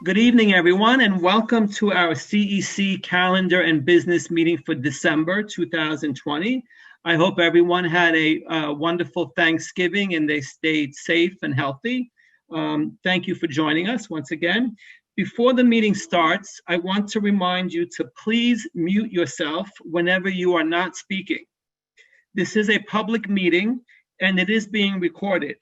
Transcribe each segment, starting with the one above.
Good evening, everyone, and welcome to our CEC calendar and business meeting for December 2020. I hope everyone had a wonderful Thanksgiving and they stayed safe and healthy. Thank you for joining us once again. Before the meeting starts, I want to remind you to please mute yourself whenever you are not speaking. This is a public meeting and it is being recorded.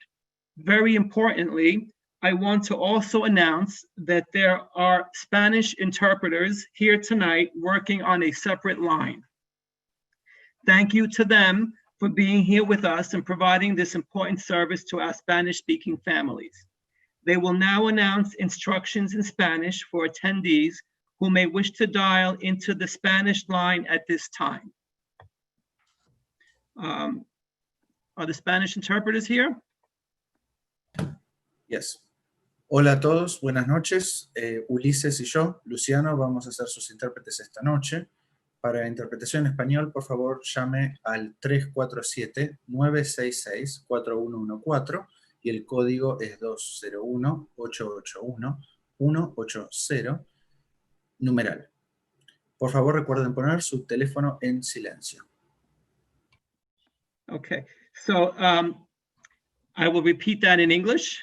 Very importantly, I want to also announce that there are Spanish interpreters here tonight working on a separate line. Thank you to them for being here with us and providing this important service to our Spanish-speaking families. They will now announce instructions in Spanish for attendees who may wish to dial into the Spanish line at this time. Are the Spanish interpreters here? Yes. Hola a todos, buenas noches. Ulises y yo, Luciano, vamos a ser sus intérpretes esta noche. Para interpretación en español, por favor, llame al 347-966-4114 y el código es 201-881-180, numeral. Por favor, recuerden poner su teléfono en silencio. Okay, so I will repeat that in English.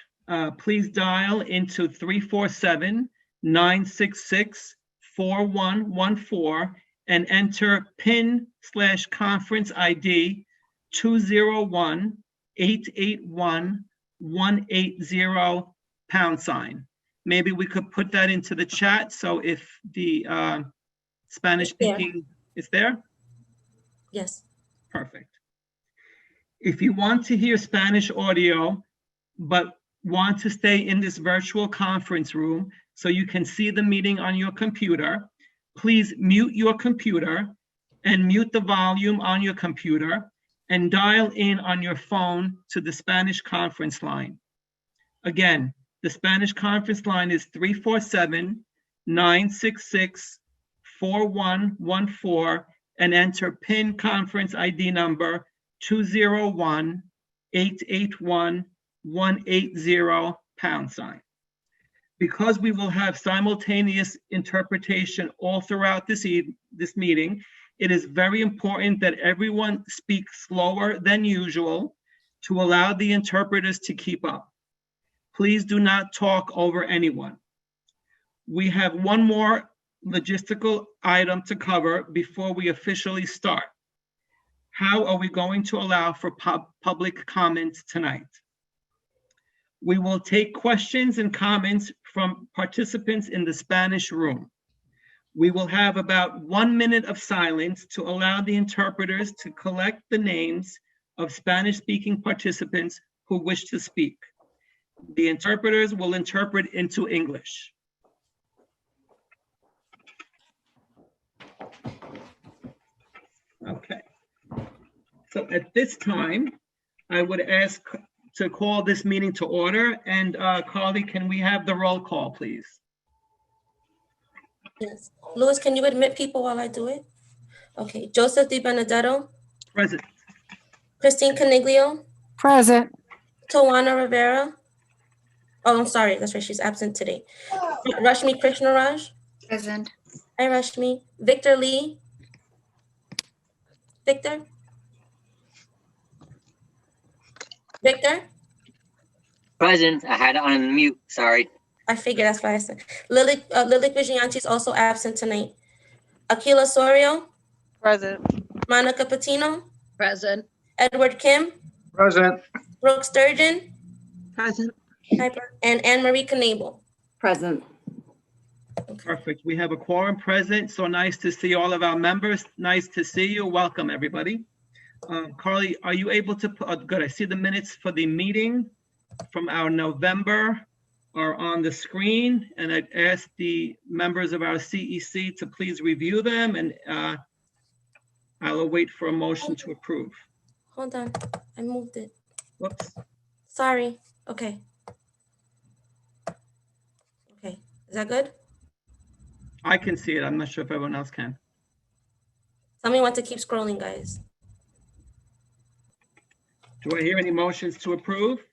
Please dial into 347-966-4114 and enter PIN/conference ID 201-881-180 #. Maybe we could put that into the chat, so if the Spanish speaking is there? Yes. Perfect. If you want to hear Spanish audio, but want to stay in this virtual conference room so you can see the meeting on your computer, please mute your computer and mute the volume on your computer and dial in on your phone to the Spanish conference line. Again, the Spanish conference line is 347-966-4114 and enter PIN conference ID number 201-881-180 #. Because we will have simultaneous interpretation all throughout this meeting, it is very important that everyone speak slower than usual to allow the interpreters to keep up. Please do not talk over anyone. We have one more logistical item to cover before we officially start. How are we going to allow for public comments tonight? We will take questions and comments from participants in the Spanish room. We will have about 1 minute of silence to allow the interpreters to collect the names of Spanish-speaking participants who wish to speak. The interpreters will interpret into English. Okay. So at this time, I would ask to call this meeting to order. And Carly, can we have the roll call, please? Yes. Louis, can you admit people while I do it? Okay. Joseph Di Benedetto. Present. Christine Caniglio. Present. Tawana Rivera. Oh, I'm sorry. That's right. She's absent today. Rashmi Krishnaraj. Present. Hi, Rashmi. Victor Lee. Victor? Victor? Present. I had it on mute. Sorry. I figured that's why I said. Lily Vigilanti is also absent tonight. Aquila Sorio. Present. Monica Patino. Present. Edward Kim. Present. Brooke Sturgeon. Present. And Anne-Marie Knable. Present. Perfect. We have a quorum present. So nice to see all of our members. Nice to see you. Welcome, everybody. Carly, are you able to put, good, I see the minutes for the meeting from our November are on the screen, and I'd ask the members of our CEC to please review them, and I'll wait for a motion to approve. Hold on, I moved it. Whoops. Sorry, okay. Okay, is that good? I can see it. I'm not sure if everyone else can. Tell me when to keep scrolling, guys. Do I hear any motions to approve?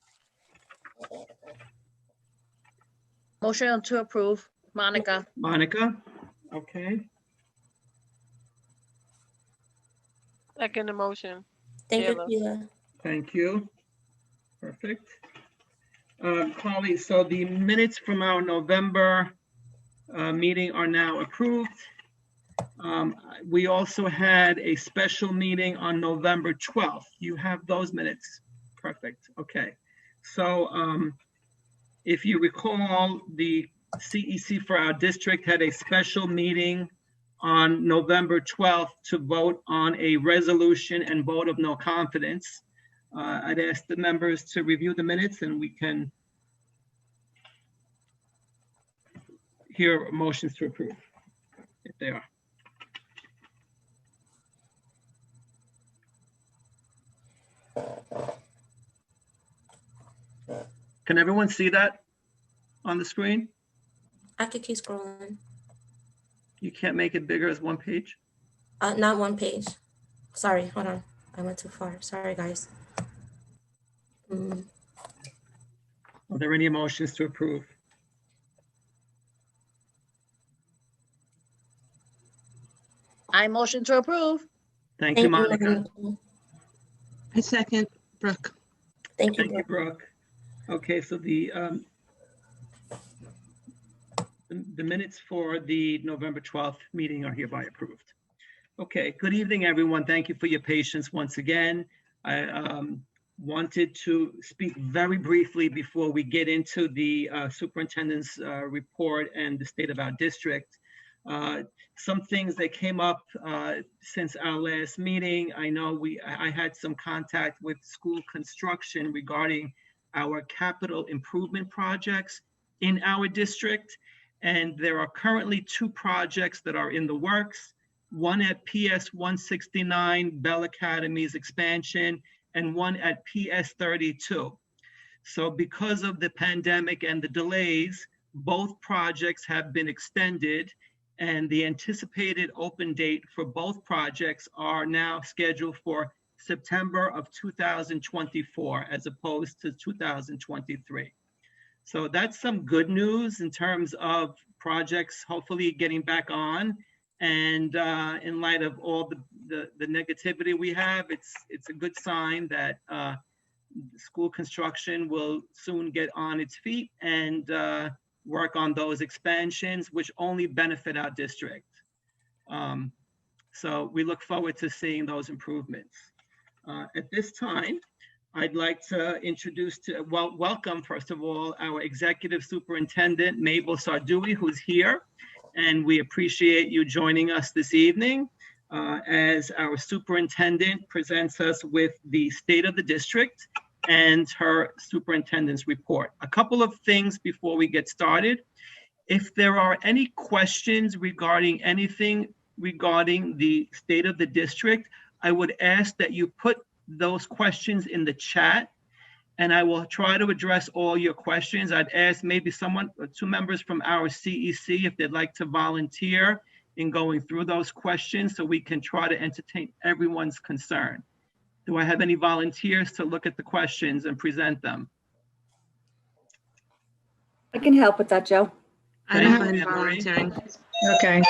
Motion to approve. Monica. Monica, okay. Second motion. Thank you, Sheila. Sheila. Thank you. Perfect. Carly, so the minutes from our November meeting are now approved. We also had a special meeting on November 12th. You have those minutes. Perfect. Okay. So if you recall, the CEC for our district had a special meeting on November 12th to vote on a resolution and vote of no confidence. I'd ask the members to review the minutes and we can hear motions to approve if they are. Can everyone see that on the screen? I could keep scrolling. You can't make it bigger as one page? Not one page. Sorry, hold on. I went too far. Sorry, guys. Are there any motions to approve? I motion to approve. Thank you, Monica. Monica. I second Brooke. Thank you, Thank you, Brooke. Brooke. Okay, so the minutes for the November 12th meeting are hereby approved. Okay, good evening, everyone. Thank you for your patience once again. I wanted to speak very briefly before we get into the superintendent's report and the state of our district. Some things that came up since our last meeting. I know I had some contact with school construction regarding our capital improvement projects in our district. And there are currently 2 projects that are in the works. One at PS 169 Bell Academy's expansion and one at PS 32. So because of the pandemic and the delays, both projects have been extended and the anticipated open date for both projects are now scheduled for September of 2024 as opposed to 2023. So that's some good news in terms of projects hopefully getting back on. And in light of all the negativity we have, it's a good sign that school construction will soon get on its feet and work on those expansions, which only benefit our district. So we look forward to seeing those improvements. At this time, I'd like to introduce welcome, first of all, our Executive Superintendent, Mabel Sardui, who's here. And we appreciate you joining us this evening as our superintendent presents us with the state of the district and her superintendent's report. A couple of things before we get started. If there are any questions regarding anything regarding the state of the district, I would ask that you put those questions in the chat and I will try to address all your questions. I'd ask maybe someone, 2 members from our CEC, if they'd like to volunteer in going through those questions so we can try to entertain everyone's concern. Do I have any volunteers to look at the questions and present them? I can help with that, Joe. I don't Thank you, mind Anne Marie. volunteering. Okay,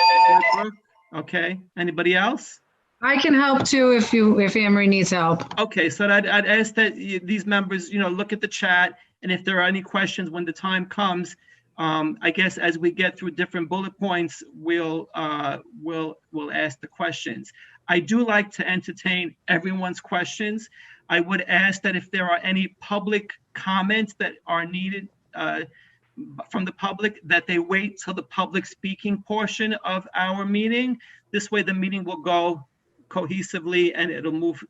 Okay, anybody else? I can help too if Anne-Marie needs help. Okay, so I'd ask that these members, look at the chat, and if there are any questions when the time comes, I guess as we get through different bullet points, we'll ask the questions. I do like to entertain everyone's questions. I would ask that if there are any public comments that are needed from the public, that they wait till the public speaking portion of our meeting. This way the meeting will go cohesively and it'll move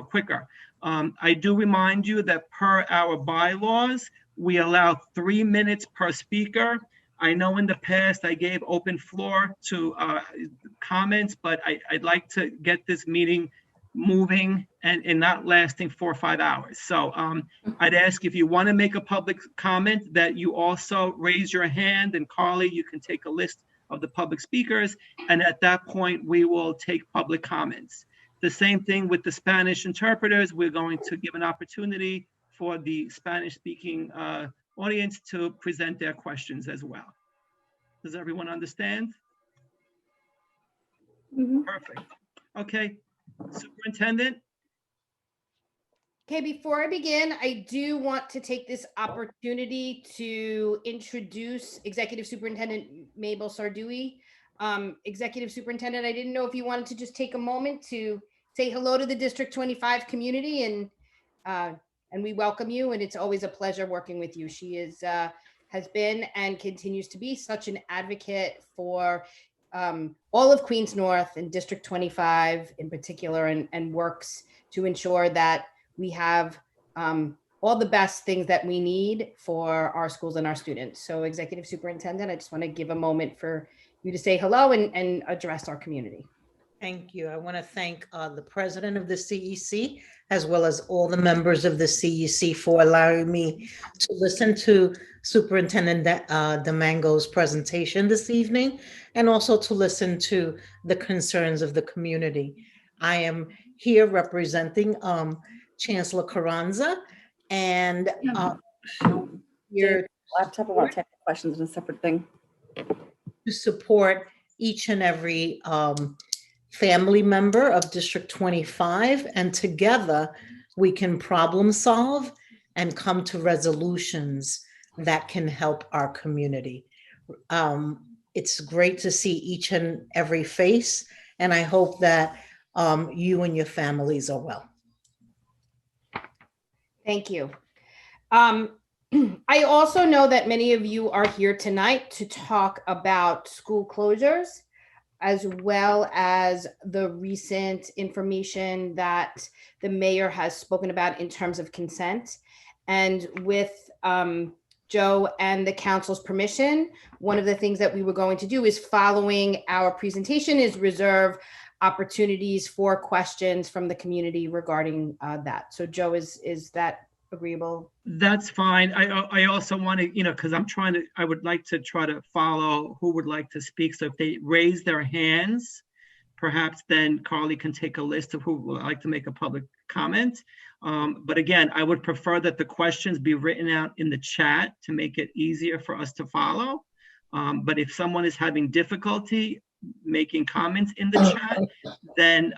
quicker. I do remind you that per our bylaws, we allow 3 minutes per speaker. I know in the past I gave open floor to comments, but I'd like to get this meeting moving and not lasting 4 or 5 hours. So I'd ask if you want to make a public comment that you also raise your hand, and Carly, you can take a list of the public speakers, and at that point we will take public comments. The same thing with the Spanish interpreters. We're going to give an opportunity for the Spanish speaking audience to present their questions as well. Does everyone understand? Mhm. Perfect. Okay, Superintendent? Okay, before I begin, I do want to take this opportunity to introduce Executive Superintendent Mabel Sardui. Executive Superintendent, I didn't know if you wanted to just take a moment to say hello to the District 25 community, and we welcome you, and it's always a pleasure working with you. She has been and continues to be such an advocate for all of Queens North and District 25 in particular, and works to ensure that we have all the best things that we need for our schools and our students. So Executive Superintendent, I just want to give a moment for you to say hello and address our community. Thank you. I want to thank the president of the CEC, as well as all the members of the CEC for allowing me to listen to Superintendent DeMango's presentation this evening, and also to listen to the concerns of the community. I am here representing Chancellor Carranza, and here Laptop, I want to type the questions in a separate thing. to support each and every family member of District 25, and together we can problem solve and come to resolutions that can help our community. It's great to see each and every face, and I hope that you and your families are well. Thank you. I also know that many of you are here tonight to talk about school closures, as well as the recent information that the mayor has spoken about in terms of consent. And with Joe and the council's permission, one of the things that we were going to do is, following our presentation, is reserve opportunities for questions from the community regarding that. So Joe, is that agreeable? That's fine. I also want to, because I would like to try to follow who would like to speak. So if they raise their hands, perhaps then Carly can take a list of who would like to make a public comment. But again, I would prefer that the questions be written out in the chat to make it easier for us to follow. But if someone is having difficulty making comments in the chat, then,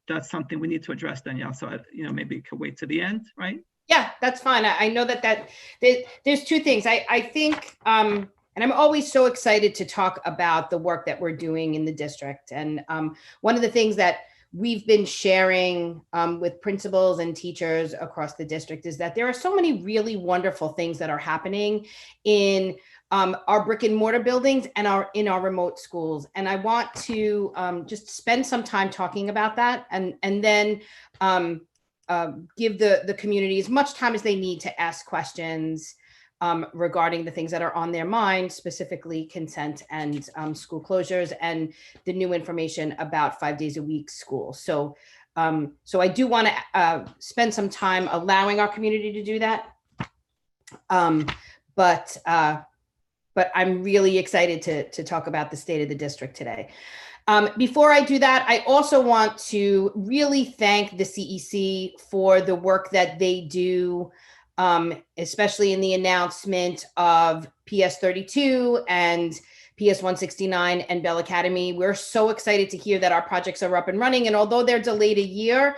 that's something we need to address, Danielle. So, maybe it could wait to the end, right? Yeah, that's fine. I know that there's two things. I think, and I'm always so excited to talk about the work that we're doing in the district. And one of the things that we've been sharing with principals and teachers across the district is that there are so many really wonderful things that are happening in our brick and mortar buildings and in our remote schools. And I want to just spend some time talking about that, and then give the community as much time as they need to ask questions regarding the things that are on their mind, specifically consent and school closures and the new information about 5 days a week school. So I do want to spend some time allowing our community to do that. But I'm really excited to talk about the state of the district today. Before I do that, I also want to really thank the CEC for the work that they do, especially in the announcement of PS 32 and PS 169 and Bell Academy. We're so excited to hear that our projects are up and running. And although they're delayed a year,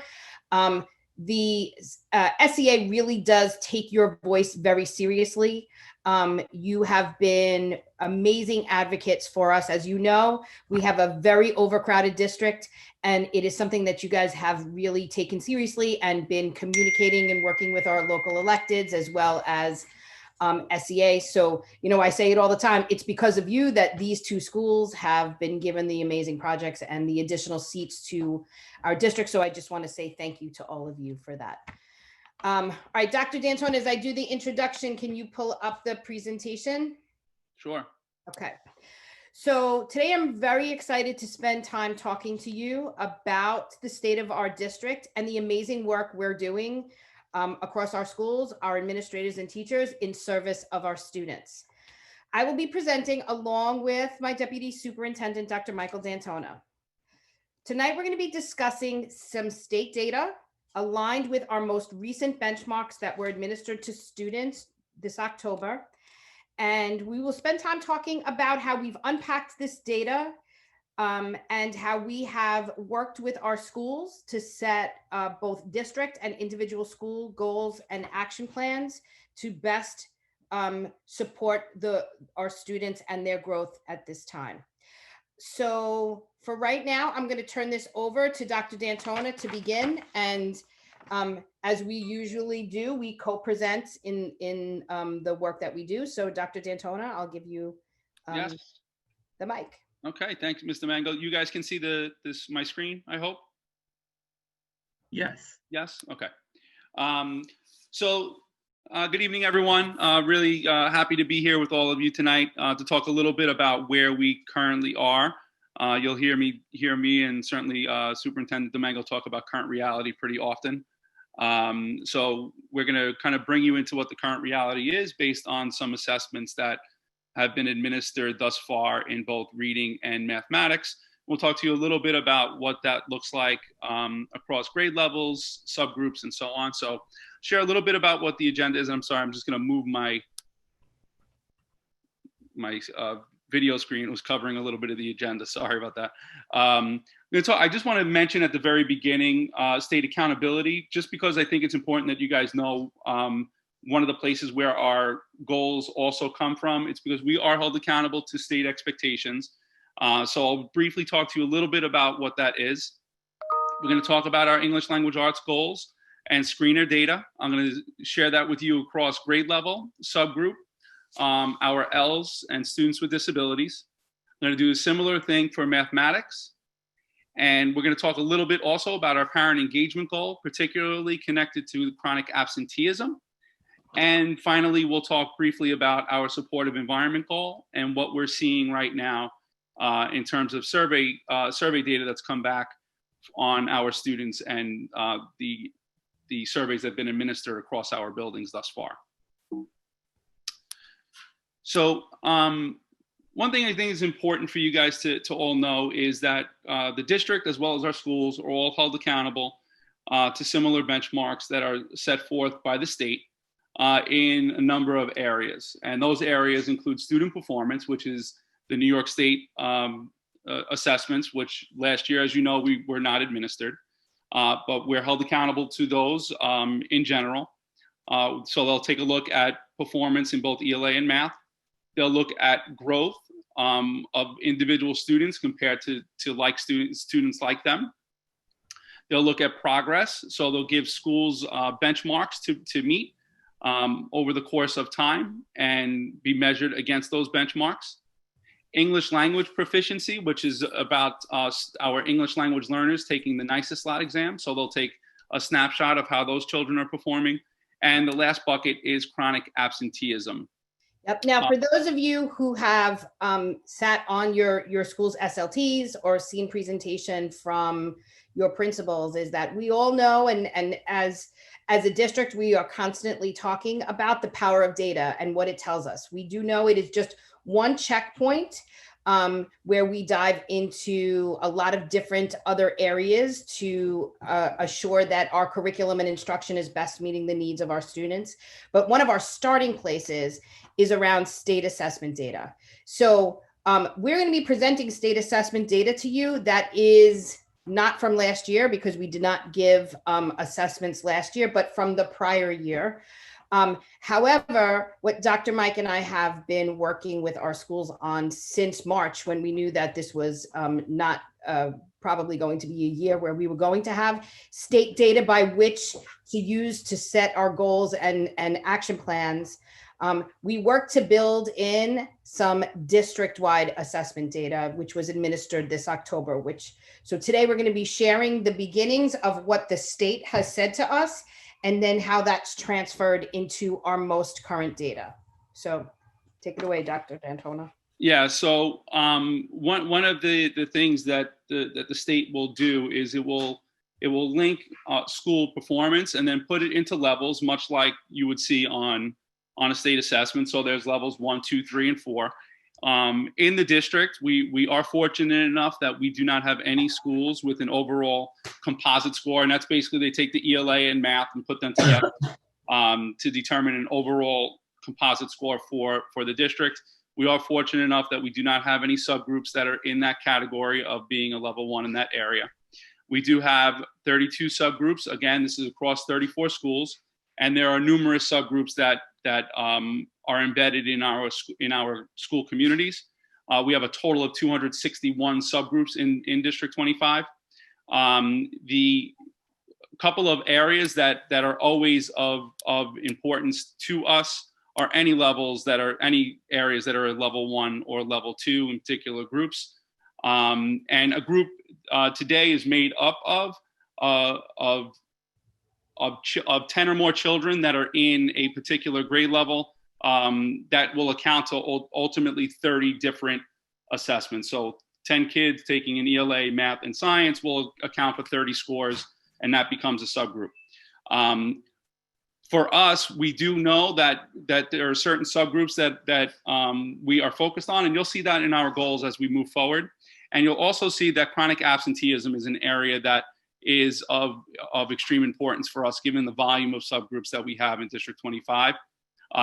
the SEA really does take your voice very seriously. You have been amazing advocates for us. As you know, we have a very overcrowded district, and it is something that you guys have really taken seriously and been communicating and working with our local electeds as well as SEA. So, I say it all the time, it's because of you that these two schools have been given the amazing projects and the additional seats to our district. So I just want to say thank you to all of you for that. All right, Dr. D'Antoni, as I do the introduction, can you pull up the presentation? Sure. Okay. So today I'm very excited to spend time talking to you about the state of our district and the amazing work we're doing across our schools, our administrators and teachers in service of our students. I will be presenting along with my Deputy Superintendent, Dr. Michael D'Antoni. Tonight, we're going to be discussing some state data aligned with our most recent benchmarks that were administered to students this October. And we will spend time talking about how we've unpacked this data and how we have worked with our schools to set both district and individual school goals and action plans to best support our students and their growth at this time. So for right now, I'm going to turn this over to Dr. D'Antona to begin. And as we usually do, we co-present in the work that we do. So Dr. D'Antona, I'll give you Yes. the mic. Okay, thanks, Mr. Mango. You guys can see my screen, I hope? Yes. Yes, okay. Good evening, everyone. Really happy to be here with all of you tonight to talk a little bit about where we currently are. You'll hear me and certainly Superintendent Domingo talk about current reality pretty often. So we're going to kind of bring you into what the current reality is based on some assessments that have been administered thus far in both reading and mathematics. We'll talk to you a little bit about what that looks like across grade levels, subgroups, and so on. So share a little bit about what the agenda is. I'm sorry, I'm just going to move my video screen. It was covering a little bit of the agenda. Sorry about that. I just want to mention at the very beginning state accountability, just because I think it's important that you guys know one of the places where our goals also come from. It's because we are held accountable to state expectations. So I'll briefly talk to you a little bit about what that is. We're going to talk about our English language arts goals and screener data. I'm going to share that with you across grade level, subgroup, our Ls and students with disabilities. I'm going to do a similar thing for mathematics. And we're going to talk a little bit also about our parent engagement goal, particularly connected to chronic absenteeism. And finally, we'll talk briefly about our supportive environment goal and what we're seeing right now in terms of survey data that's come back on our students and the surveys that have been administered across our buildings thus far. So one thing I think is important for you guys to all know is that the district, as well as our schools, are all held accountable to similar benchmarks that are set forth by the state in a number of areas. And those areas include student performance, which is the New York State assessments, which last year, as you know, we were not administered, but we're held accountable to those in general. So they'll take a look at performance in both ELA and math. They'll look at growth of individual students compared to like students like them. They'll look at progress. So they'll give schools benchmarks to meet over the course of time and be measured against those benchmarks. English language proficiency, which is about our English language learners taking the NICE slot exam. So they'll take a snapshot of how those children are performing. And the last bucket is chronic absenteeism. Yep. Now, for those of you who have sat on your school's SLTs or seen presentation from your principals, is that we all know, and as a district, we are constantly talking about the power of data and what it tells us. We do know it is just one checkpoint where we dive into a lot of different other areas to assure that our curriculum and instruction is best meeting the needs of our students. But one of our starting places is around state assessment data. So we're going to be presenting state assessment data to you that is not from last year, because we did not give assessments last year, but from the prior year. However, what Dr. Mike and I have been working with our schools on since March, when we knew that this was not probably going to be a year where we were going to have state data by which to use to set our goals and action plans, we worked to build in some district-wide assessment data, which was administered this October, so today we're going to be sharing the beginnings of what the state has said to us, and then how that's transferred into our most current data. So take it away, Dr. D'Antona. Yeah, so one of the things that the state will do is it will link school performance and then put it into levels, much like you would see on a state assessment. So there's levels 1, 2, 3, and 4. In the district, we are fortunate enough that we do not have any schools with an overall composite score, and that's basically they take the ELA and math and put them together to determine an overall composite score for the district. We are fortunate enough that we do not have any subgroups that are in that category of being a level 1 in that area. We do have 32 subgroups. Again, this is across 34 schools, and there are numerous subgroups that are embedded in our school communities. We have a total of 261 subgroups in District 25. The couple of areas that are always of importance to us are any areas that are at level 1 or level 2 in particular groups. And a group today is made up of 10 or more children that are in a particular grade level that will account to ultimately 30 different assessments. So 10 kids taking an ELA, math, and science will account for 30 scores, and that becomes a subgroup. For us, we do know that there are certain subgroups that we are focused on, and you'll see that in our goals as we move forward. And you'll also see that chronic absenteeism is an area that is of extreme importance for us, given the volume of subgroups that we have in District 25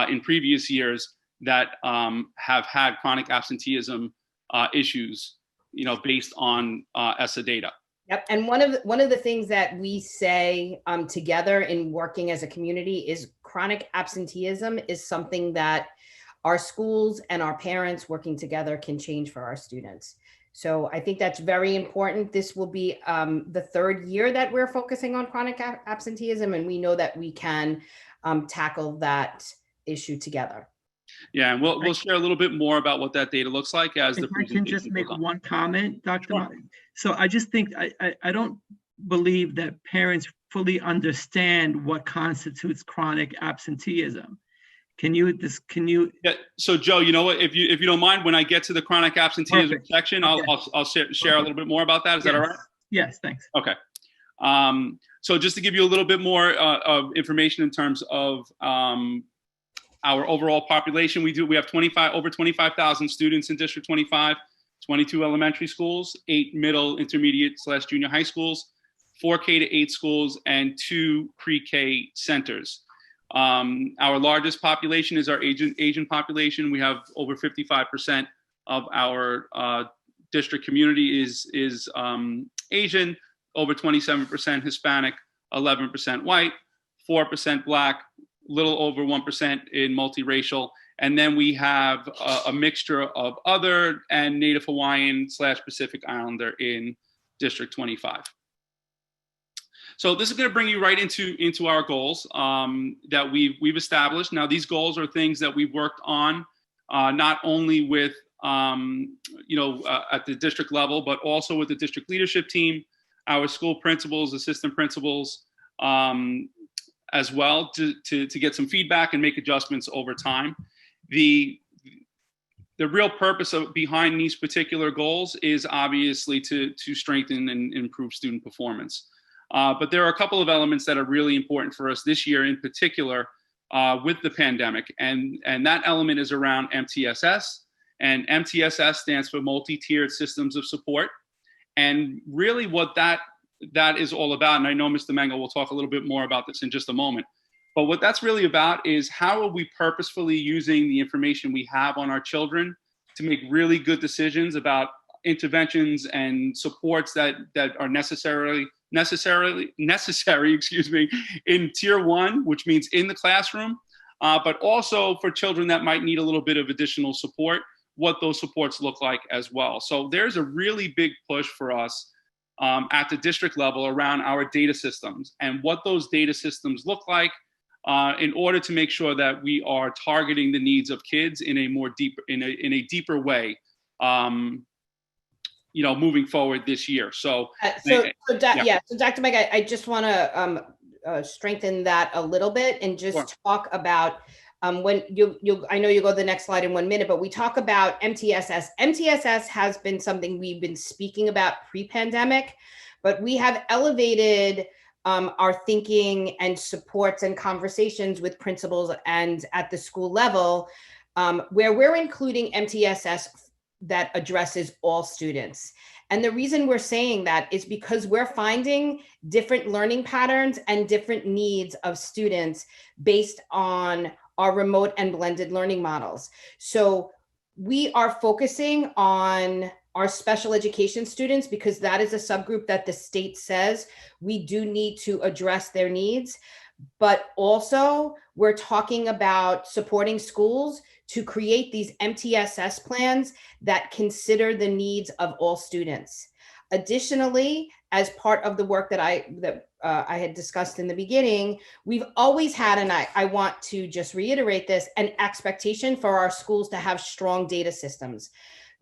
in previous years that have had chronic absenteeism issues, based on ESSA data. Yep, and one of the things that we say together in working as a community is chronic absenteeism is something that our schools and our parents working together can change for our students. So I think that's very important. This will be the 3rd year that we're focusing on chronic absenteeism, and we know that we can tackle that issue together. Yeah, and we'll share a little bit more about what that data looks like as the presentation I can just make goes on. one comment, Dr. Sure. So I just think I don't believe that parents fully understand what constitutes chronic absenteeism. Can you? Yeah. So Joe, you know what? If you don't mind, when I get to the chronic absenteeism Perfect. section, Okay. I'll share a little bit more about that. Is that all right? Yes, thanks. Okay. So just to give you a little bit more of information in terms of our overall population, we have over 25,000 students in District 25, 22 elementary schools, 8 middle, intermediate / junior high schools, 4 K to 8 schools, and 2 pre-K centers. Our largest population is our Asian population. We have over 55% of our district community is Asian, over 27% Hispanic, 11% white, 4% Black, little over 1% in multiracial. And then we have a mixture of other and Native Hawaiian / Pacific Islander in District 25. So this is going to bring you right into our goals that we've established. Now, these goals are things that we've worked on not only with at the district level, but also with the district leadership team, our school principals, assistant principals, as well to get some feedback and make adjustments over time. The real purpose behind these particular goals is obviously to strengthen and improve student performance. But there are a couple of elements that are really important for us this year in particular with the pandemic. And that element is around MTSS. And MTSS stands for multi-tiered systems of support. And really what that is all about, and I know Mr. Mango will talk a little bit more about this in just a moment, but what that's really about is how are we purposefully using the information we have on our children to make really good decisions about interventions and supports that are necessary, in tier 1, which means in the classroom, but also for children that might need a little bit of additional support, what those supports look like as well. So there's a really big push for us at the district level around our data systems and what those data systems look like in order to make sure that we are targeting the needs of kids in a deeper way. Moving forward this year. So Dr. Mike, I just want to strengthen that a little bit and just talk about when I know you go to the next slide in 1 minute, but we talk about MTSS. MTSS has been something we've been speaking about pre-pandemic, but we have elevated our thinking and supports and conversations with principals and at the school level, where we're including MTSS that addresses all students. And the reason we're saying that is because we're finding different learning patterns and different needs of students based on our remote and blended learning models. So we are focusing on our special education students because that is a subgroup that the state says we do need to address their needs. But also we're talking about supporting schools to create these MTSS plans that consider the needs of all students. Additionally, as part of the work that I had discussed in the beginning, we've always had, and I want to just reiterate this, an expectation for our schools to have strong data systems.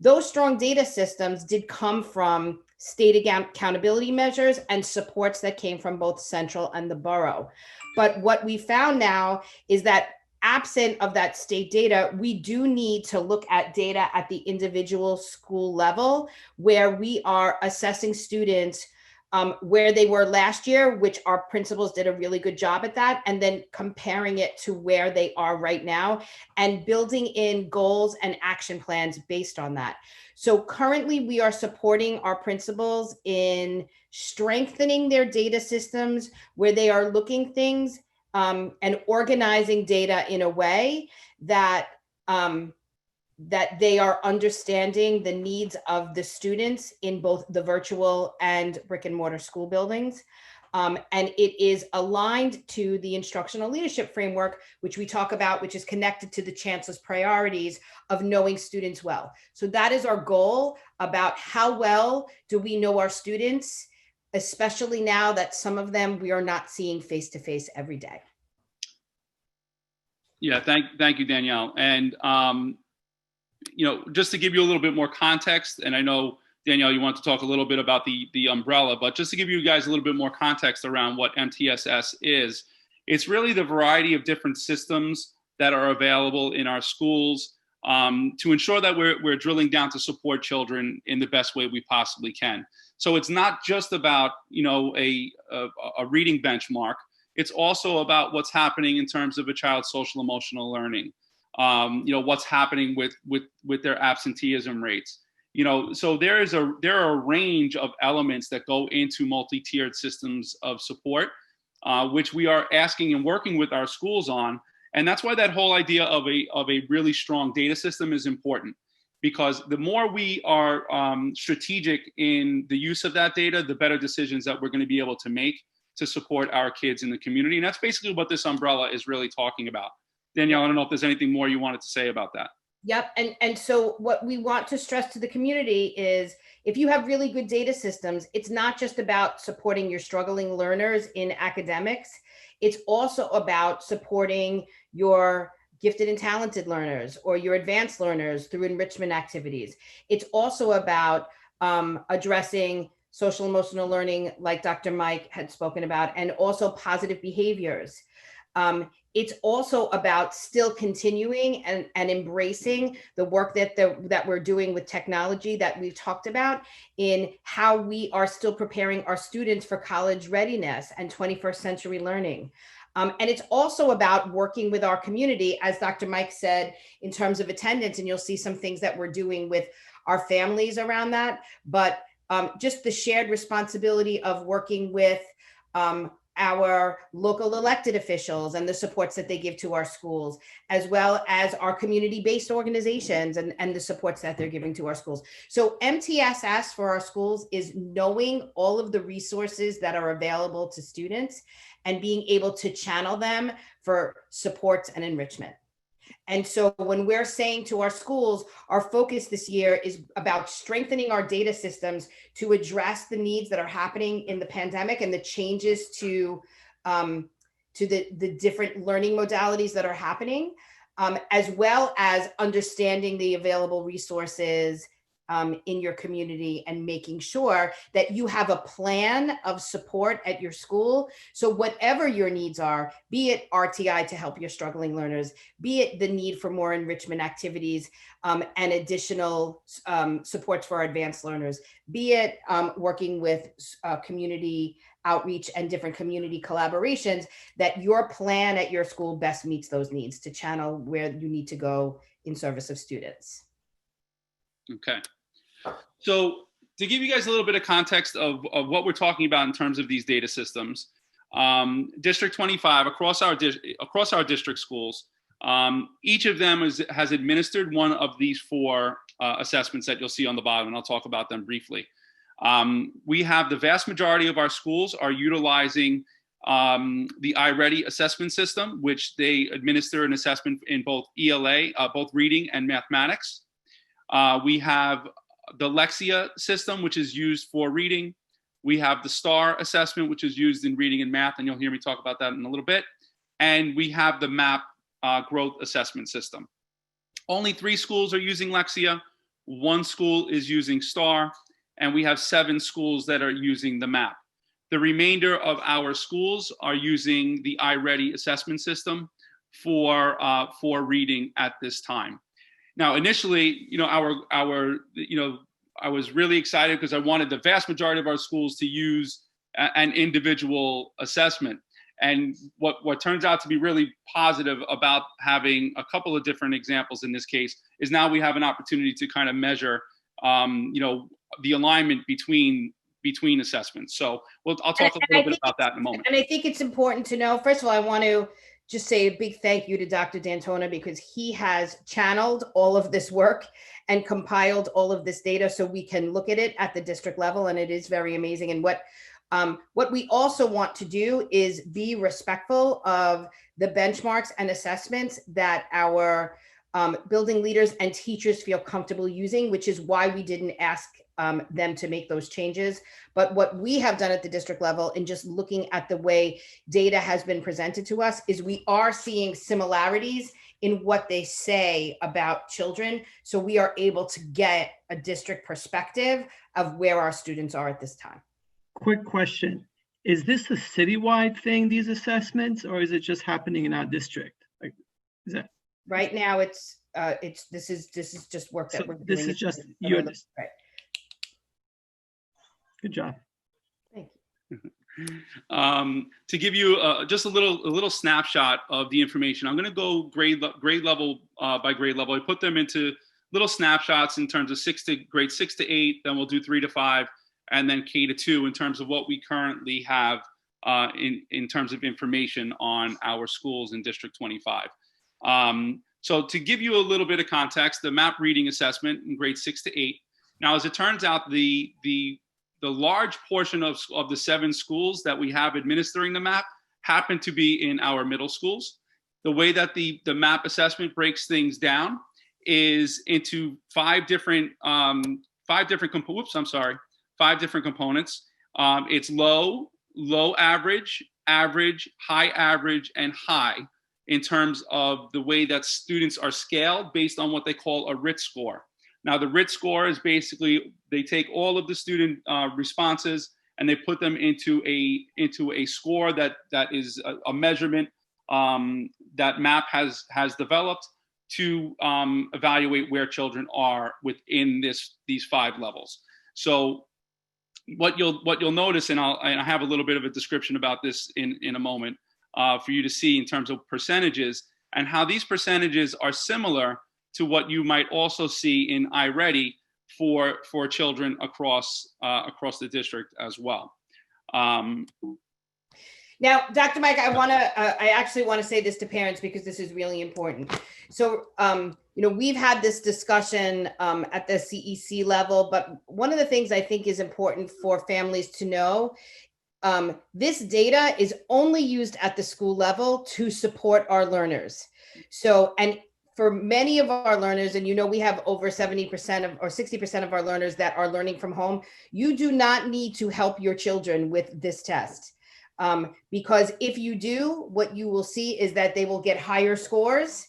Those strong data systems did come from state accountability measures and supports that came from both central and the borough. But what we found now is that absent of that state data, we do need to look at data at the individual school level where we are assessing students where they were last year, which our principals did a really good job at that, and then comparing it to where they are right now and building in goals and action plans based on that. So currently we are supporting our principals in strengthening their data systems where they are looking things and organizing data in a way that that they are understanding the needs of the students in both the virtual and brick and mortar school buildings. And it is aligned to the instructional leadership framework, which we talk about, which is connected to the chancellor's priorities of knowing students well. So that is our goal about how well do we know our students, especially now that some of them we are not seeing face-to-face every day. Yeah, thank you, Danielle. And just to give you a little bit more context, and I know, Danielle, you want to talk a little bit about the umbrella, but just to give you guys a little bit more context around what MTSS is, it's really the variety of different systems that are available in our schools to ensure that we're drilling down to support children in the best way we possibly can. So it's not just about, a reading benchmark. It's also about what's happening in terms of a child's social emotional learning. What's happening with their absenteeism rates. So there are a range of elements that go into multi-tiered systems of support, which we are asking and working with our schools on. And that's why that whole idea of a really strong data system is important, because the more we are strategic in the use of that data, the better decisions that we're going to be able to make to support our kids in the community. And that's basically what this umbrella is really talking about. Danielle, I don't know if there's anything more you wanted to say about that. Yep. And so what we want to stress to the community is if you have really good data systems, it's not just about supporting your struggling learners in academics. It's also about supporting your gifted and talented learners or your advanced learners through enrichment activities. It's also about addressing social emotional learning, like Dr. Mike had spoken about, and also positive behaviors. It's also about still continuing and embracing the work that we're doing with technology that we've talked about in how we are still preparing our students for college readiness and 21st century learning. And it's also about working with our community, as Dr. Mike said, in terms of attendance, and you'll see some things that we're doing with our families around that, but just the shared responsibility of working with our local elected officials and the supports that they give to our schools, as well as our community-based organizations and the supports that they're giving to our schools. So MTSS for our schools is knowing all of the resources that are available to students and being able to channel them for supports and enrichment. And so when we're saying to our schools, our focus this year is about strengthening our data systems to address the needs that are happening in the pandemic and the changes to the different learning modalities that are happening, as well as understanding the available resources in your community and making sure that you have a plan of support at your school. So whatever your needs are, be it RTI to help your struggling learners, be it the need for more enrichment activities and additional supports for our advanced learners, be it working with community outreach and different community collaborations, that your plan at your school best meets those needs to channel where you need to go in service of students. Okay. So to give you guys a little bit of context of what we're talking about in terms of these data systems, District 25 across our district schools, Each of them has administered one of these four assessments that you'll see on the bottom, and I'll talk about them briefly. We have the vast majority of our schools are utilizing the iReady assessment system, which they administer an assessment in both ELA, both reading and mathematics. We have the Lexia system, which is used for reading. We have the STAR assessment, which is used in reading and math, and you'll hear me talk about that in a little bit. And we have the MAP growth assessment system. Only 3 schools are using Lexia. 1 school is using STAR, and we have 7 schools that are using the MAP. The remainder of our schools are using the iReady assessment system for reading at this time. Now, initially, I was really excited because I wanted the vast majority of our schools to use an individual assessment. And what turns out to be really positive about having a couple of different examples in this case is now we have an opportunity to kind of measure, the alignment between assessments. So I'll talk a little bit about that in a moment. And I think it's important to know, first of all, I want to just say a big thank you to Dr. D'Antona, because he has channeled all of this work and compiled all of this data so we can look at it at the district level, and it is very amazing. And what we also want to do is be respectful of the benchmarks and assessments that our building leaders and teachers feel comfortable using, which is why we didn't ask them to make those changes. But what we have done at the district level, in just looking at the way data has been presented to us, is we are seeing similarities in what they say about children. So we are able to get a district perspective of where our students are at this time. Quick question. Is this a citywide thing, these assessments, or is it just happening in our district? Like, is that right now? This is just work that we're doing. This is just your right. Good job. Thank you. To give you just a little snapshot of the information, I'm going to go grade level by grade level. I put them into little snapshots in terms of grade 6 to 8. Then we'll do 3 to 5. And then K to 2 in terms of what we currently have in terms of information on our schools in District 25. So to give you a little bit of context, the MAP reading assessment in grades 6 to 8. Now, as it turns out, the large portion of the 7 schools that we have administering the MAP happen to be in our middle schools. The way that the MAP assessment breaks things down is into 5 different components. It's low, average, high average, and high in terms of the way that students are scaled based on what they call a RIT score. Now, the RIT score is basically, they take all of the student responses and they put them into a score that is a measurement that MAP has developed to evaluate where children are within these 5 levels. So what you'll notice, and I have a little bit of a description about this in a moment for you to see in terms of percentages and how these percentages are similar to what you might also see in iReady for children across the district as well. Now, Dr. Mike, I actually want to say this to parents because this is really important. So, we've had this discussion at the CEC level, but one of the things I think is important for families to know, this data is only used at the school level to support our learners. So, and for many of our learners, and we have over 70% or 60% of our learners that are learning from home, you do not need to help your children with this test. Because if you do, what you will see is that they will get higher scores,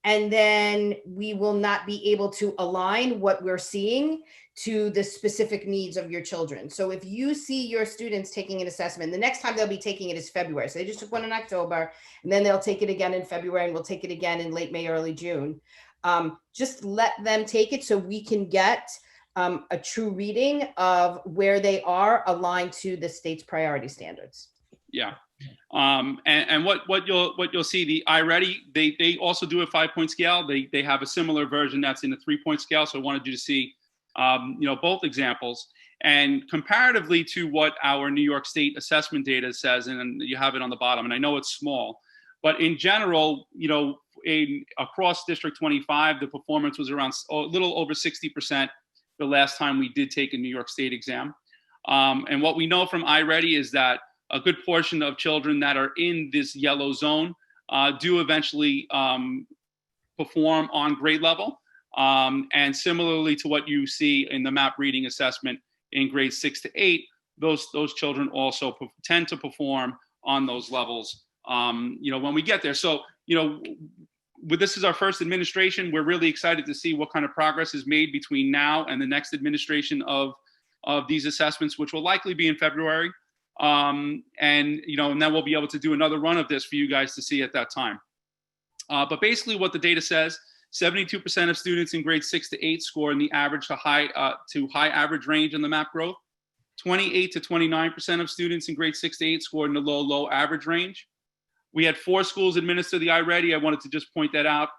and then we will not be able to align what we're seeing to the specific needs of your children. So if you see your students taking an assessment, the next time they'll be taking it is February. So they just took one in October, and then they'll take it again in February, and we'll take it again in late May, early June. Just let them take it so we can get a true reading of where they are aligned to the state's priority standards. Yeah. And what you'll see, the iReady, they also do a 5-point scale. They have a similar version that's in a 3-point scale. So I wanted you to see, both examples, and comparatively to what our New York State assessment data says, and you have it on the bottom, and I know it's small, but in general, across District 25, the performance was around a little over 60% the last time we did take a New York State exam. And what we know from iReady is that a good portion of children that are in this yellow zone do eventually perform on grade level. And similarly to what you see in the map reading assessment in grades 6 to 8, those children also tend to perform on those levels, when we get there. So, this is our first administration. We're really excited to see what kind of progress is made between now and the next administration of these assessments, which will likely be in February. And then we'll be able to do another run of this for you guys to see at that time. But basically what the data says, 72% of students in grades 6 to 8 score in the average to high average range in the MAP growth. 28 to 29% of students in grades 6 to 8 scored in the low average range. We had 4 schools administer the iReady. I wanted to just point that out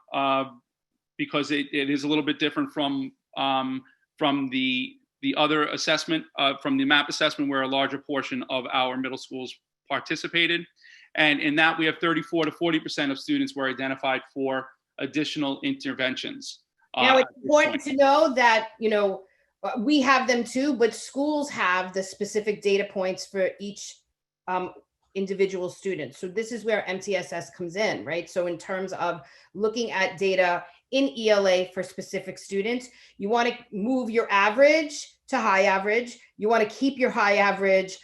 because it is a little bit different from the other assessment, from the MAP assessment, where a larger portion of our middle schools participated. And in that, we have 34 to 40% of students were identified for additional interventions. Now, it's important to know that, we have them too, but schools have the specific data points for each individual student. So this is where MTSS comes in, right? So in terms of looking at data in ELA for specific students, you want to move your average to high average. You want to keep your high average,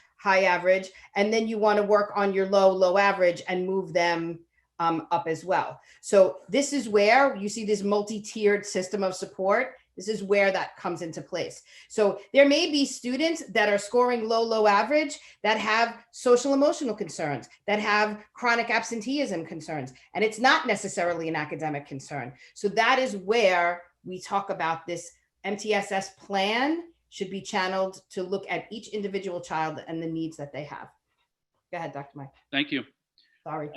and then you want to work on your low average and move them up as well. So this is where you see this multi-tiered system of support. This is where that comes into place. So there may be students that are scoring low average that have social emotional concerns, that have chronic absenteeism concerns, and it's not necessarily an academic concern. So that is where we talk about this MTSS plan should be channeled to look at each individual child and the needs that they have. Go ahead, Dr. Mike. Thank you. Sorry.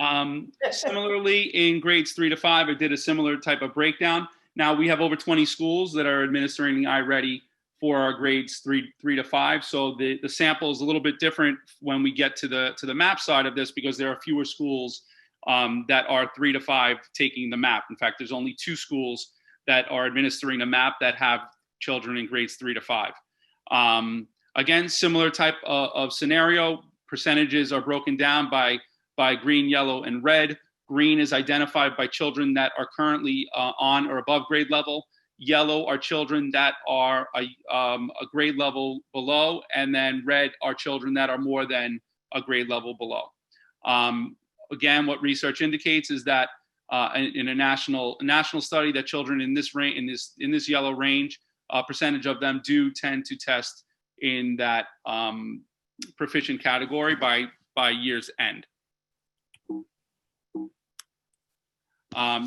Similarly, in grades 3 to 5, I did a similar type of breakdown. Now we have over 20 schools that are administering the iReady for our grades 3 to 5. So the sample is a little bit different when we get to the MAP side of this, because there are fewer schools that are 3 to 5 taking the MAP. In fact, there's only 2 schools that are administering the MAP that have children in grades 3 to 5. Again, similar type of scenario. Percentages are broken down by green, yellow, and red. Green is identified by children that are currently on or above grade level. Yellow are children that are a grade level below, and then red are children that are more than a grade level below. Again, what research indicates is that in a national study, that children in this yellow range, a percentage of them do tend to test in that proficient category by year's end.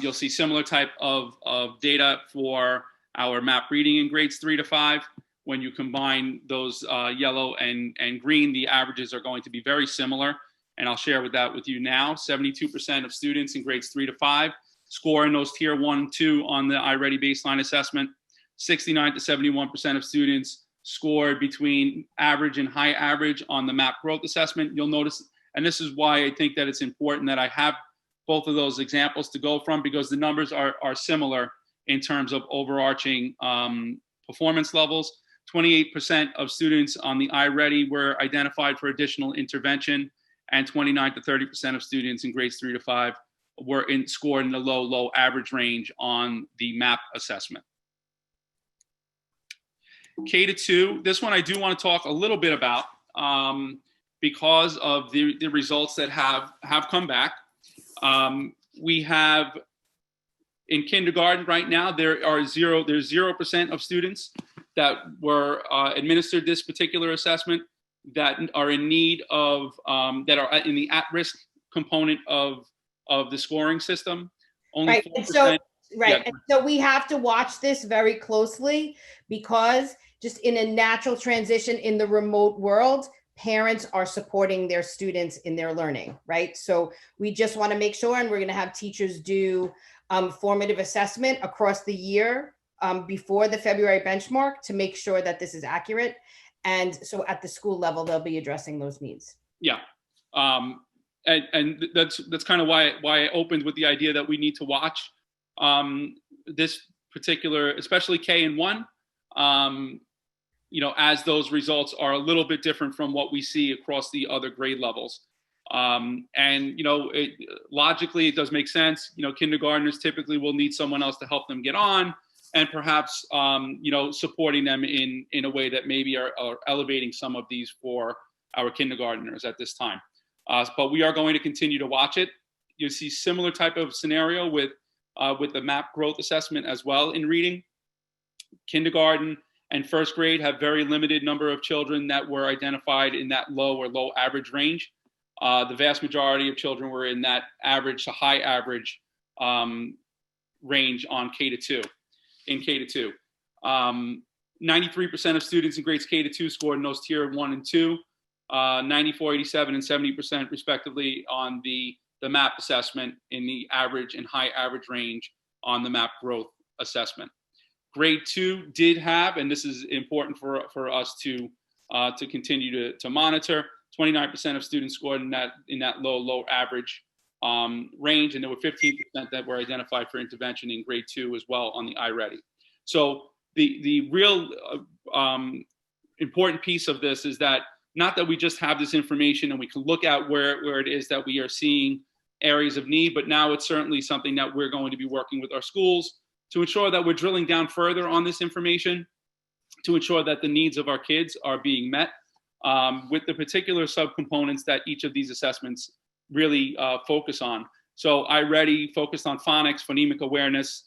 You'll see similar type of data for our MAP reading in grades 3 to 5. When you combine those yellow and green, the averages are going to be very similar. And I'll share that with you now. 72% of students in grades 3 to 5 score in those tier 1 and 2 on the iReady baseline assessment. 69 to 71% of students scored between average and high average on the MAP growth assessment. You'll notice, and this is why I think that it's important that I have both of those examples to go from, because the numbers are similar in terms of overarching performance levels. 28% of students on the iReady were identified for additional intervention, and 29 to 30% of students in grades 3 to 5 were scored in the low average range on the MAP assessment. K to 2, this one I do want to talk a little bit about because of the results that have come back. We have in kindergarten right now, there's 0% of students that were administered this particular assessment that are in need of, that are in the at-risk component of the scoring system. Only right. 4%. Right. And so we have to watch this very closely, because just in a natural transition in the remote world, parents are supporting their students in their learning, right? So we just want to make sure, and we're going to have teachers do formative assessment across the year before the February benchmark to make sure that this is accurate. And so at the school level, they'll be addressing those needs. Yeah. and that's kind of why I opened with the idea that we need to watch this particular, especially K and 1, as those results are a little bit different from what we see across the other grade levels. Logically, it does make sense. Kindergartners typically will need someone else to help them get on, and perhaps supporting them in a way that maybe are elevating some of these for our kindergartners at this time. But we are going to continue to watch it. You see similar type of scenario with the MAP growth assessment as well in reading. Kindergarten and first grade have very limited number of children that were identified in that low or low average range. The vast majority of children were in that average to high average range on K-2. In K-2, 93% of students in grades K-2 scored in those tier 1 and 2. 94, 87, and 70% respectively on the MAP assessment in the average and high average range on the MAP growth assessment. Grade 2 did have, and this is important for us to continue to monitor, 29% of students scored in that low average range, and there were 15% that were identified for intervention in grade 2 as well on the iReady. So the real important piece of this is that not that we just have this information and we can look at where it is that we are seeing areas of need, but now it's certainly something that we're going to be working with our schools to ensure that we're drilling down further on this information, to ensure that the needs of our kids are being met with the particular subcomponents that each of these assessments really focus on. So iReady focused on phonics, phonemic awareness,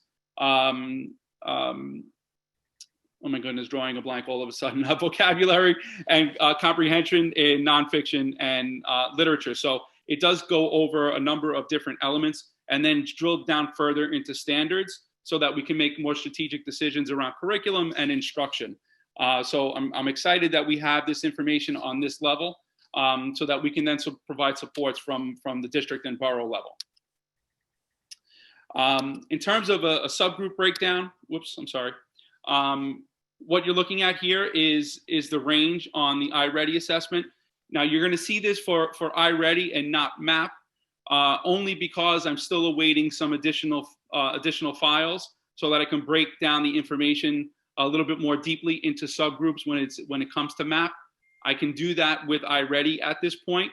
oh my goodness, drawing a blank all of a sudden, vocabulary and comprehension in nonfiction and literature. So it does go over a number of different elements and then drill down further into standards so that we can make more strategic decisions around curriculum and instruction. So I'm excited that we have this information on this level so that we can then provide supports from the district and borough level. In terms of a subgroup breakdown, what you're looking at here is the range on the iReady assessment. Now you're going to see this for iReady and not MAP, only because I'm still awaiting some additional files so that I can break down the information a little bit more deeply into subgroups when it comes to MAP. I can do that with iReady at this point,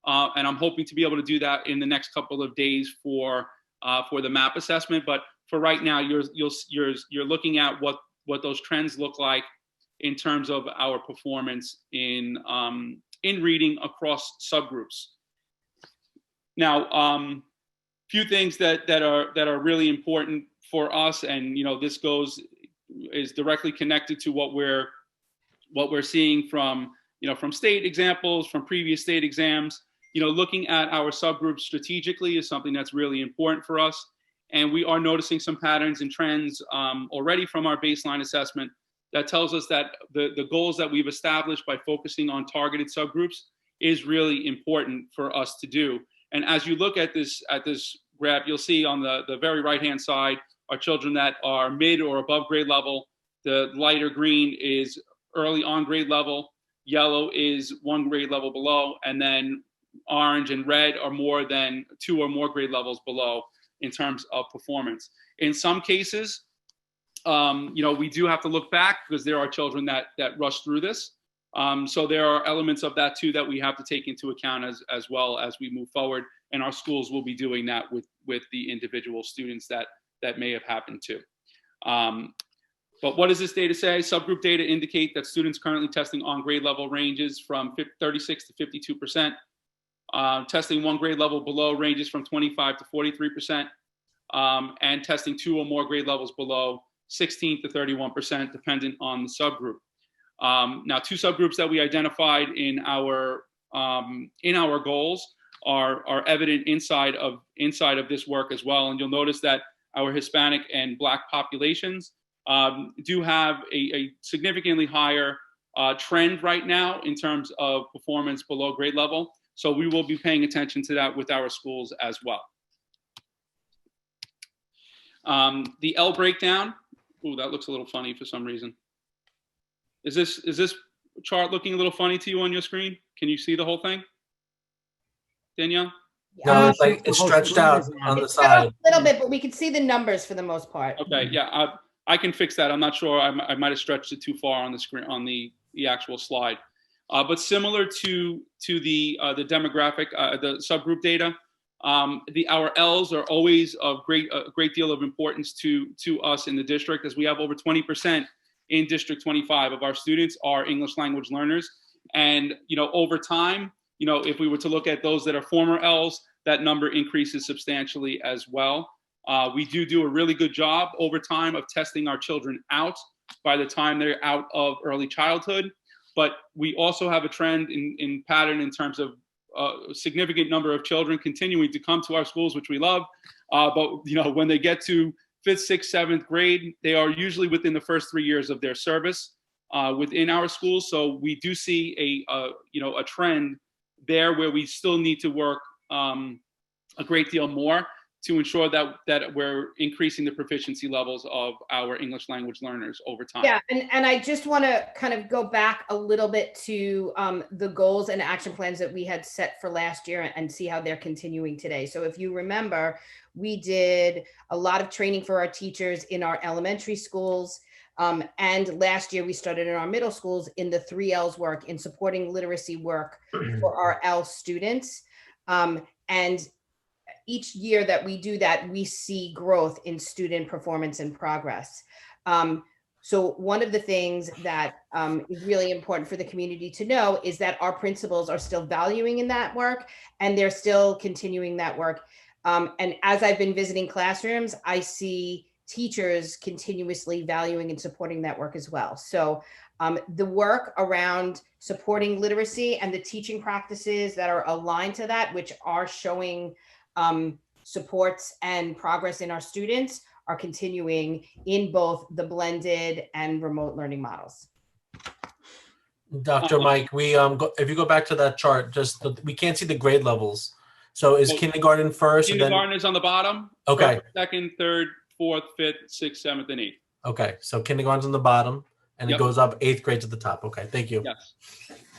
and I'm hoping to be able to do that in the next couple of days for the MAP assessment. But for right now, you're looking at what those trends look like in terms of our performance in reading across subgroups. Now, few things that are really important for us, and this is directly connected to what we're seeing from state examples, from previous state exams. Looking at our subgroups strategically is something that's really important for us. And we are noticing some patterns and trends already from our baseline assessment that tells us that the goals that we've established by focusing on targeted subgroups is really important for us to do. And as you look at this graph, you'll see on the very right-hand side are children that are mid or above grade level. The lighter green is early on grade level. Yellow is 1 grade level below. And then orange and red are more than 2 or more grade levels below in terms of performance. In some cases, we do have to look back because there are children that rush through this. So there are elements of that too that we have to take into account as well as we move forward. And our schools will be doing that with the individual students that may have happened to. But what does this data say? Subgroup data indicate that students currently testing on grade level ranges from 36 to 52%. Testing 1 grade level below ranges from 25 to 43%, and testing 2 or more grade levels below 16 to 31%, dependent on the subgroup. Now, 2 subgroups that we identified in our goals are evident inside of this work as well, and you'll notice that our Hispanic and Black populations do have a significantly higher trend right now in terms of performance below grade level. So we will be paying attention to that with our schools as well. The L breakdown. Ooh, that looks a little funny for some reason. Is this chart looking a little funny to you on your screen? Can you see the whole thing, Danielle? No, it's like it's stretched out on the It's cut off side. a little bit, but we can see the numbers for the most part. Okay, yeah, I can fix that. I'm not sure. I might have stretched it too far on the screen on the actual slide. But similar to the demographic, the subgroup data, our L's are always of a great deal of importance to us in the district, as we have over 20% in District 25 of our students are English language learners. And, over time, if we were to look at those that are former L's, that number increases substantially as well. We do a really good job over time of testing our children out by the time they're out of early childhood. But we also have a trend in pattern in terms of a significant number of children continuing to come to our schools, which we love. But when they get to 5th, 6th, 7th grade, they are usually within the first 3 years of their service within our schools. So we do see a trend there where we still need to work a great deal more to ensure that we're increasing the proficiency levels of our English language learners over time. Yeah, and I just want to kind of go back a little bit to the goals and action plans that we had set for last year and see how they're continuing today. So if you remember, we did a lot of training for our teachers in our elementary schools. And last year we started in our middle schools in the 3 L's work, in supporting literacy work for our L students. And each year that we do that, we see growth in student performance and progress. So one of the things that is really important for the community to know is that our principals are still valuing in that work, and they're still continuing that work. And as I've been visiting classrooms, I see teachers continuously valuing and supporting that work as well. So the work around supporting literacy and the teaching practices that are aligned to that, which are showing supports and progress in our students, are continuing in both the blended and remote learning models. Dr. Mike, if you go back to that chart, we can't see the grade levels. So is kindergarten first? Kindergarten is on the bottom. Okay. First, second, third, 4th, 5th, 6th, 7th, and 8th. Okay, so kindergarten's on the bottom, and it goes up 8th grade to the top. Okay, thank you. Yes,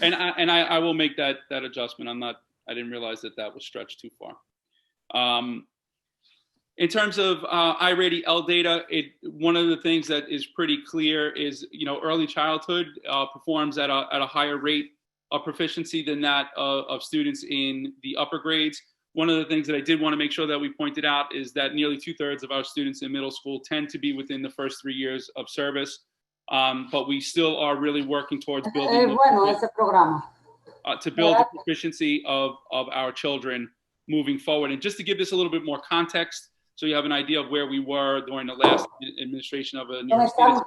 and I will make that adjustment. I didn't realize that was stretched too far. In terms of iReady L data, one of the things that is pretty clear is early childhood performs at a higher rate of proficiency than that of students in the upper grades. One of the things that I did want to make sure that we pointed out is that nearly 2/3 of our students in middle school tend to be within the first 3 years of service, but we still are really working towards building the proficiency of our children moving forward. And just to give this a little bit more context, so you have an idea of where we were during the last administration of a New York State,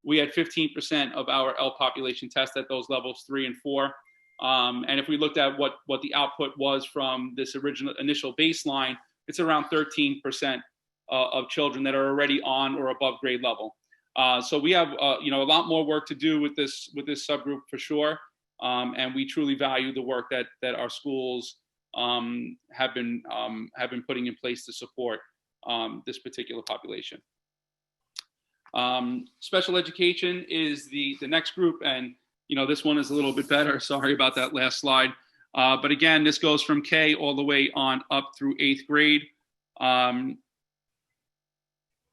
we had 15% of our L population test at those levels 3 and 4. And if we looked at what the output was from this initial baseline, it's around 13% of children that are already on or above grade level. So we have a lot more work to do with this subgroup for sure. And we truly value the work that our schools have been putting in place to support this particular population. Special education is the next group, and this one is a little bit better. Sorry about that last slide. But again, this goes from K all the way on up through 8th grade.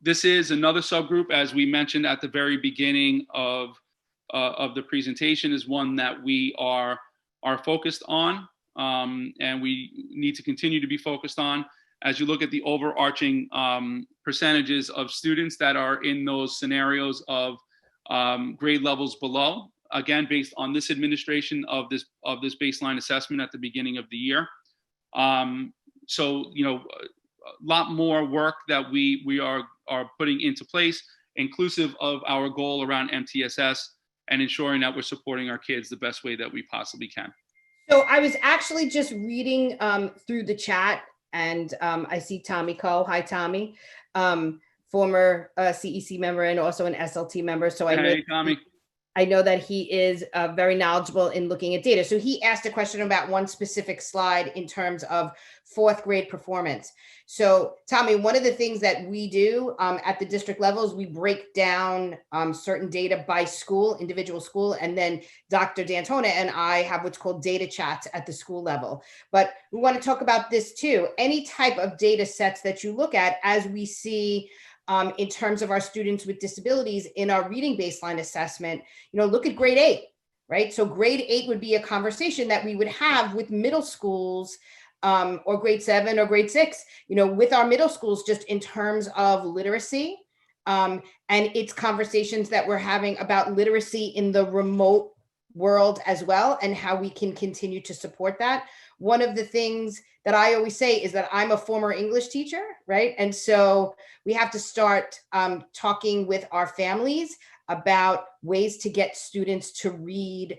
This is another subgroup, as we mentioned at the very beginning of the presentation, is one that we are focused on, and we need to continue to be focused on. As you look at the overarching percentages of students that are in those scenarios of grade levels below, again, based on this administration of this baseline assessment at the beginning of the year. So, a lot more work that we are putting into place, inclusive of our goal around MTSS and ensuring that we're supporting our kids the best way that we possibly can. So I was actually just reading through the chat, and I see Tommy Coe. Hi, Tommy. Former CEC member and also an SLT member. So I Hey, Tommy. I know that he is very knowledgeable in looking at data. So he asked a question about one specific slide in terms of fourth grade performance. So Tommy, one of the things that we do at the district level is we break down certain data by school, individual school, and then Dr. D'Antona and I have what's called data chats at the school level. But we want to talk about this too. Any type of data sets that you look at, as we see in terms of our students with disabilities in our reading baseline assessment, look at grade 8, right? So grade 8 would be a conversation that we would have with middle schools or grade 7 or grade 6, with our middle schools, just in terms of literacy. And it's conversations that we're having about literacy in the remote world as well, and how we can continue to support that. One of the things that I always say is that I'm a former English teacher, right? And so we have to start talking with our families about ways to get students to read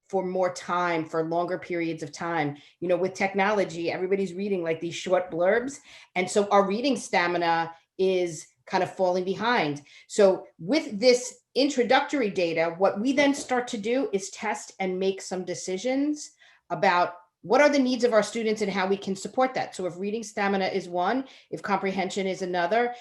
for more time, for longer periods of time. With technology, everybody's reading like these short blurbs. And so our reading stamina is kind of falling behind. So with this introductory data, what we then start to do is test and make some decisions about what are the needs of our students and how we can support that. So if reading stamina is one, if comprehension is another,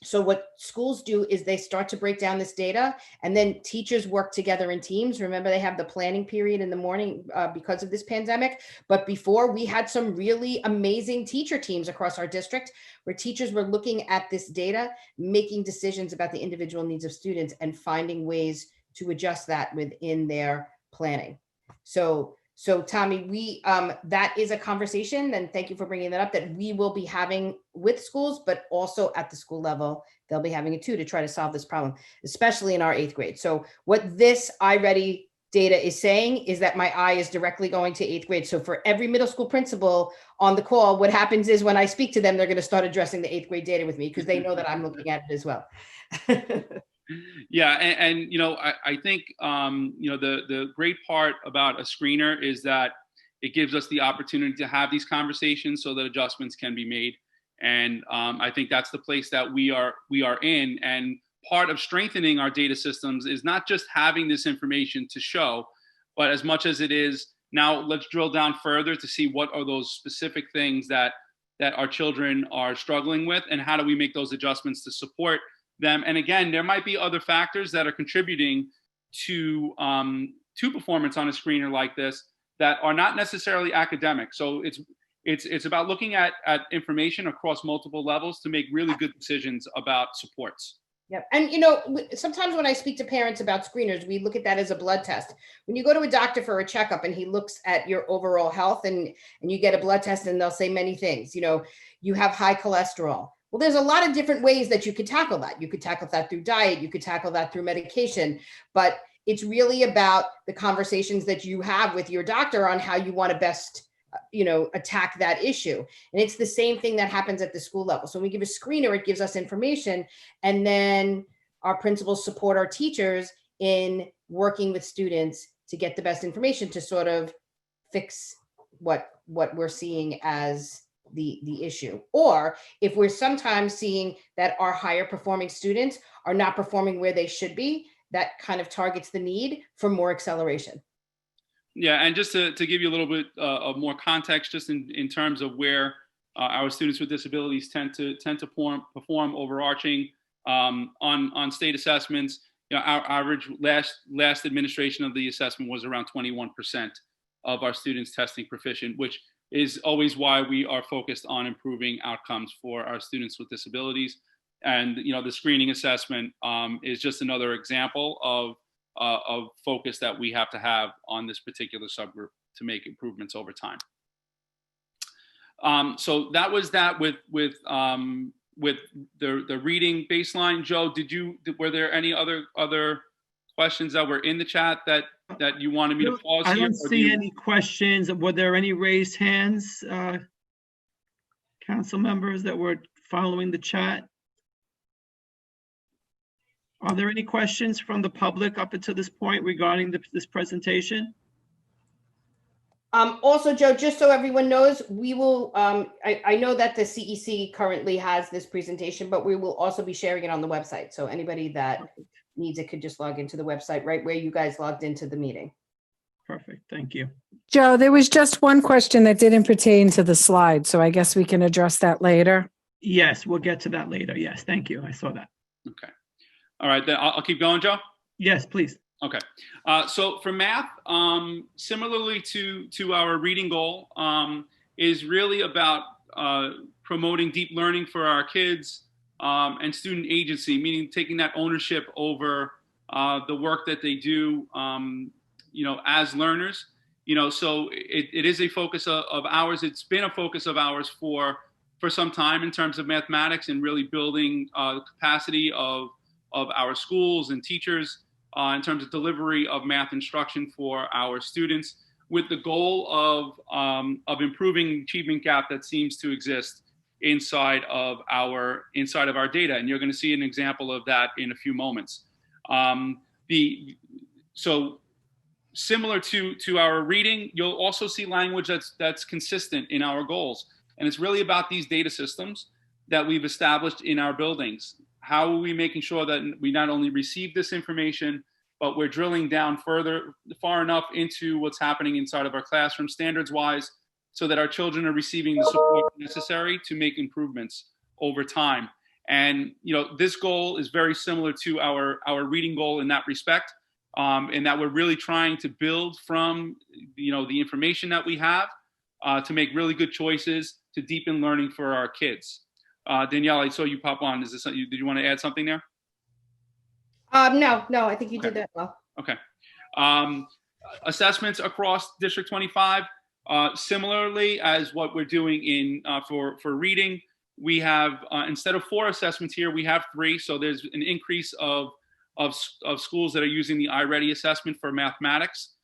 so what schools do is they start to break down this data, and then teachers work together in teams. Remember, they have the planning period in the morning because of this pandemic. But before, we had some really amazing teacher teams across our district where teachers were looking at this data, making decisions about the individual needs of students and finding ways to adjust that within their planning. So Tommy, that is a conversation, and thank you for bringing that up, that we will be having with schools, but also at the school level, they'll be having it too, to try to solve this problem, especially in our 8th grade. So what this iReady data is saying is that my eye is directly going to 8th grade. So for every middle school principal on the call, what happens is when I speak to them, they're going to start addressing the 8th grade data with me because they know that I'm looking at it as well. Yeah, and I think the great part about a screener is that it gives us the opportunity to have these conversations so that adjustments can be made. And I think that's the place that we are in. And part of strengthening our data systems is not just having this information to show, but as much as it is, now let's drill down further to see what are those specific things that our children are struggling with, and how do we make those adjustments to support them. And again, there might be other factors that are contributing to performance on a screener like this that are not necessarily academic. So it's about looking at information across multiple levels to make really good decisions about supports. Yep. And sometimes when I speak to parents about screeners, we look at that as a blood test. When you go to a doctor for a checkup and he looks at your overall health, and you get a blood test, and they'll say many things, you have high cholesterol. Well, there's a lot of different ways that you could tackle that. You could tackle that through diet, you could tackle that through medication, but it's really about the conversations that you have with your doctor on how you want to best, attack that issue. And it's the same thing that happens at the school level. So when we give a screener, it gives us information, and then our principals support our teachers in working with students to get the best information to sort of fix what we're seeing as the issue. Or if we're sometimes seeing that our higher performing students are not performing where they should be, that kind of targets the need for more acceleration. Yeah, and just to give you a little bit of more context, just in terms of where our students with disabilities tend to perform overarching on state assessments, our average last administration of the assessment was around 21% of our students testing proficient, which is always why we are focused on improving outcomes for our students with disabilities. And the screening assessment is just another example of focus that we have to have on this particular subgroup to make improvements over time. So that was that with the reading baseline. Joe, were there any other questions that were in the chat that you wanted me to pause here? I don't see any questions. Were there any raised hands, council members, that were following the chat? Are there any questions from the public up until this point regarding this presentation? Also, Joe, just so everyone knows, we will, I know that the CEC currently has this presentation, but we will also be sharing it on the website. So anybody that needs it could just log into the website right where you guys logged into the meeting. Perfect. Thank you. Joe, there was just one question that didn't pertain to the slide, so I guess we can address that later. Yes, we'll get to that later. Yes, thank you. I saw that. Okay. All right, then I'll keep going, Joe. Yes, please. Okay. So for math, similarly to our reading goal, is really about promoting deep learning for our kids and student agency, meaning taking that ownership over the work that they do, as learners. So it is a focus of ours. It's been a focus of ours for some time in terms of mathematics and really building the capacity of our schools and teachers in terms of delivery of math instruction for our students, with the goal of improving achievement gap that seems to exist inside of our data. And you're going to see an example of that in a few moments. So similar to our reading, you'll also see language that's consistent in our goals. And it's really about these data systems that we've established in our buildings. How are we making sure that we not only receive this information, but we're drilling down far enough into what's happening inside of our classroom standards-wise, so that our children are receiving the support necessary to make improvements over time. And this goal is very similar to our reading goal in that respect, in that we're really trying to build from the information that we have to make really good choices to deepen learning for our kids. Danielle, I saw you pop on. Did you want to add something there? No, I think you did that well. Okay. Assessments across District 25, similarly as what we're doing for reading, we have instead of 4 assessments here, we have 3. So there's an increase of schools that are using the iReady assessment for mathematics.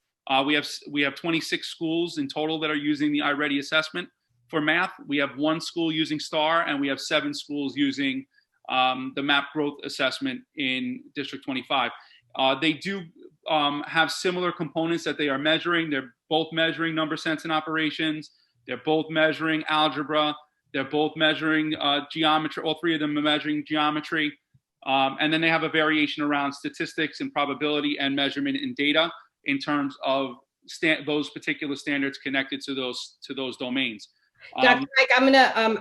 We have 26 schools in total that are using the iReady assessment. For math, we have 1 school using STAR, and we have 7 schools using the MAP growth assessment in District 25. They do have similar components that they are measuring. They're both measuring number sense and operations. They're both measuring algebra. They're both measuring geometry. All 3 of them are measuring geometry. And then they have a variation around statistics and probability and measurement in data in terms of those particular standards connected to those domains. Dr. Mike,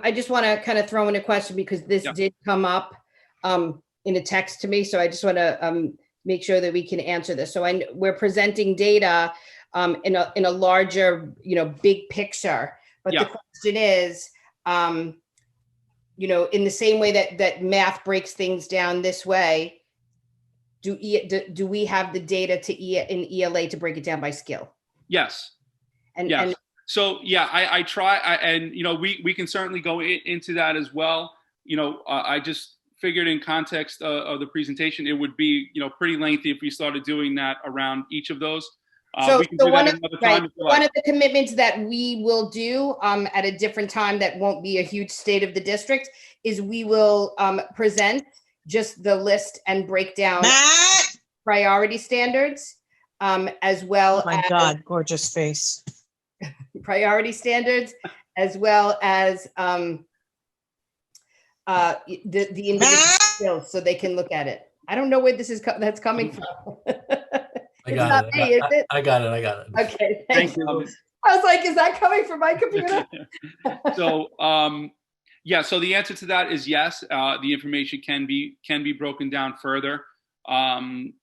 I just want to kind of throw in a question because this did come up in a text to me. So I just want to make sure that we can answer this. So we're presenting data in a larger, big picture. But the question is, in the same way that math breaks things down this way, do we have the data in ELA to break it down by skill? Yes. Yes. So I try, and we can certainly go into that as well. I just figured in context of the presentation, it would be pretty lengthy if we started doing that around each of those. We can do that another time. One of the commitments that we will do at a different time that won't be a huge state of the district is we will present just the list and break down priority standards as well. Oh my God, gorgeous face. Priority standards, as well as the individual skills, so they can look at it. I don't know where this is that's coming from. I got it. I got it. Okay, thank you. I was like, is that coming from my computer? So so the answer to that is yes. The information can be broken down further. And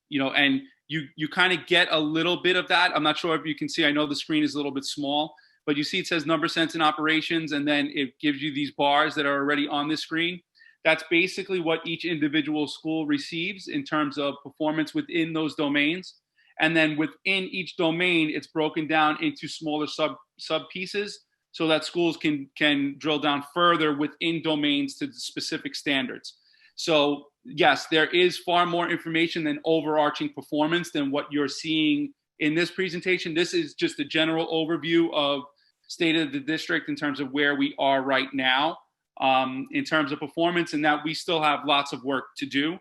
you kind of get a little bit of that. I'm not sure if you can see, I know the screen is a little bit small, but you see it says number sense and operations, and then it gives you these bars that are already on the screen. That's basically what each individual school receives in terms of performance within those domains. And then within each domain, it's broken down into smaller sub pieces so that schools can drill down further within domains to specific standards. So yes, there is far more information than overarching performance than what you're seeing in this presentation. This is just a general overview of state of the district in terms of where we are right now in terms of performance, and that we still have lots of work to do.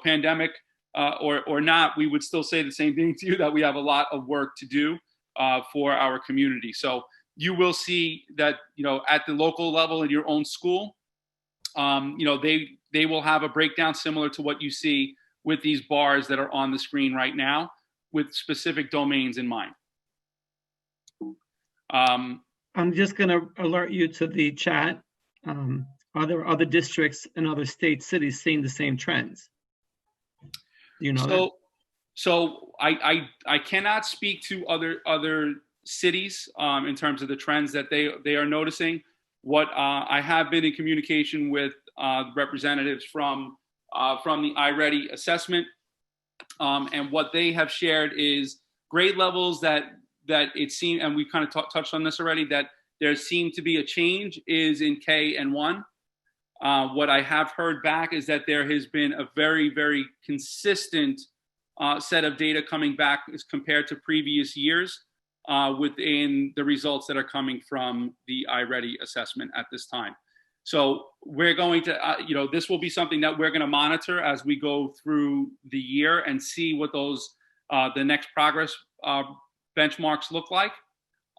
Pandemic or not, we would still say the same thing to you, that we have a lot of work to do for our community. So you will see that, at the local level in your own school, they will have a breakdown similar to what you see with these bars that are on the screen right now with specific domains in mind. I'm just going to alert you to the chat. Are there other districts and other state cities seeing the same trends? Do you know that? So I cannot speak to other cities in terms of the trends that they are noticing. What I have been in communication with representatives from the iReady assessment, and what they have shared is grade levels that it seemed, and we kind of touched on this already, that there seemed to be a change is in K and 1. What I have heard back is that there has been a very, very consistent set of data coming back as compared to previous years within the results that are coming from the iReady assessment at this time. So we're going to, this will be something that we're going to monitor as we go through the year and see what those, the next progress benchmarks look like.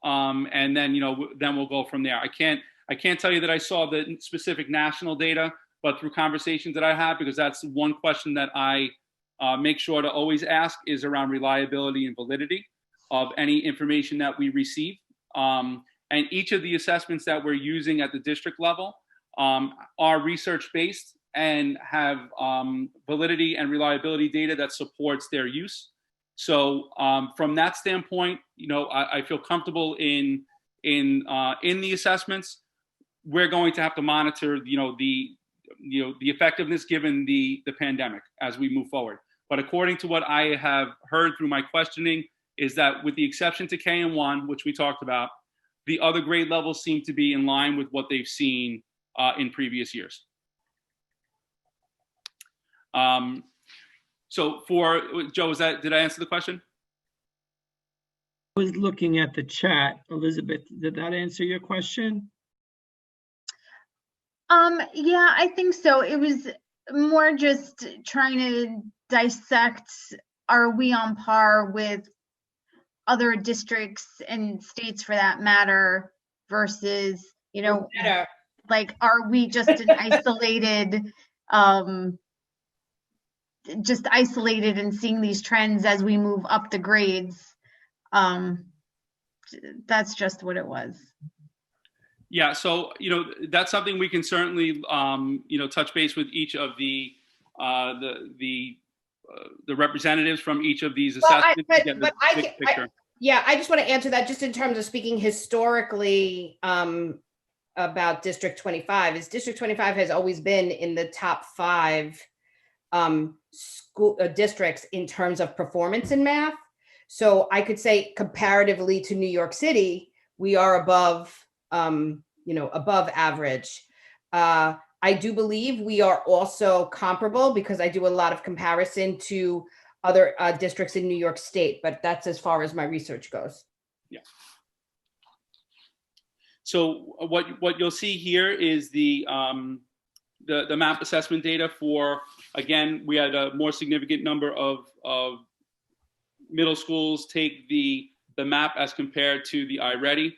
And then, then we'll go from there. I can't tell you that I saw the specific national data, but through conversations that I have, because that's one question that I make sure to always ask is around reliability and validity of any information that we receive. And each of the assessments that we're using at the district level are research-based and have validity and reliability data that supports their use. So from that standpoint, I feel comfortable in the assessments. We're going to have to monitor, the effectiveness given the pandemic as we move forward. But according to what I have heard through my questioning, is that with the exception to K and 1, which we talked about, the other grade levels seem to be in line with what they've seen in previous years. So for Joe, did I answer the question? I was looking at the chat. Elizabeth, did that answer your question? Yeah, I think so. It was more just trying to dissect, are we on par with other districts and states for that matter versus, like, are we just an isolated, just isolated and seeing these trends as we move up the grades? That's just what it was. Yeah, so that's something we can certainly touch base with each of the representatives from each of these assessments. I just want to answer that just in terms of speaking historically about District 25. Is District 25 has always been in the top 5 school districts in terms of performance in math. So I could say comparatively to New York City, we are above above average. I do believe we are also comparable because I do a lot of comparison to other districts in New York State, but that's as far as my research goes. Yeah. So what you'll see here is the MAP assessment data for, again, we had a more significant number of middle schools take the MAP as compared to the iReady.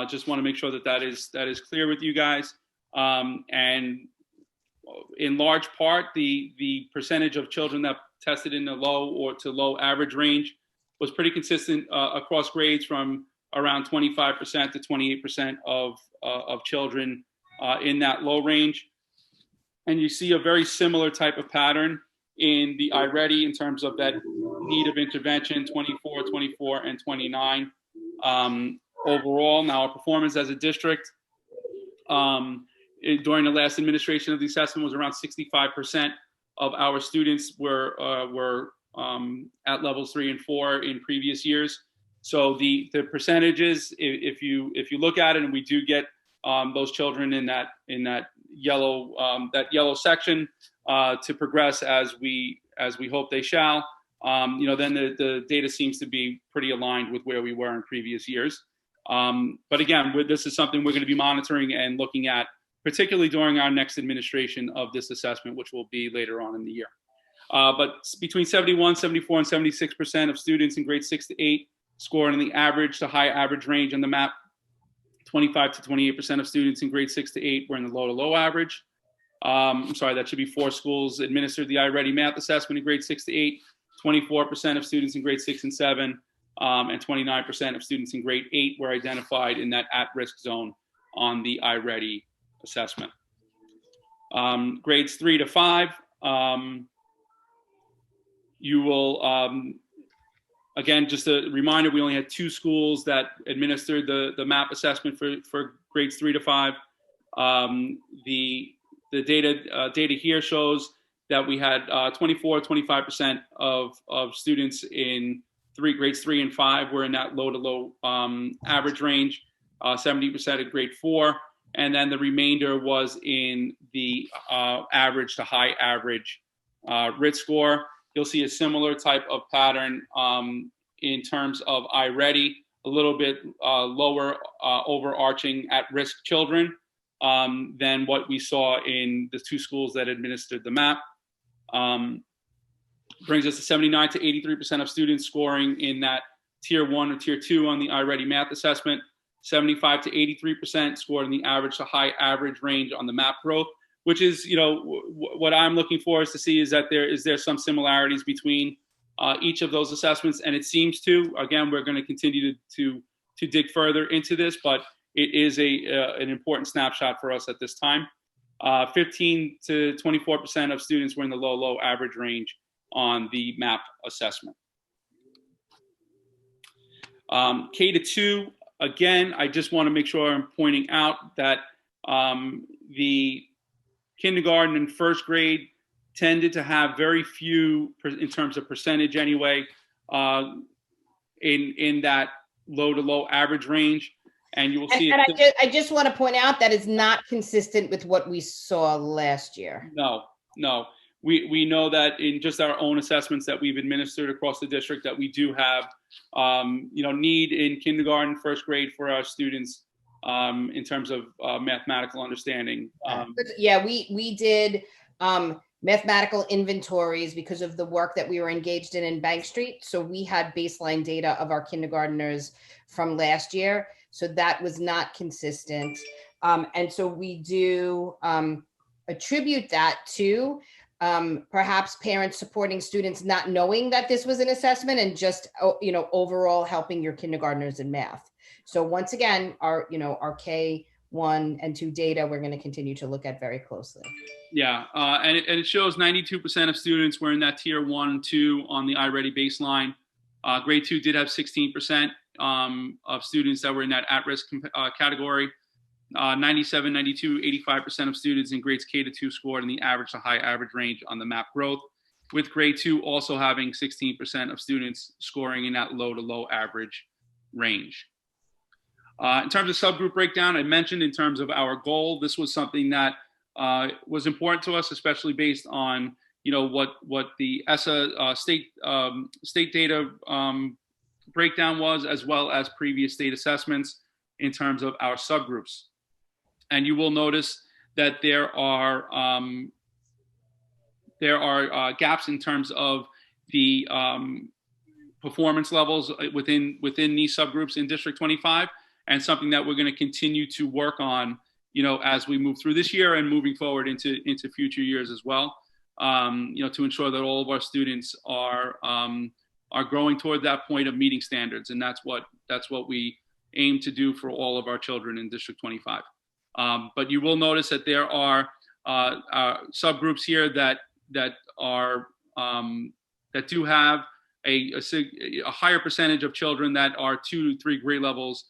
Just want to make sure that is clear with you guys. And in large part, the percentage of children that tested in the low or to low average range was pretty consistent across grades, from around 25% to 28% of children in that low range. And you see a very similar type of pattern in the iReady in terms of that need of intervention, 24, 24, and 29. Overall, now our performance as a district during the last administration of the assessment was around 65% of our students were at levels 3 and 4 in previous years. So the percentages, if you look at it, and we do get those children in that yellow section to progress as we hope they shall, then the data seems to be pretty aligned with where we were in previous years. But again, this is something we're going to be monitoring and looking at, particularly during our next administration of this assessment, which will be later on in the year. But between 71, 74, and 76% of students in grades 6 to 8 score in the average to high average range on the MAP. 25 to 28% of students in grades 6 to 8 were in the low to low average. I'm sorry, that should be 4 schools administered the iReady math assessment in grades 6 to 8, 24% of students in grades 6 and 7, and 29% of students in grade 8 were identified in that at-risk zone on the iReady assessment. Grades 3 to 5, you will, again, just a reminder, we only had 2 schools that administered the MAP assessment for grades 3 to 5. The data here shows that we had 25% of students in grades 3 and 5 were in that low to low average range, 70% at grade 4, and then the remainder was in the average to high average RIT score. You'll see a similar type of pattern in terms of iReady, a little bit lower overarching at-risk children than what we saw in the 2 schools that administered the MAP. Brings us to 79 to 83% of students scoring in that tier 1 or tier 2 on the iReady math assessment. 75 to 83% scored in the average to high average range on the MAP growth, which is, what I'm looking for is to see is that there some similarities between each of those assessments, and it seems to. Again, we're going to continue to dig further into this, but it is an important snapshot for us at this time. 15 to 24% of students were in the low average range on the MAP assessment. K to 2, again, I just want to make sure I'm pointing out that the kindergarten and first grade tended to have very few, in terms of percentage anyway, in that low to low average range. And you will see. And I just want to point out that is not consistent with what we saw last year. No. We know that in just our own assessments that we've administered across the district that we do have, need in kindergarten, first grade for our students in terms of mathematical understanding. We did mathematical inventories because of the work that we were engaged in Bank Street. So we had baseline data of our kindergartners from last year. So that was not consistent. And so we do attribute that to perhaps parents supporting students not knowing that this was an assessment and just, overall helping your kindergartners in math. So once again, our K1 and 2 data, we're going to continue to look at very closely. Yeah, and it shows 92% of students were in that tier 1 and 2 on the iReady baseline. Grade 2 did have 16% of students that were in that at-risk category. 97, 92, 85% of students in grades K to 2 scored in the average to high average range on the MAP growth, with grade 2 also having 16% of students scoring in that low to low average range. In terms of subgroup breakdown, I mentioned in terms of our goal, this was something that was important to us, especially based on what the ESSA state data breakdown was, as well as previous state assessments in terms of our subgroups. And you will notice that there are gaps in terms of the performance levels within these subgroups in District 25, and something that we're going to continue to work on, as we move through this year and moving forward into future years as well. To ensure that all of our students are growing toward that point of meeting standards, and that's what we aim to do for all of our children in District 25. But you will notice that there are subgroups here that do have a higher percentage of children that are 2 to 3 grade levels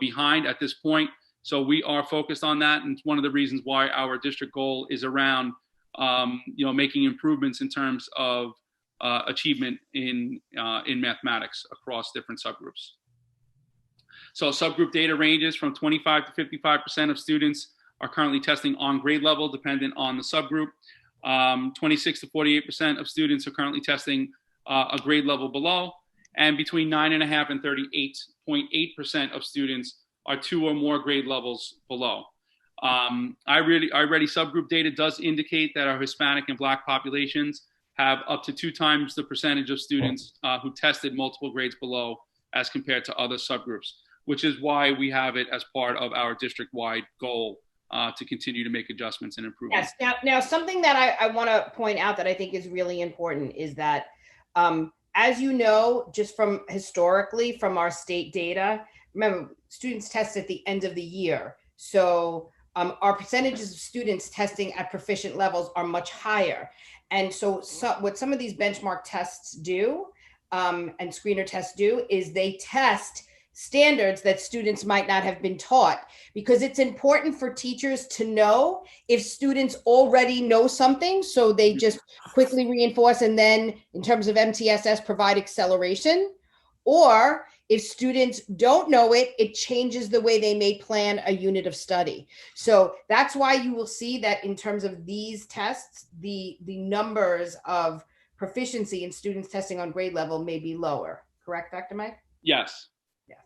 behind at this point. So we are focused on that, and it's one of the reasons why our district goal is around making improvements in terms of achievement in mathematics across different subgroups. So subgroup data ranges from 25 to 55% of students are currently testing on grade level, dependent on the subgroup. 26 to 48% of students are currently testing a grade level below, and between 9.5% and 38.8% of students are 2 or more grade levels below. iReady subgroup data does indicate that our Hispanic and Black populations have up to 2 times the percentage of students who tested multiple grades below as compared to other subgroups, which is why we have it as part of our district-wide goal to continue to make adjustments and improvements. Yes. Now something that I want to point out that I think is really important is that, as you know, just from historically from our state data, remember, students test at the end of the year. So our percentages of students testing at proficient levels are much higher. And so what some of these benchmark tests do, and screener tests do, is they test standards that students might not have been taught, because it's important for teachers to know if students already know something, so they just quickly reinforce and then in terms of MTSS provide acceleration, or if students don't know it, it changes the way they may plan a unit of study. So that's why you will see that in terms of these tests, the numbers of proficiency in students testing on grade level may be lower. Correct, Dr. Mike? Yes. Yes.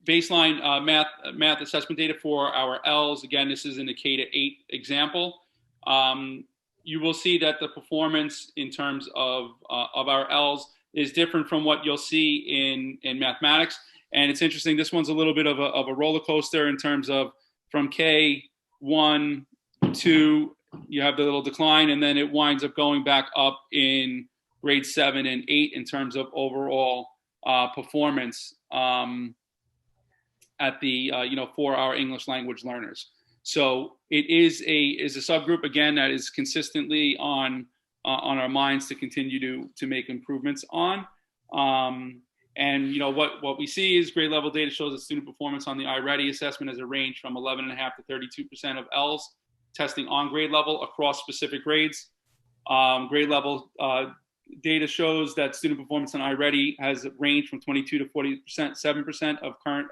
Baseline math assessment data for our L's. Again, this is in a K-8 example. You will see that the performance in terms of our L's is different from what you'll see in mathematics. And it's interesting, this one's a little bit of a roller coaster in terms of from K1 to, you have the little decline, and then it winds up going back up in grade 7 and 8 in terms of overall performance at the for our English language learners. So it is a subgroup, again, that is consistently on our minds to continue to make improvements on. And what we see is grade level data shows that student performance on the iReady assessment has a range from 11.5% to 32% of L's testing on grade level across specific grades. Grade level data shows that student performance on iReady has ranged from 22 to 40%, 7%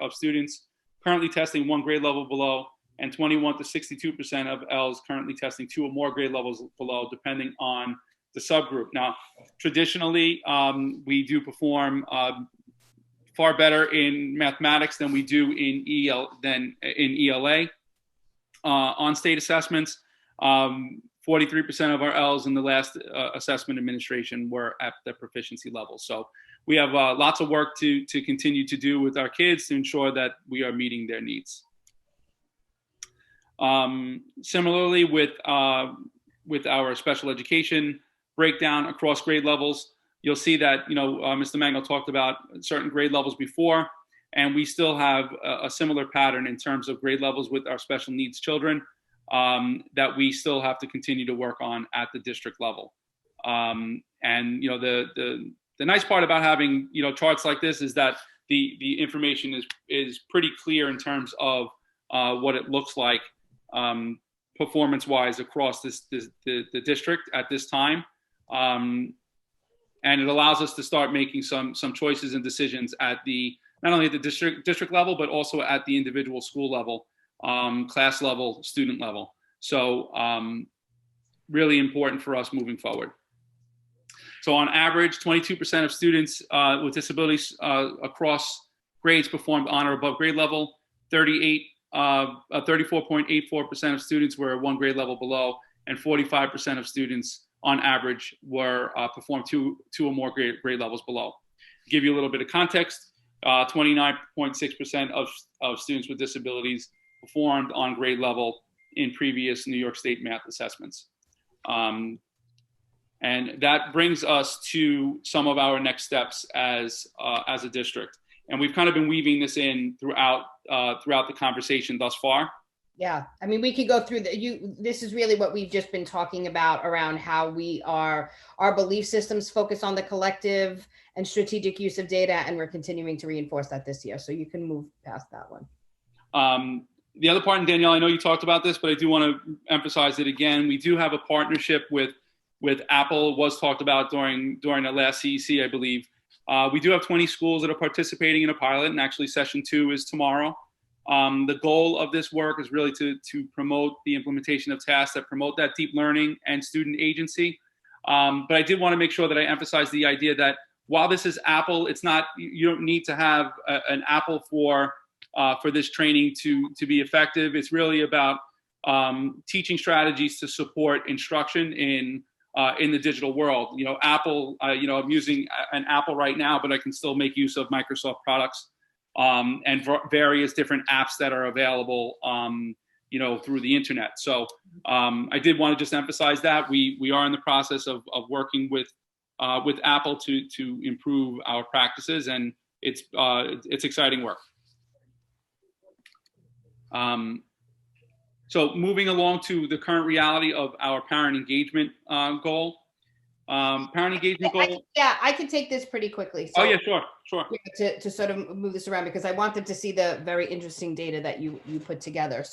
of students currently testing one grade level below, and 21 to 62% of L's currently testing 2 or more grade levels below, depending on the subgroup. Now, traditionally, we do perform far better in mathematics than we do in ELA on state assessments. 43% of our L's in the last assessment administration were at the proficiency level. So we have lots of work to continue to do with our kids to ensure that we are meeting their needs. Similarly, with our special education breakdown across grade levels, you'll see that Mr. Mango talked about certain grade levels before, and we still have a similar pattern in terms of grade levels with our special needs children that we still have to continue to work on at the district level. And the nice part about having charts like this is that the information is pretty clear in terms of what it looks like performance-wise across the district at this time. And it allows us to start making some choices and decisions at not only at the district level, but also at the individual school level, class level, student level. So really important for us moving forward. So on average, 22% of students with disabilities across grades performed on or above grade level. 34.84% of students were one grade level below, and 45% of students on average were performed two or more grade levels below. To give you a little bit of context, 29.6% of students with disabilities performed on grade level in previous New York State math assessments. And that brings us to some of our next steps as a district. And we've kind of been weaving this in throughout the conversation thus far. Yeah, I mean, we could go through this is really what we've just been talking about around how our belief systems focus on the collective and strategic use of data, and we're continuing to reinforce that this year. So you can move past that one. The other part, and Danielle, I know you talked about this, but I do want to emphasize it again. We do have a partnership with Apple. It was talked about during the last CEC, I believe. We do have 20 schools that are participating in a pilot, and actually session 2 is tomorrow. The goal of this work is really to promote the implementation of tasks that promote that deep learning and student agency. But I did want to make sure that I emphasize the idea that while this is Apple, it's not, you don't need to have an Apple for this training to be effective. It's really about teaching strategies to support instruction in the digital world. Apple, I'm using an Apple right now, but I can still make use of Microsoft products and various different apps that are available, through the internet. So I did want to just emphasize that we are in the process of working with Apple to improve our practices, and it's exciting work. So moving along to the current reality of our parent engagement goal. Parent engagement goal. I can take this pretty quickly. So, oh yeah, sure. To sort of move this around, because I wanted to see the very interesting data that you put together.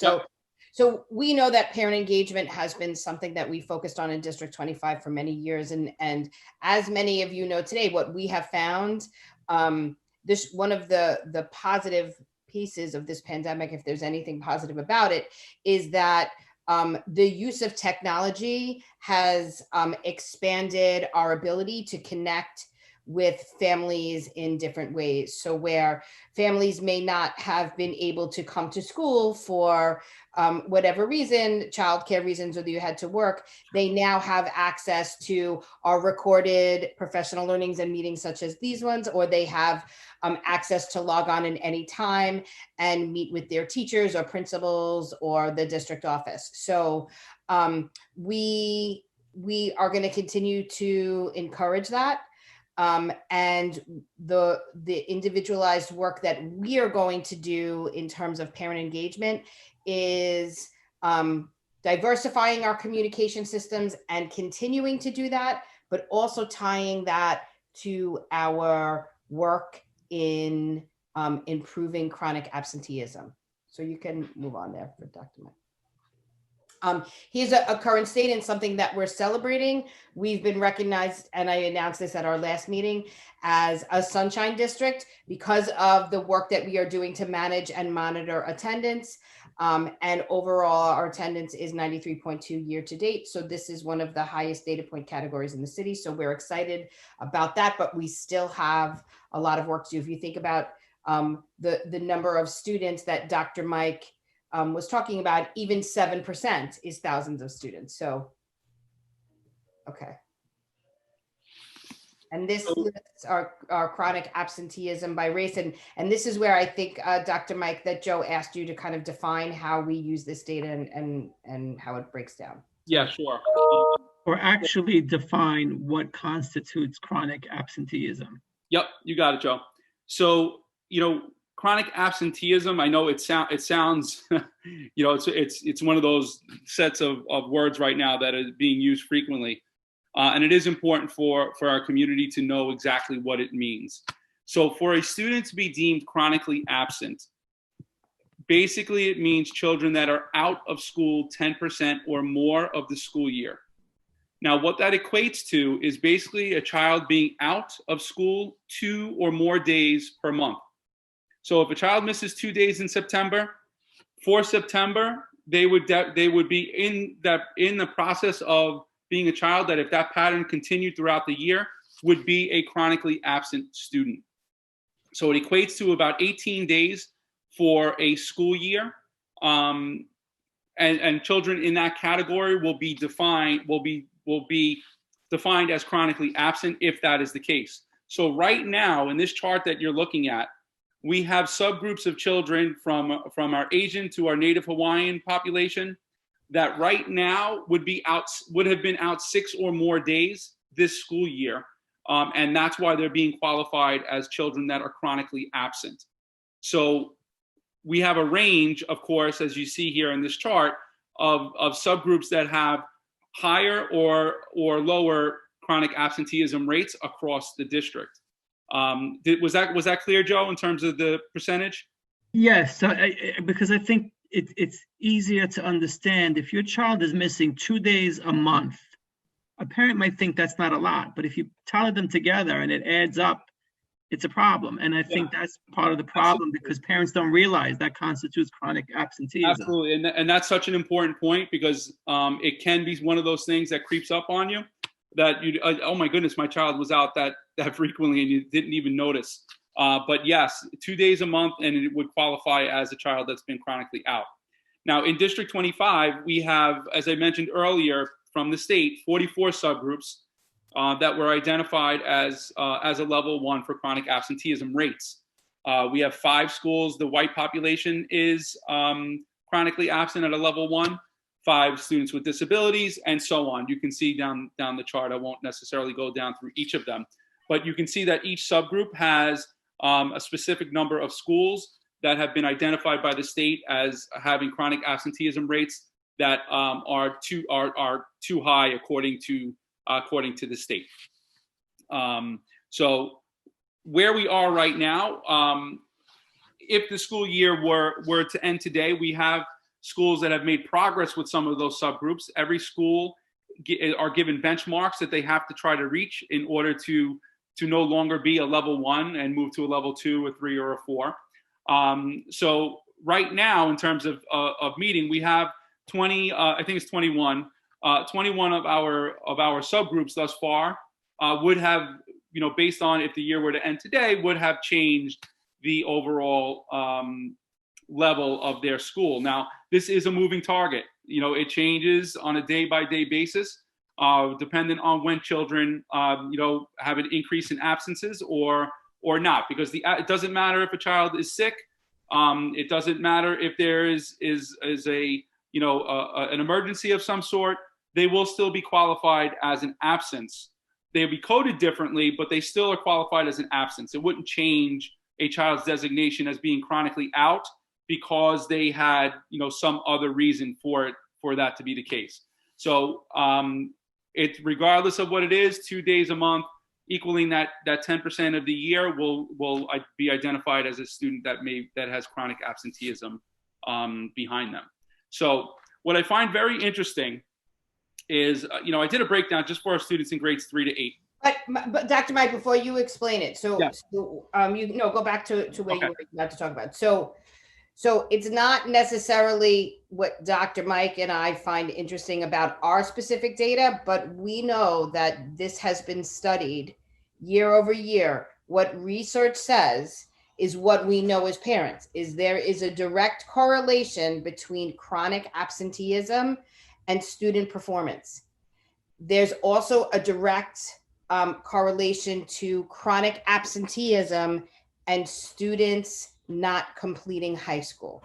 So we know that parent engagement has been something that we focused on in District 25 for many years. And as many of you know today, what we have found, this one of the positive pieces of this pandemic, if there's anything positive about it, is that the use of technology has expanded our ability to connect with families in different ways. So where families may not have been able to come to school for whatever reason, childcare reasons, or you had to work, they now have access to our recorded professional learnings and meetings such as these ones, or they have access to log on in any time and meet with their teachers or principals or the district office. So we are going to continue to encourage that. And the individualized work that we are going to do in terms of parent engagement is diversifying our communication systems and continuing to do that, but also tying that to our work in improving chronic absenteeism. So you can move on there for Dr. Mike. Here's a current state and something that we're celebrating. We've been recognized, and I announced this at our last meeting, as a Sunshine District because of the work that we are doing to manage and monitor attendance. And overall, our attendance is 93.2 year to date. So this is one of the highest data point categories in the city. So we're excited about that, but we still have a lot of work to do. If you think about the number of students that Dr. Mike was talking about, even 7% is thousands of students. So, okay. And this lists our chronic absenteeism by race. And this is where I think, Dr. Mike, that Joe asked you to kind of define how we use this data and how it breaks down. Yeah, sure. Or actually define what constitutes chronic absenteeism. Yep, you got it, Joe. So, chronic absenteeism, I know it sounds, it's one of those sets of words right now that is being used frequently. And it is important for our community to know exactly what it means. So for a student to be deemed chronically absent, basically it means children that are out of school 10% or more of the school year. Now, what that equates to is basically a child being out of school 2 or more days per month. So if a child misses 2 days in September, for September, they would be in the process of being a child that, if that pattern continued throughout the year, would be a chronically absent student. So it equates to about 18 days for a school year. And children in that category will be defined as chronically absent if that is the case. So right now, in this chart that you're looking at, we have subgroups of children from our Asian to our Native Hawaiian population that right now would have been out 6 or more days this school year. And that's why they're being qualified as children that are chronically absent. So we have a range, of course, as you see here in this chart, of subgroups that have higher or lower chronic absenteeism rates across the district. Was that clear, Joe, in terms of the percentage? Yes, so because I think it's easier to understand. If your child is missing 2 days a month, a parent might think that's not a lot, but if you tally them together and it adds up, it's a problem. And I think that's part of the problem. Absolutely. Because parents don't realize that constitutes chronic absenteeism. Absolutely, and that's such an important point, because it can be one of those things that creeps up on you, that you, oh my goodness, my child was out that frequently and you didn't even notice. But yes, 2 days a month, and it would qualify as a child that's been chronically out. Now, in District 25, we have, as I mentioned earlier, from the state, 44 subgroups that were identified as a level 1 for chronic absenteeism rates. We have 5 schools. The white population is chronically absent at a level 1, 5 students with disabilities, and so on. You can see down the chart. I won't necessarily go down through each of them, but you can see that each subgroup has a specific number of schools that have been identified by the state as having chronic absenteeism rates that are too high according to the state. So where we are right now, if the school year were to end today, we have schools that have made progress with some of those subgroups. Every school are given benchmarks that they have to try to reach in order to no longer be a level 1 and move to a level 2, or 3, or a 4. So right now, in terms of meeting, we have 20. I think it's 21. 21 of our subgroups thus far would have, based on if the year were to end today, would have changed the overall level of their school. Now, this is a moving target. It changes on a day-by-day basis, dependent on when children, have an increase in absences or not. Because it doesn't matter if a child is sick. It doesn't matter if there is a an emergency of some sort. They will still be qualified as an absence. They'll be coded differently, but they still are qualified as an absence. It wouldn't change a child's designation as being chronically out because they had, some other reason for that to be the case. So it's regardless of what it is, 2 days a month, equaling that 10% of the year will be identified as a student that has chronic absenteeism behind them. So what I find very interesting is, I did a breakdown just for our students in grades 3 to 8. But Dr. Mike, before you explain it, so, Yeah. go back to where Okay. you were about to talk about. So it's not necessarily what Dr. Mike and I find interesting about our specific data, but we know that this has been studied year over year. What research says is what we know as parents, is there is a direct correlation between chronic absenteeism and student performance. There's also a direct correlation to chronic absenteeism and students not completing high school.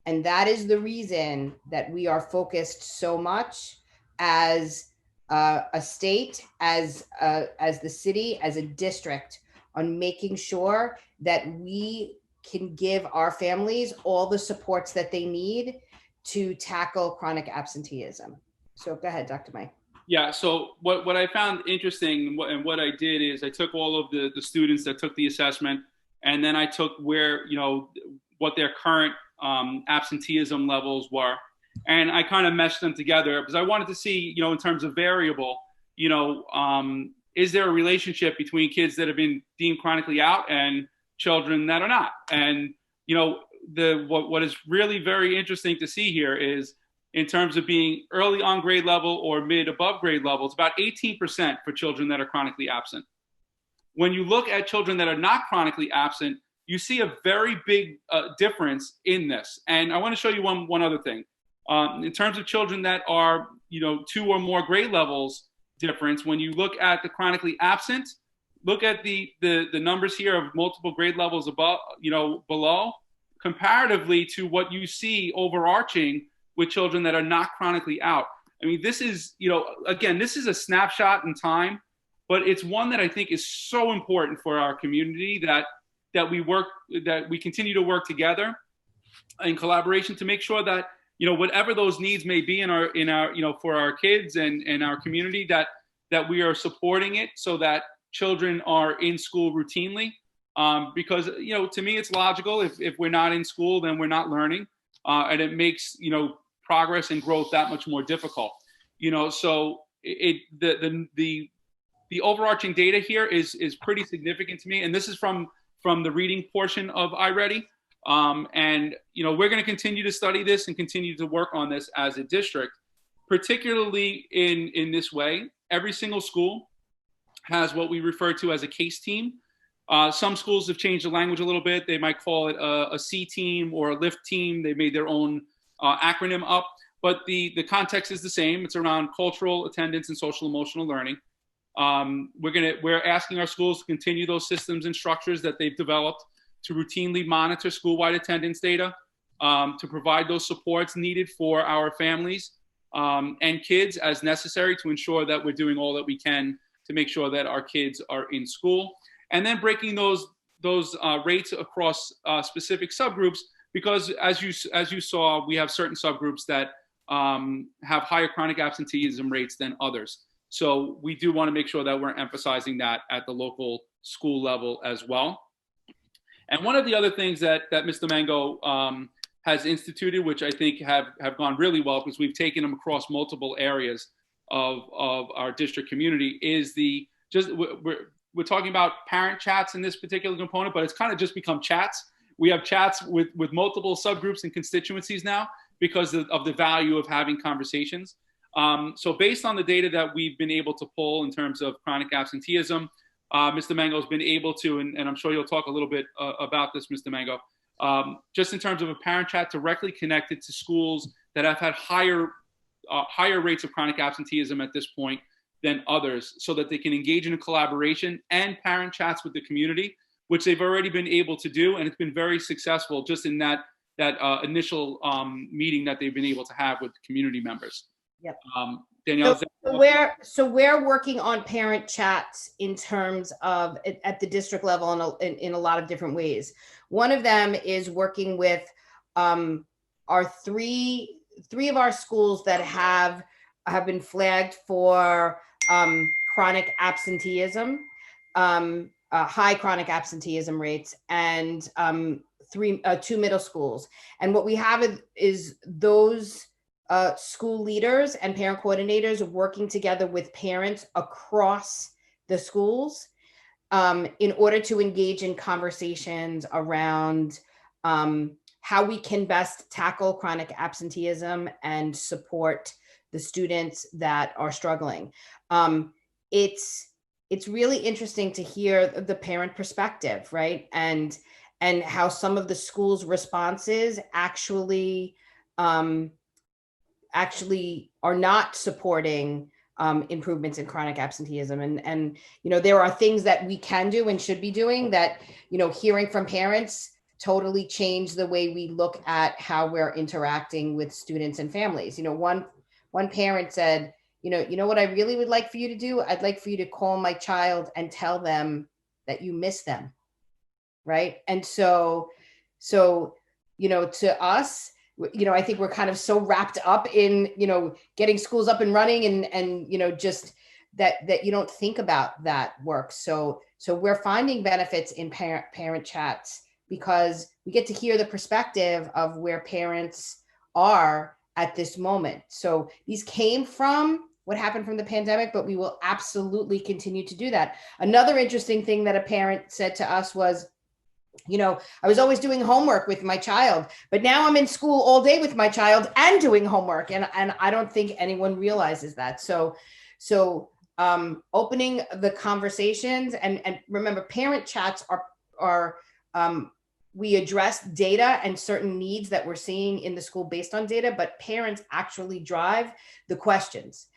And that is the reason that we are focused so much as a state, as the city, as a district, on making sure that we can give our families all the supports that they need to tackle chronic absenteeism. So go ahead, Dr. Mike. Yeah, so what I found interesting and what I did is I took all of the students that took the assessment, and then I took what their current absenteeism levels were, and I kind of meshed them together because I wanted to see, in terms of variable, is there a relationship between kids that have been deemed chronically out and children that are not? And what is really very interesting to see here is, in terms of being early on grade level or mid above grade level, it's about 18% for children that are chronically absent. When you look at children that are not chronically absent, you see a very big difference in this. And I want to show you one other thing. In terms of children that are, 2 or more grade levels difference, when you look at the chronically absent, look at the numbers here of multiple grade levels above, below, comparatively to what you see overarching with children that are not chronically out. I mean, this is, again, this is a snapshot in time, but it's one that I think is so important for our community that we continue to work together in collaboration to make sure that, whatever those needs may be in our, for our kids and our community, that we are supporting it so that children are in school routinely. Because, to me, it's logical. If we're not in school, then we're not learning. And it makes, progress and growth that much more difficult. So the overarching data here is pretty significant to me. And this is from the reading portion of iReady. And, we're going to continue to study this and continue to work on this as a district, particularly in this way. Every single school has what we refer to as a case team. Some schools have changed the language a little bit. They might call it a C team or a lift team. They made their own acronym up, but the context is the same. It's around cultural, attendance, and social emotional learning. We're asking our schools to continue those systems and structures that they've developed. to routinely monitor school-wide attendance data, to provide those supports needed for our families and kids as necessary to ensure that we're doing all that we can to make sure that our kids are in school. And then breaking those rates across specific subgroups, because as you saw, we have certain subgroups that have higher chronic absenteeism rates than others. So we do want to make sure that we're emphasizing that at the local school level as well. And one of the other things that Mr. Mango has instituted, which I think have gone really well because we've taken them across multiple areas of our district community, is we're talking about parent chats in this particular component, but it's kind of just become chats. We have chats with multiple subgroups and constituencies now because of the value of having conversations. So based on the data that we've been able to pull in terms of chronic absenteeism, Mr. Mango has been able to, and I'm sure you'll talk a little bit about this, Mr. Mango, just in terms of a parent chat directly connected to schools that have had higher rates of chronic absenteeism at this point than others, so that they can engage in a collaboration and parent chats with the community, which they've already been able to do. And it's been very successful just in that initial meeting that they've been able to have with community members. Yep. Danielle, So we're working on parent chats in terms of at the district level in a lot of different ways. One of them is working with our three of our schools that have been flagged for chronic absenteeism, high chronic absenteeism rates, and two middle schools. And what we have is those school leaders and parent coordinators working together with parents across the schools in order to engage in conversations around how we can best tackle chronic absenteeism and support the students that are struggling. It's really interesting to hear the parent perspective, right? And how some of the schools' responses actually are not supporting improvements in chronic absenteeism. And there are things that we can do and should be doing that, hearing from parents totally change the way we look at how we're interacting with students and families. One parent said, you know what I really would like for you to do? I'd like for you to call my child and tell them that you miss them, right? And so to us, I think we're kind of so wrapped up in, getting schools up and running and just that you don't think about that work. So we're finding benefits in parent chats because we get to hear the perspective of where parents are at this moment. So these came from what happened from the pandemic, but we will absolutely continue to do that. Another interesting thing that a parent said to us was, I was always doing homework with my child, but now I'm in school all day with my child and doing homework. And I don't think anyone realizes that. So opening the conversations and remember, parent chats are we address data and certain needs that we're seeing in the school based on data, but parents actually drive the questions.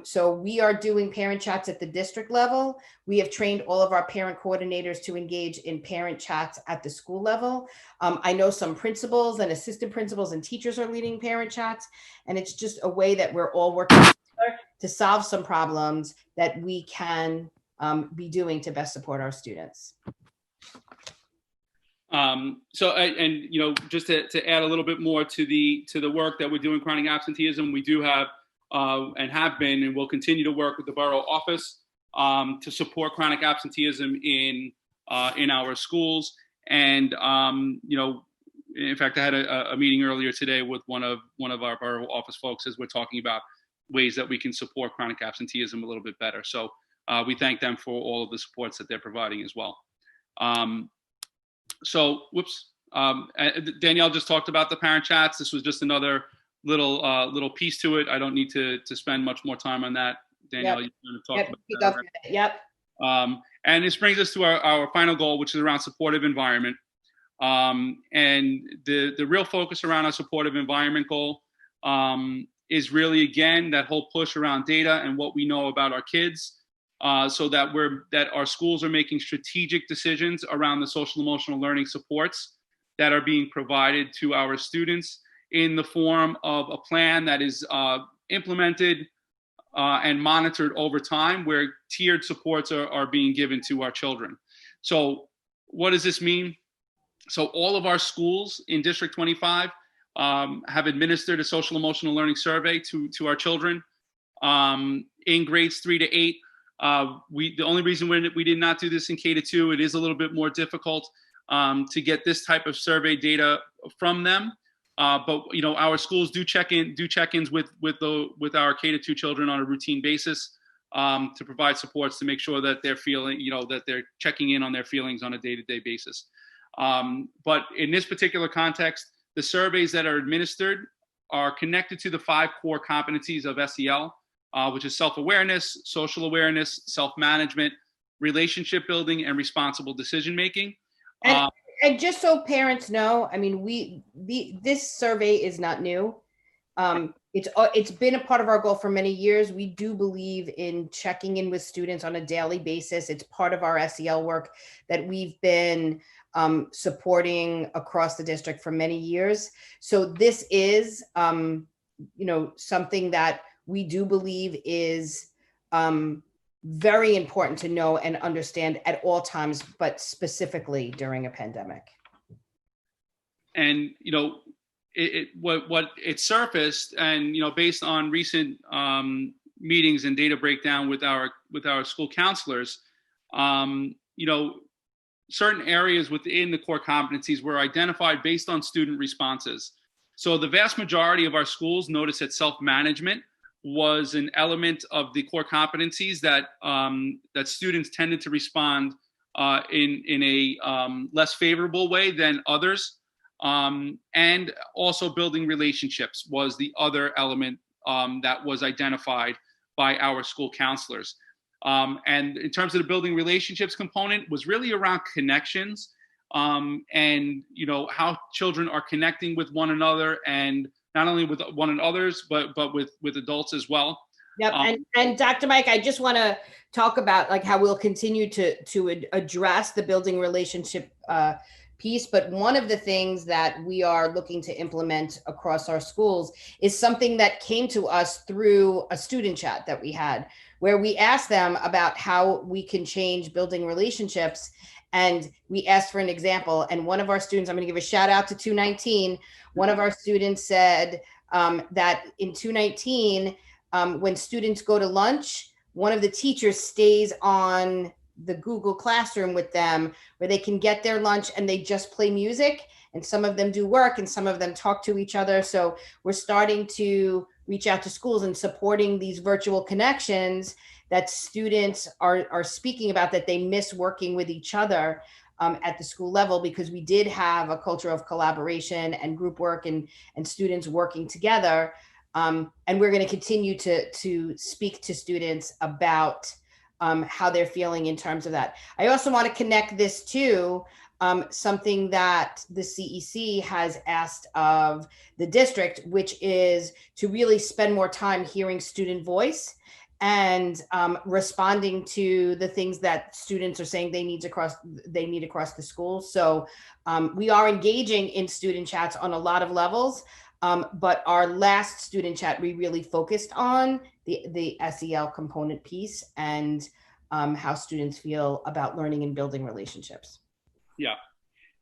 So we are doing parent chats at the district level. We have trained all of our parent coordinators to engage in parent chats at the school level. I know some principals and assistant principals and teachers are leading parent chats, and it's just a way that we're all working together to solve some problems that we can be doing to best support our students. Just to add a little bit more to the work that we're doing, chronic absenteeism, we do have and have been and will continue to work with the borough office to support chronic absenteeism in our schools. And in fact, I had a meeting earlier today with one of our borough office folks as we're talking about ways that we can support chronic absenteeism a little bit better. So we thank them for all of the supports that they're providing as well. Danielle just talked about the parent chats. This was just another little piece to it. I don't need to spend much more time on that. Danielle, you kind of talked about that. Yep. And this brings us to our final goal, which is around supportive environment. And the real focus around our supportive environment goal is really, again, that whole push around data and what we know about our kids. so that our schools are making strategic decisions around the social emotional learning supports that are being provided to our students in the form of a plan that is implemented and monitored over time, where tiered supports are being given to our children. So what does this mean? So all of our schools in District 25 have administered a social emotional learning survey to our children. In grades 3 to 8, the only reason we did not do this in K to 2, it is a little bit more difficult to get this type of survey data from them. But our schools do check-ins with our K to 2 children on a routine basis to provide supports to make sure that they're feeling, that they're checking in on their feelings on a day-to-day basis. But in this particular context, the surveys that are administered are connected to the 5 core competencies of SEL, which is self-awareness, social awareness, self-management, relationship building, and responsible decision-making. And just so parents know, I mean, this survey is not new. It's been a part of our goal for many years. We do believe in checking in with students on a daily basis. It's part of our SEL work that we've been supporting across the district for many years. So this is, something that we do believe is very important to know and understand at all times, but specifically during a pandemic. And what it surfaced, and based on recent meetings and data breakdown with our school counselors, certain areas within the core competencies were identified based on student responses. So the vast majority of our schools noticed that self-management was an element of the core competencies that students tended to respond in a less favorable way than others. And also building relationships was the other element that was identified by our school counselors. And in terms of the building relationships component, was really around connections and how children are connecting with one another, and not only with one another's, but with adults as well. Yep. And Dr. Mike, I just want to talk about like how we'll continue to address the building relationship piece. But one of the things that we are looking to implement across our schools is something that came to us through a student chat that we had, where we asked them about how we can change building relationships. And we asked for an example. And one of our students, I'm going to give a shout out to 219. One of our students said that in 219, when students go to lunch, one of the teachers stays on the Google Classroom with them, where they can get their lunch and they just play music, and some of them do work and some of them talk to each other. So we're starting to reach out to schools and supporting these virtual connections that students are speaking about, that they miss working with each other at the school level, because we did have a culture of collaboration and group work and students working together. And we're going to continue to speak to students about how they're feeling in terms of that. I also want to connect this to something that the CEC has asked of the district, which is to really spend more time hearing student voice and responding to the things that students are saying they need across the school. So we are engaging in student chats on a lot of levels. But our last student chat, we really focused on the SEL component piece and how students feel about learning and building relationships. Yeah,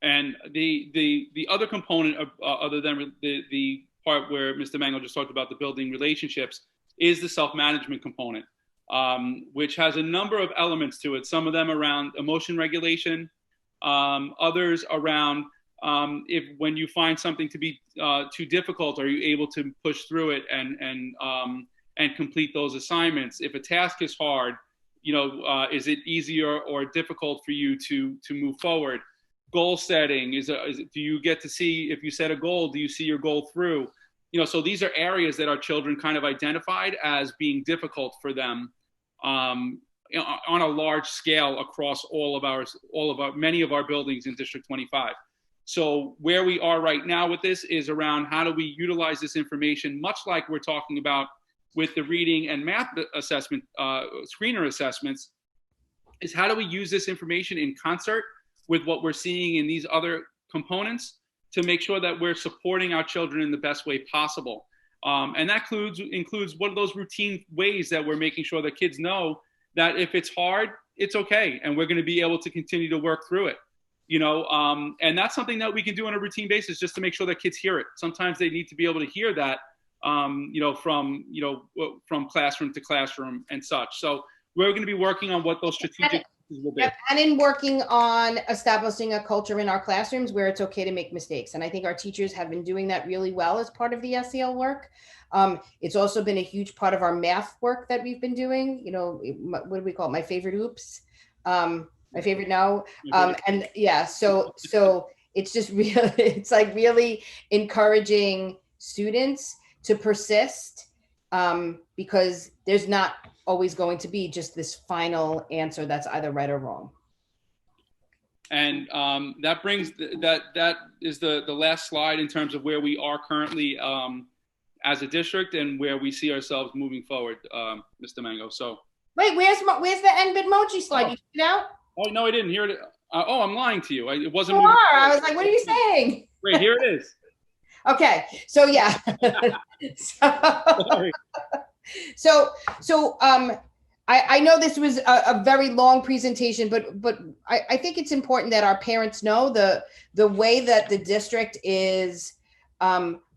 and the other component of, other than the part where Mr. Mango just talked about the building relationships, is the self-management component, which has a number of elements to it. Some of them around emotion regulation, others around when you find something to be too difficult, are you able to push through it and complete those assignments? If a task is hard, is it easier or difficult for you to move forward? Goal setting, do you get to see, if you set a goal, do you see your goal through? So these are areas that our children kind of identified as being difficult for them on a large scale across many of our buildings in District 25. So where we are right now with this is around how do we utilize this information, much like we're talking about with the reading and math assessment, screener assessments, is how do we use this information in concert with what we're seeing in these other components to make sure that we're supporting our children in the best way possible. And that includes what are those routine ways that we're making sure that kids know that if it's hard, it's okay, and we're going to be able to continue to work through it. And that's something that we can do on a routine basis just to make sure that kids hear it. Sometimes they need to be able to hear that, from classroom to classroom and such. So we're going to be working on what those strategic will be. Yep, and in working on establishing a culture in our classrooms where it's okay to make mistakes. And I think our teachers have been doing that really well as part of the SEL work. It's also been a huge part of our math work that we've been doing. What do we call it? My favorite oops. My favorite no. And yeah, so it's just really, it's like really encouraging students to persist, because there's not always going to be just this final answer that's either right or wrong. And that brings that is the last slide in terms of where we are currently as a district and where we see ourselves moving forward, Mr. Mango. So wait, where's the Bitmoji slide? You took it out? Oh no, I didn't hear it. I'm lying to you. It wasn't. You are. I was like, what are you saying? Wait, here it is. Okay, so yeah. I know this was a very long presentation, but I think it's important that our parents know the way that the district is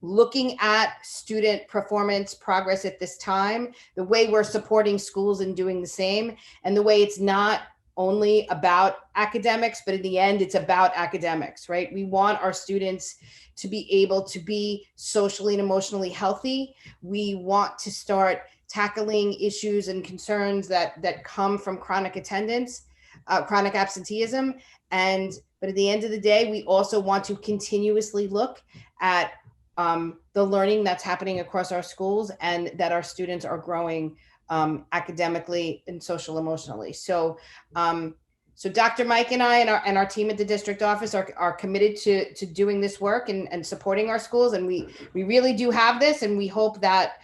looking at student performance progress at this time, the way we're supporting schools and doing the same, and the way it's not only about academics, but in the end, it's about academics, right? We want our students to be able to be socially and emotionally healthy. We want to start tackling issues and concerns that come from chronic attendance, chronic absenteeism. But at the end of the day, we also want to continuously look at the learning that's happening across our schools and that our students are growing academically and social emotionally. So Dr. Mike and I and our team at the district office are committed to doing this work and supporting our schools. And we really do have this, and we hope that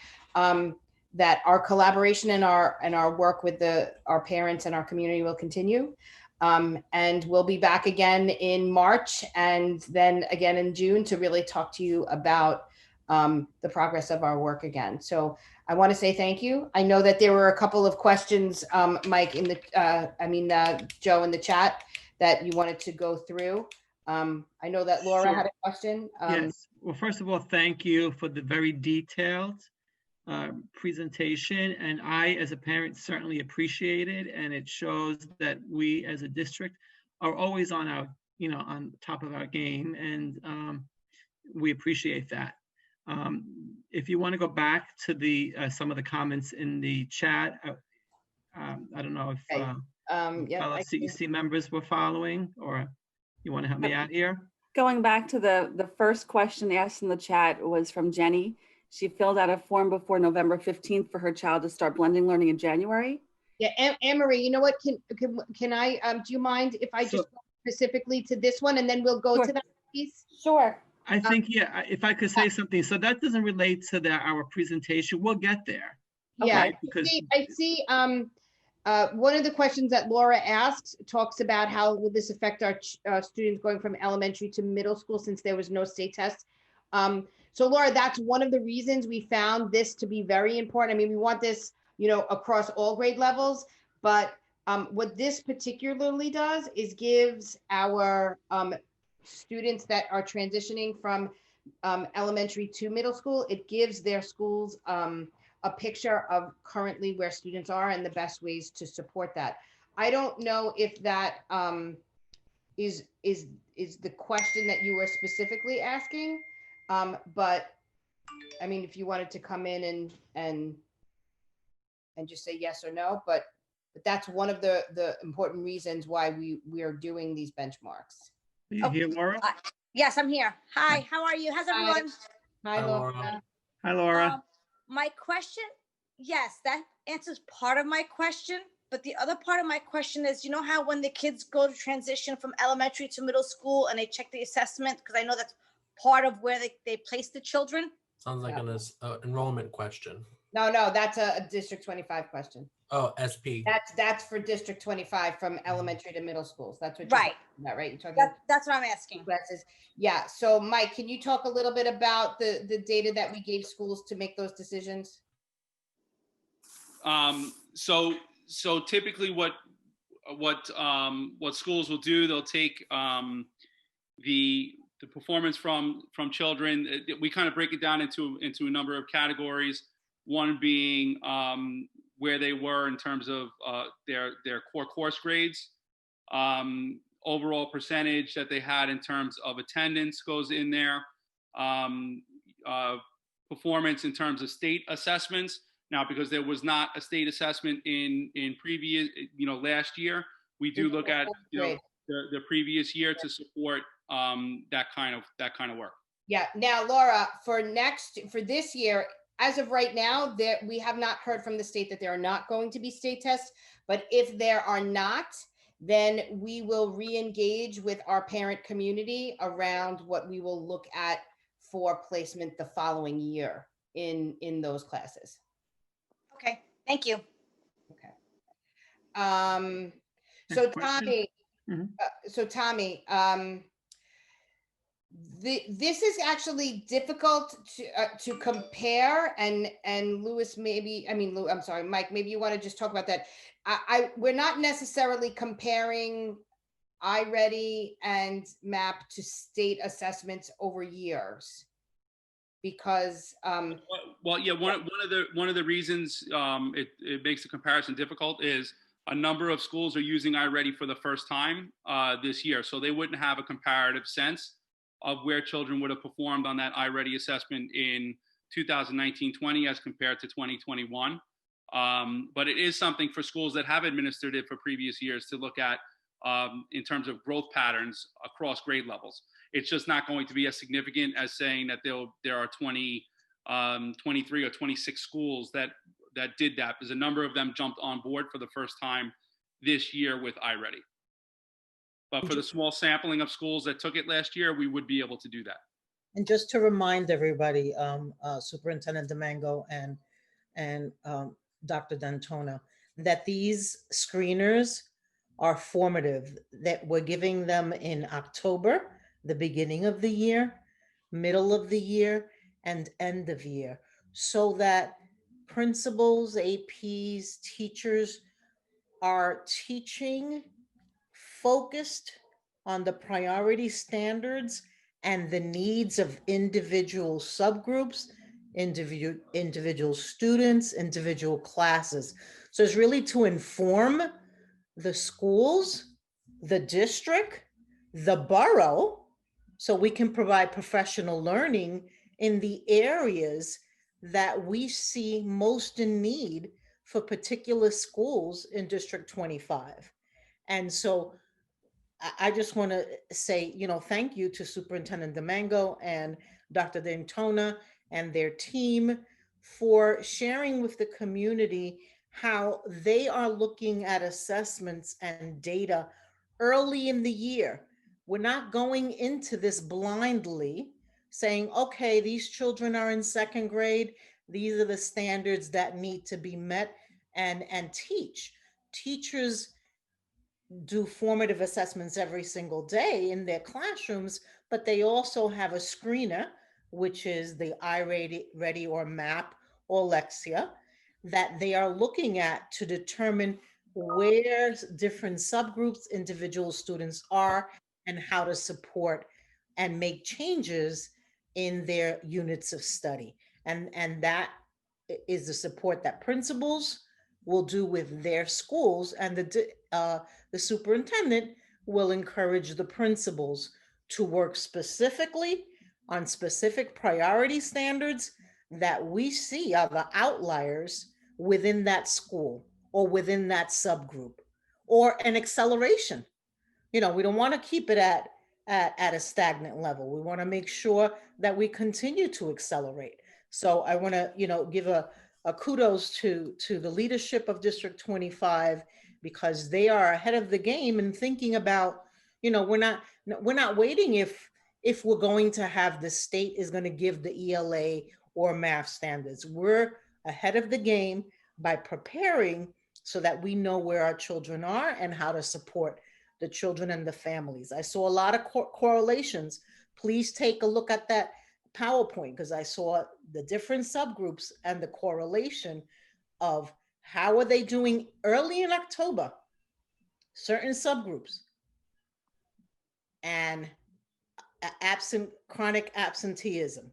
that our collaboration and our work with our parents and our community will continue. And we'll be back again in March and then again in June to really talk to you about the progress of our work again. So I want to say thank you. I know that there were a couple of questions, Mike, Joe, in the chat that you wanted to go through. I know that Laura Sure. had a question. Yes. Well, first of all, thank you for the very detailed presentation. And I, as a parent, certainly appreciate it. And it shows that we as a district are always on on top of our game. And we appreciate that. If you want to go back to some of the comments in the chat, I don't know if fellow CEC members were following, or you want to help me out here? Going back to the first question asked in the chat was from Jenny. She filled out a form before November 15th for her child to start blending learning in January. Yeah, Anne-Marie, you know what? Can I? Do you mind if I just go specifically to this one and then we'll go to that piece? Sure. I think, yeah, if I could say something. So that doesn't relate to our presentation. We'll get there. Yeah, Okay? Because I see one of the questions that Laura asked talks about how will this affect our students going from elementary to middle school since there was no state test. So Laura, that's one of the reasons we found this to be very important. I mean, we want this, across all grade levels, but what this particularly does is gives our students that are transitioning from elementary to middle school, it gives their schools a picture of currently where students are and the best ways to support that. I don't know if that is the question that you were specifically asking, but I mean, if you wanted to come in and just say yes or no, but that's one of the important reasons why we are doing these benchmarks. Are you here, Laura? Yes, I'm here. Hi, how are you? How's everyone? Hi, Laura. Hi, Laura. My question, yes, that answers part of my question, but the other part of my question is, you know how when the kids go to transition from elementary to middle school and they check the assessment, because I know that's part of where they place the children? Sounds like an enrollment question. No, that's a District 25 question. Oh, SP. That's for District 25 from elementary to middle schools. That's what you're Right. talking about, right? You're talking That's what I'm asking. classes. Yeah. So Mike, can you talk a little bit about the data that we gave schools to make those decisions? So typically what schools will do, they'll take the performance from children. We kind of break it down into a number of categories. One being where they were in terms of their core course grades, overall percentage that they had in terms of attendance goes in there, performance in terms of state assessments. Now, because there was not a state assessment in previous, last year, we do look at the previous year to support that kind of work. Yeah. Now, Laura, for this year, as of right now, we have not heard from the state that there are not going to be state tests. But if there are not, then we will re-engage with our parent community around what we will look at for placement the following year in those classes. Okay, thank you. Okay. So Tommy, this is actually difficult to compare, and Louis, I'm sorry, Mike, maybe you want to just talk about that. We're not necessarily comparing iReady and MAP to state assessments over years, because one of the reasons it makes the comparison difficult is a number of schools are using iReady for the first time this year, so they wouldn't have a comparative sense of where children would have performed on that iReady assessment in 2019-20 as compared to 2021. But it is something for schools that have administered it for previous years to look at in terms of growth patterns across grade levels. It's just not going to be as significant as saying that there are 23 or 26 schools that did that, because a number of them jumped on board for the first time this year with iReady. But for the small sampling of schools that took it last year, we would be able to do that. And just to remind everybody, Superintendent Domingo and Dr. D'Antona, that these screeners are formative, that we're giving them in October, the beginning of the year, middle of the year, and end of year, so that principals, APs, teachers are teaching focused on the priority standards and the needs of individual subgroups, individual students, individual classes. So it's really to inform the schools, the district, the borough, so we can provide professional learning in the areas that we see most in need for particular schools in District 25. And so I just want to say, thank you to Superintendent Domingo and Dr. D'Antona and their team for sharing with the community how they are looking at assessments and data early in the year. We're not going into this blindly saying, okay, these children are in second grade. These are the standards that need to be met, and teach. Teachers do formative assessments every single day in their classrooms, but they also have a screener, which is the iReady or MAP or Lexia, that they are looking at to determine where different subgroups, individual students are, and how to support and make changes in their units of study. And that is the support that principals will do with their schools, and the superintendent will encourage the principals to work specifically on specific priority standards that we see are the outliers within that school or within that subgroup, or an acceleration. We don't want to keep it at a stagnant level. We want to make sure that we continue to accelerate. So I want to, give a kudos to the leadership of District 25, because they are ahead of the game and thinking about, we're not waiting if we're going to have the state is going to give the ELA or math standards. We're ahead of the game by preparing so that we know where our children are and how to support the children and the families. I saw a lot of correlations. Please take a look at that PowerPoint because I saw the different subgroups and the correlation of how are they doing early in October, certain subgroups, and chronic absenteeism.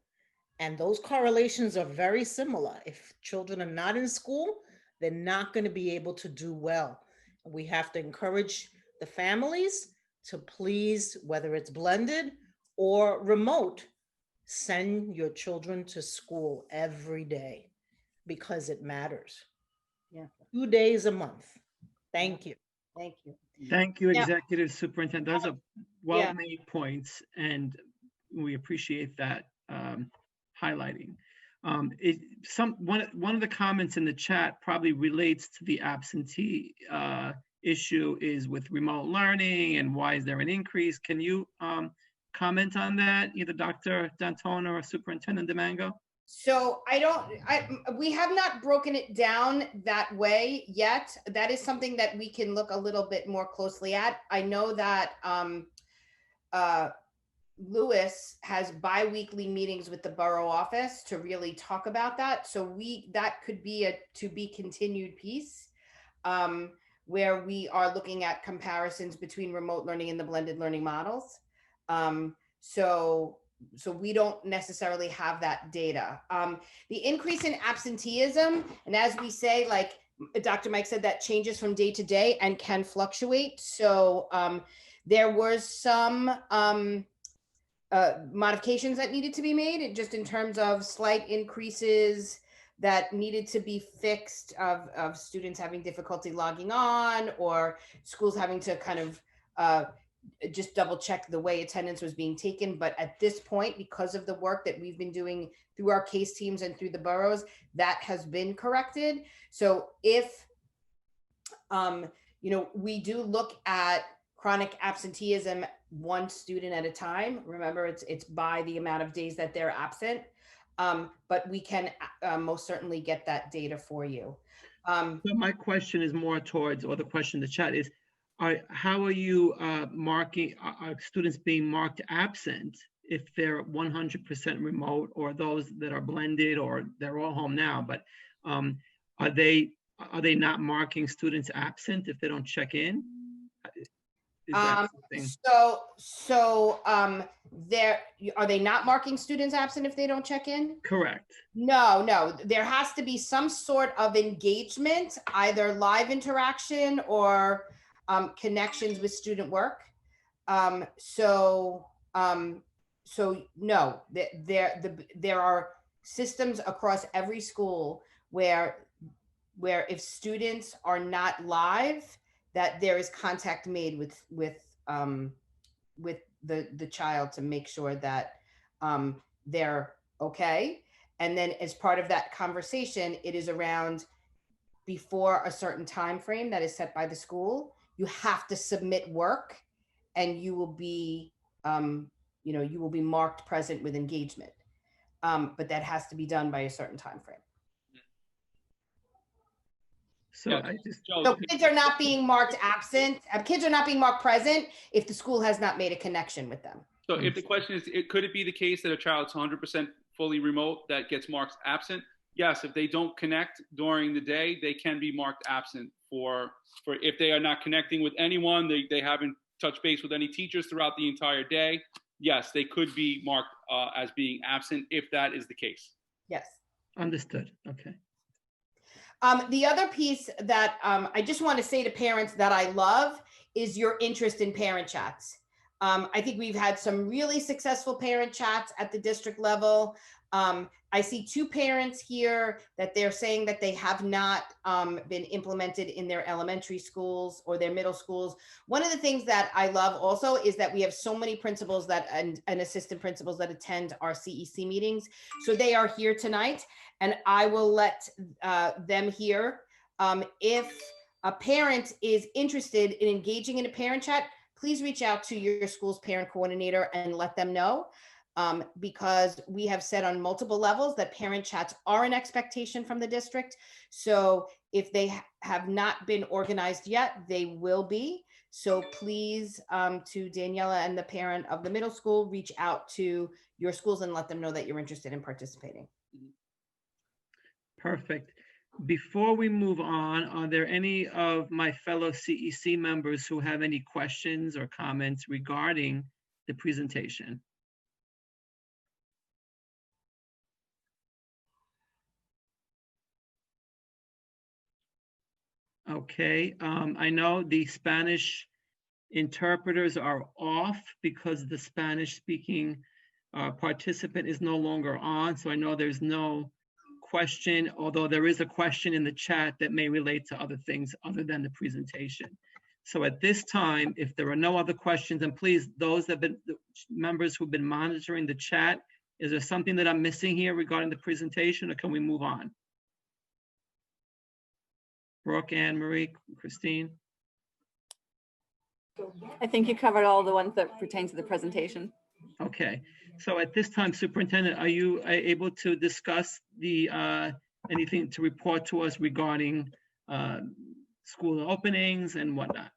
And those correlations are very similar. If children are not in school, they're not going to be able to do well. We have to encourage the families to please, whether it's blended or remote, send your children to school every day because it matters. Yeah. 2 days a month. Thank you. Thank you. Thank you, Now- Executive Superintendent. Those are well-made points, and we appreciate that highlighting. One of the comments in the chat probably relates to the absentee issue is with remote learning and why is there an increase? Can you comment on that, either Dr. D'Antona or Superintendent Domingo? So we have not broken it down that way yet. That is something that we can look a little bit more closely at. I know that Lewis has bi-weekly meetings with the borough office to really talk about that. So that could be a to be continued piece where we are looking at comparisons between remote learning and the blended learning models. So we don't necessarily have that data. The increase in absenteeism, and as we say, like Dr. Mike said, that changes from day to day and can fluctuate. So there was some modifications that needed to be made, just in terms of slight increases that needed to be fixed of students having difficulty logging on, or schools having to kind of just double check the way attendance was being taken. But at this point, because of the work that we've been doing through our case teams and through the boroughs, that has been corrected. So if, we do look at chronic absenteeism one student at a time. Remember, it's by the amount of days that they're absent. But we can most certainly get that data for you. So my question is more towards, or the question in the chat is, how are you marking, are students being marked absent if they're 100% remote, or those that are blended, or they're all home now, but are they not marking students absent if they don't check in? Are they not marking students absent if they don't check in? Correct. No, there has to be some sort of engagement, either live interaction or connections with student work. So no, there are systems across every school where if students are not live, that there is contact made with the child to make sure that they're okay. And then as part of that conversation, it is around, before a certain time frame that is set by the school, you have to submit work, and you will be marked present with engagement. But that has to be done by a certain time frame. So Kids are not being marked absent. Kids are not being marked present if the school has not made a connection with them. So if the question is, could it be the case that a child's 100% fully remote that gets marked absent? Yes, if they don't connect during the day, they can be marked absent for if they are not connecting with anyone, they haven't touched base with any teachers throughout the entire day. Yes, they could be marked as being absent if that is the case. Yes. Understood. Okay. The other piece that I just want to say to parents that I love is your interest in parent chats. I think we've had some really successful parent chats at the district level. I see two parents here that they're saying that they have not been implemented in their elementary schools or their middle schools. One of the things that I love also is that we have so many principals and assistant principals that attend our CEC meetings. So they are here tonight, and I will let them hear. If a parent is interested in engaging in a parent chat, please reach out to your school's parent coordinator and let them know. because we have said on multiple levels that parent chats are an expectation from the district. So if they have not been organized yet, they will be. So please, to Daniela and the parent of the middle school, reach out to your schools and let them know that you're interested in participating. Perfect. Before we move on, are there any of my fellow CEC members who have any questions or comments regarding the presentation? Okay, I know the Spanish interpreters are off because the Spanish speaking participant is no longer on. So I know there's no question, although there is a question in the chat that may relate to other things other than the presentation. So at this time, if there are no other questions, and please, those that have been, the members who've been monitoring the chat, is there something that I'm missing here regarding the presentation, or can we move on? Brooke, Anne Marie, Christine? I think you covered all the ones that pertain to the presentation. Okay, so at this time, Superintendent, are you able to discuss the anything to report to us regarding school openings and whatnot?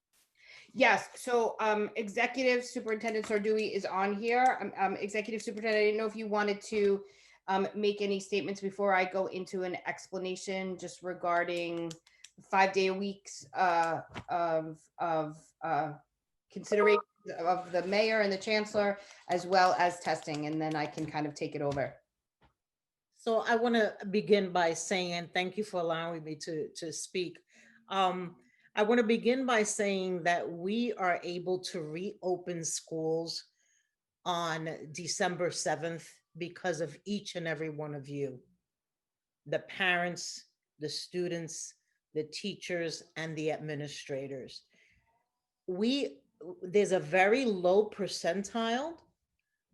Yes, so Executive Superintendent Sardui is on here. Executive Superintendent, I didn't know if you wanted to make any statements before I go into an explanation just regarding 5-day weeks of consideration of the mayor and the chancellor, as well as testing, and then I can kind of take it over. So I want to begin by saying, and thank you for allowing me to speak. I want to begin by saying that we are able to reopen schools on December 7th because of each and every one of you, the parents, the students, the teachers, and the administrators. There's a very low percentile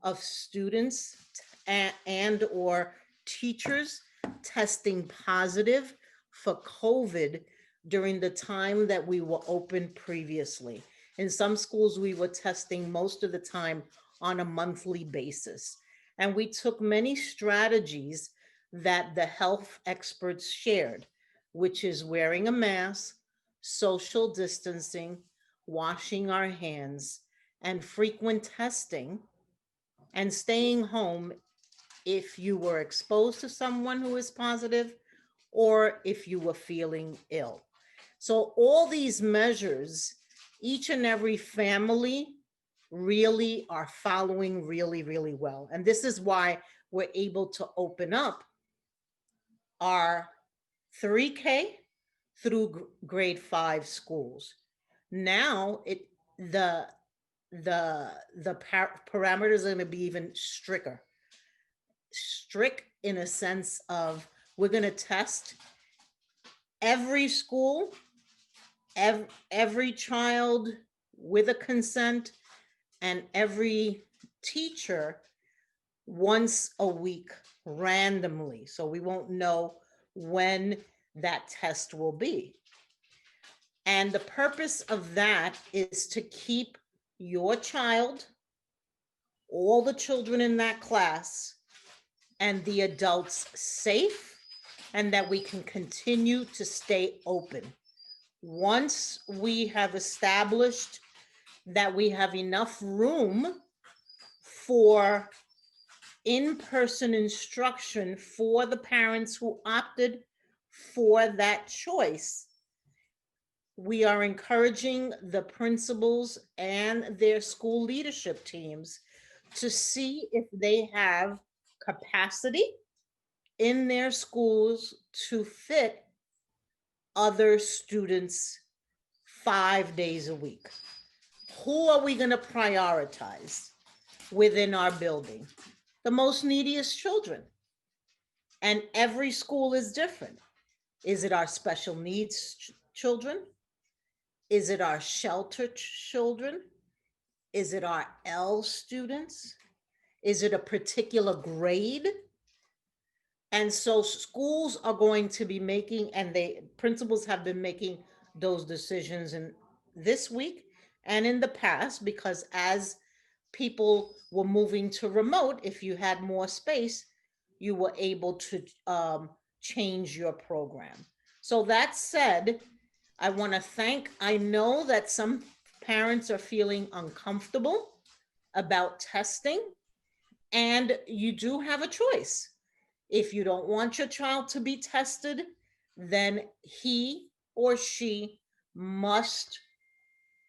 of students and or teachers testing positive for COVID during the time that we were open previously. In some schools, we were testing most of the time on a monthly basis. And we took many strategies that the health experts shared, which is wearing a mask, social distancing, washing our hands, and frequent testing, and staying home if you were exposed to someone who is positive or if you were feeling ill. So all these measures, each and every family really are following really, really well. And this is why we're able to open up our 3K through grade 5 schools. Now the parameters are going to be even stricter. Strict in a sense of we're going to test every school, every child with a consent, and every teacher once a week randomly. So we won't know when that test will be. And the purpose of that is to keep your child, all the children in that class, and the adults safe, and that we can continue to stay open. Once we have established that we have enough room for in-person instruction for the parents who opted for that choice, we are encouraging the principals and their school leadership teams to see if they have capacity in their schools to fit other students 5 days a week. Who are we going to prioritize within our building? The most neediest children. And every school is different. Is it our special needs children? Is it our shelter children? Is it our L students? Is it a particular grade? And so schools are going to be making, and principals have been making those decisions in this week and in the past, because as people were moving to remote, if you had more space, you were able to change your program. So that said, I want to I know that some parents are feeling uncomfortable about testing, and you do have a choice. If you don't want your child to be tested, then he or she must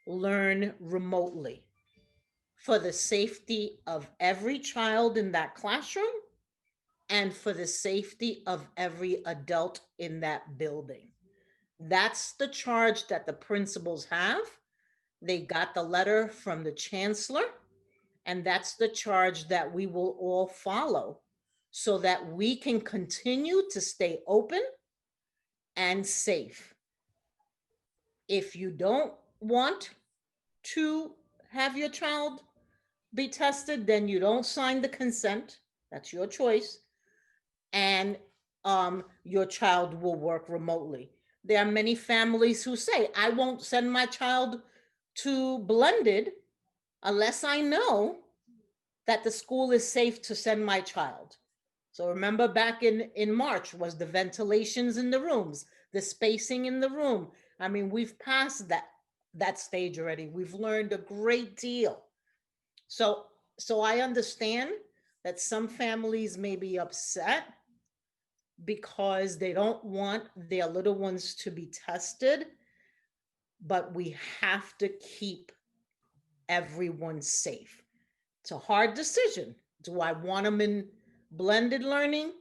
learn remotely for the safety of every child in that classroom and for the safety of every adult in that building. That's the charge that the principals have. They got the letter from the chancellor, and that's the charge that we will all follow so that we can continue to stay open and safe. If you don't want to have your child be tested, then you don't sign the consent. That's your choice. And your child will work remotely. There are many families who say, I won't send my child to blended unless I know that the school is safe to send my child. So remember back in March was the ventilations in the rooms, the spacing in the room. I mean, we've passed that stage already. We've learned a great deal. So I understand that some families may be upset because they don't want their little ones to be tested, but we have to keep everyone safe. It's a hard decision. Do I want them in blended learning?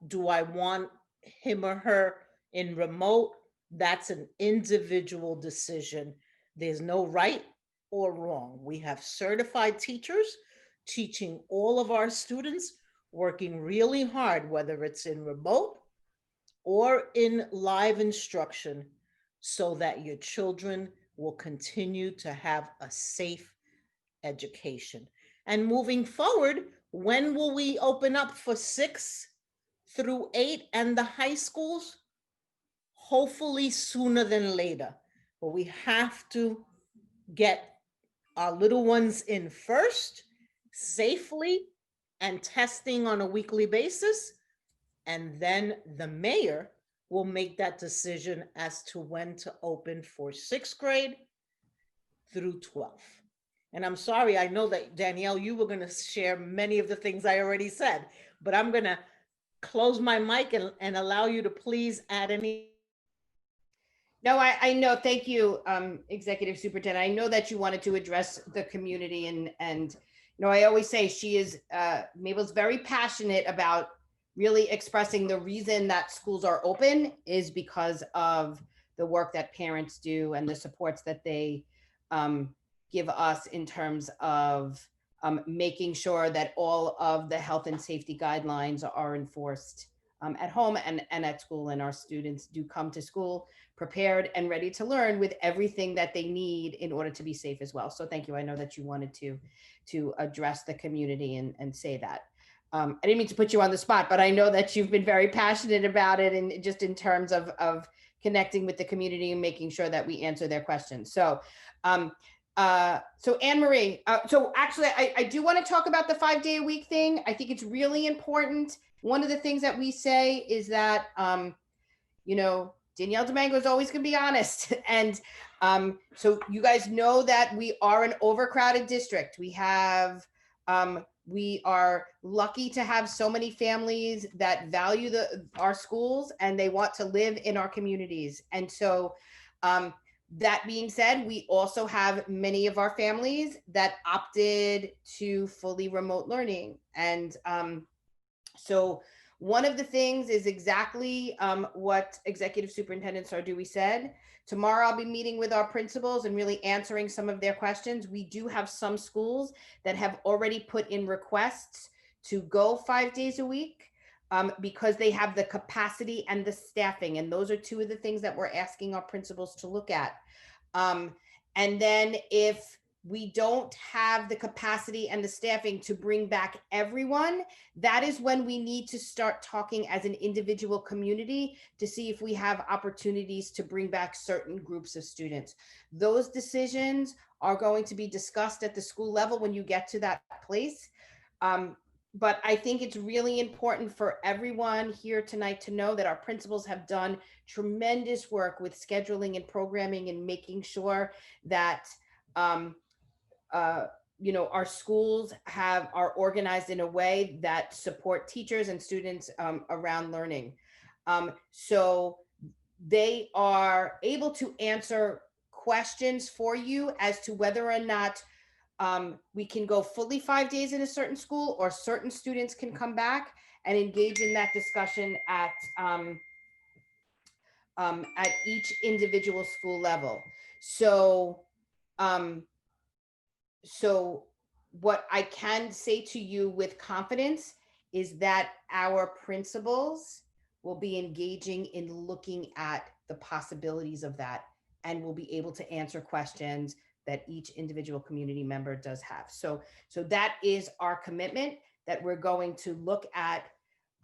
Do I want him or her in remote? That's an individual decision. There's no right or wrong. We have certified teachers teaching all of our students, working really hard, whether it's in remote or in live instruction, so that your children will continue to have a safe education. And moving forward, when will we open up for 6 through 8 and the high schools? Hopefully sooner than later. But we have to get our little ones in first, safely, and testing on a weekly basis. And then the mayor will make that decision as to when to open for 6th grade through 12th. And I'm sorry, I know that Danielle, you were going to share many of the things I already said, but I'm going to close my mic and allow you to please add any. No, I know. Thank you, Executive Superintendent. I know that you wanted to address the community, and you know, I always say Mabel's very passionate about really expressing the reason that schools are open is because of the work that parents do and the supports that they give us in terms of making sure that all of the health and safety guidelines are enforced at home and at school, and our students do come to school prepared and ready to learn with everything that they need in order to be safe as well. So thank you. I know that you wanted to address the community and say that. I didn't mean to put you on the spot, but I know that you've been very passionate about it, and just in terms of connecting with the community and making sure that we answer their questions. So Anne Marie, so actually I do want to talk about the 5-day-a-week thing. I think it's really important. One of the things that we say is that, you know, Danielle Domingo is always going to be honest. And so you guys know that we are an overcrowded district. We are lucky to have so many families that value our schools and they want to live in our communities. And so that being said, we also have many of our families that opted to fully remote learning. And so one of the things is exactly what Executive Superintendent Sardui said. Tomorrow I'll be meeting with our principals and really answering some of their questions. We do have some schools that have already put in requests to go 5 days a week because they have the capacity and the staffing. And those are two of the things that we're asking our principals to look at. And then if we don't have the capacity and the staffing to bring back everyone, that is when we need to start talking as an individual community to see if we have opportunities to bring back certain groups of students. Those decisions are going to be discussed at the school level when you get to that place. But I think it's really important for everyone here tonight to know that our principals have done tremendous work with scheduling and programming and making sure that you know, our schools are organized in a way that support teachers and students around learning. So they are able to answer questions for you as to whether or not we can go fully 5 days in a certain school, or certain students can come back and engage in that discussion at each individual school level. So, so what I can say to you with confidence is that our principals will be engaging in looking at the possibilities of that, and will be able to answer questions that each individual community member does have. So that is our commitment, that we're going to look at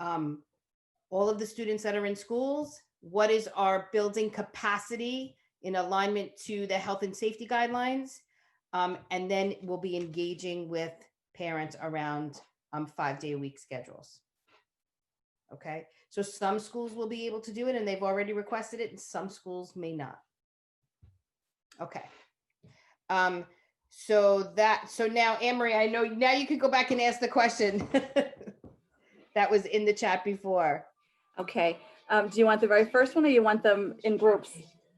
all of the students that are in schools. What is our building capacity in alignment to the health and safety guidelines? And then we'll be engaging with parents around 5-day-a-week schedules. Okay, so some schools will be able to do it and they've already requested it, and some schools may not. Okay. So now, Anne-Marie, I know now you could go back and ask the question that was in the chat before. Okay. Do you want the very first one, or you want them in groups?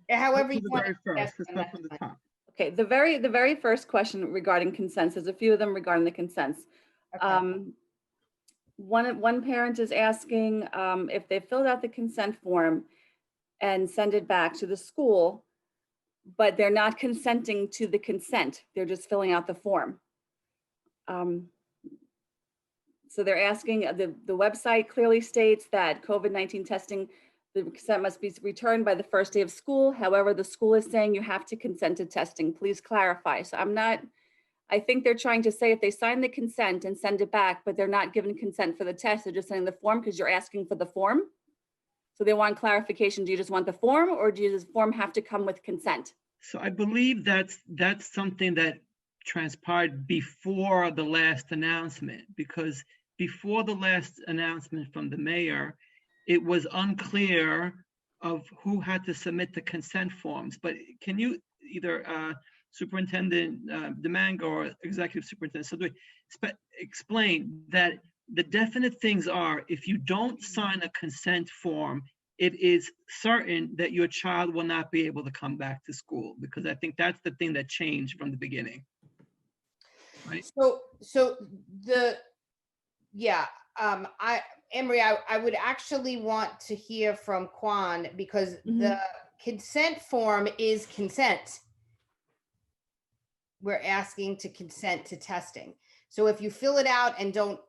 However you The want. very first, let's start from the top. Okay, the very first question regarding consents, there's a few of them regarding the consents. Okay. One parent is asking if they filled out the consent form and send it back to the school, but they're not consenting to the consent. They're just filling out the form. So they're asking, the website clearly states that COVID-19 testing, the consent must be returned by the first day of school. However, the school is saying you have to consent to testing. Please clarify. So I think they're trying to say if they sign the consent and send it back, but they're not given consent for the test, they're just sending the form because you're asking for the form. So they want clarification. Do you just want the form, or do the form have to come with consent? So I believe that's something that transpired before the last announcement, because before the last announcement from the mayor, it was unclear of who had to submit the consent forms. But can you either Superintendent Domingo or Executive Superintendent Sadui explain that the definite things are, if you don't sign a consent form, it is certain that your child will not be able to come back to school, because I think that's the thing that changed from the beginning. Right? Emery, I would actually want to hear from Kwan, because the consent form is consent. We're asking to consent to testing. So if you fill it out and don't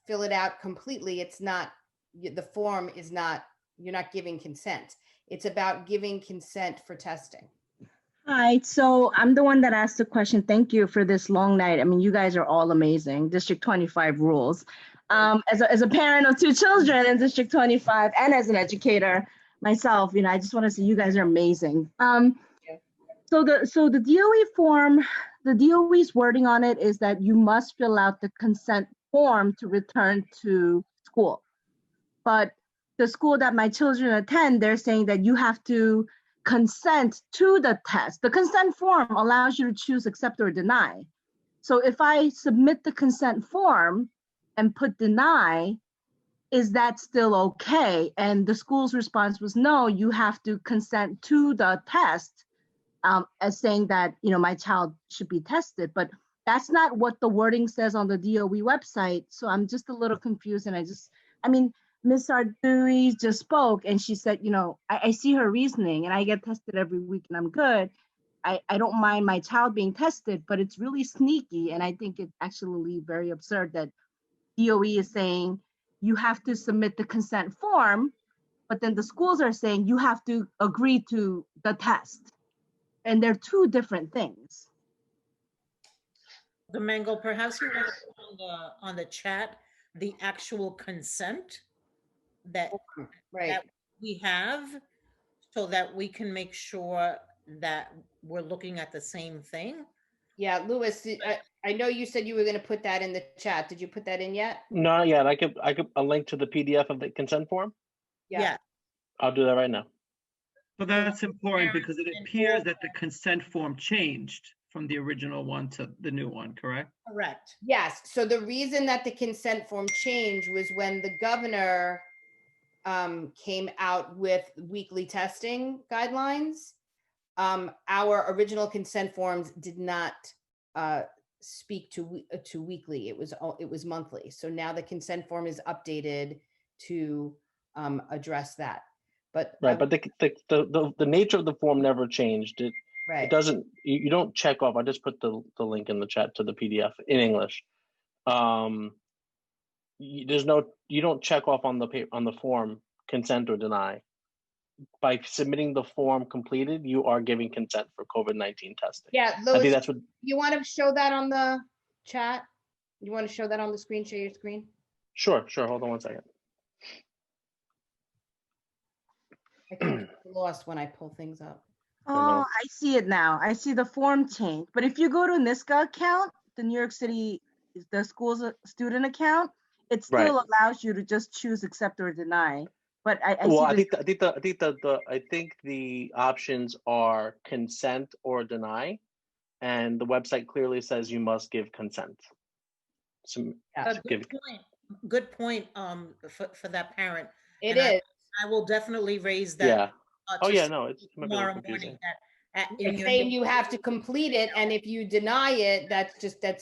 fill it out completely, it's not, the form is not, you're not giving consent. It's about giving consent for testing. Hi, so I'm the one that asked the question. Thank you for this long night. I mean, you guys are all amazing. District 25 rules. As a parent of 2 children in District 25, and as an educator myself, I just want to say you guys are amazing. So the DOE form, the DOE's wording on it is that you must fill out the consent form to return to school. But the school that my children attend, they're saying that you have to consent to the test. The consent form allows you to choose accept or deny. So if I submit the consent form and put deny, is that still okay? And the school's response was, no, you have to consent to the test, as saying that, my child should be tested. But that's not what the wording says on the DOE website. So I'm just a little confused. And Ms. Ardui just spoke and she said, I see her reasoning, and I get tested every week and I'm good. I don't mind my child being tested, but it's really sneaky. And I think it's actually very absurd that DOE is saying you have to submit the consent form, but then the schools are saying you have to agree to the test. And they're 2 different things. Domingo, perhaps you want to put on the chat the actual consent that that we have, so that we can make sure that we're looking at the same thing. Yeah, Louis, I know you said you were going to put that in the chat. Did you put that in yet? Not yet. I could a link to the PDF of the consent form. Yeah. I'll do that right now. So that's important because it appears that the consent form changed from the original one to the new one, correct? Correct. Yes. So the reason that the consent form changed was when the governor came out with weekly testing guidelines. Our original consent forms did not speak to weekly. It was monthly. So now the consent form is updated to address that. But Right, but the nature of the form never changed. It Right. it doesn't. You don't check off. I just put the link in the chat to the PDF in English. There's no. You don't check off on the form consent or deny. By submitting the form completed, you are giving consent for COVID-19 testing. Yeah, I Louis, think that's what. you want to show that on the chat? You want to show that on the screen? Share your screen. Sure. Hold on one second. I can get lost when I pull things up. Oh, I see it now. I see the form change. But if you go to NISCA account, the New York City, the school's student account, it still allows you to just choose accept or deny. But I think the options are consent or deny, and the website clearly says you must give consent. Good point. For that parent. It is. I will definitely raise that. Yeah. To It's might be a little tomorrow confusing. morning. In It's your saying new- you have to complete it, and if you deny it, that's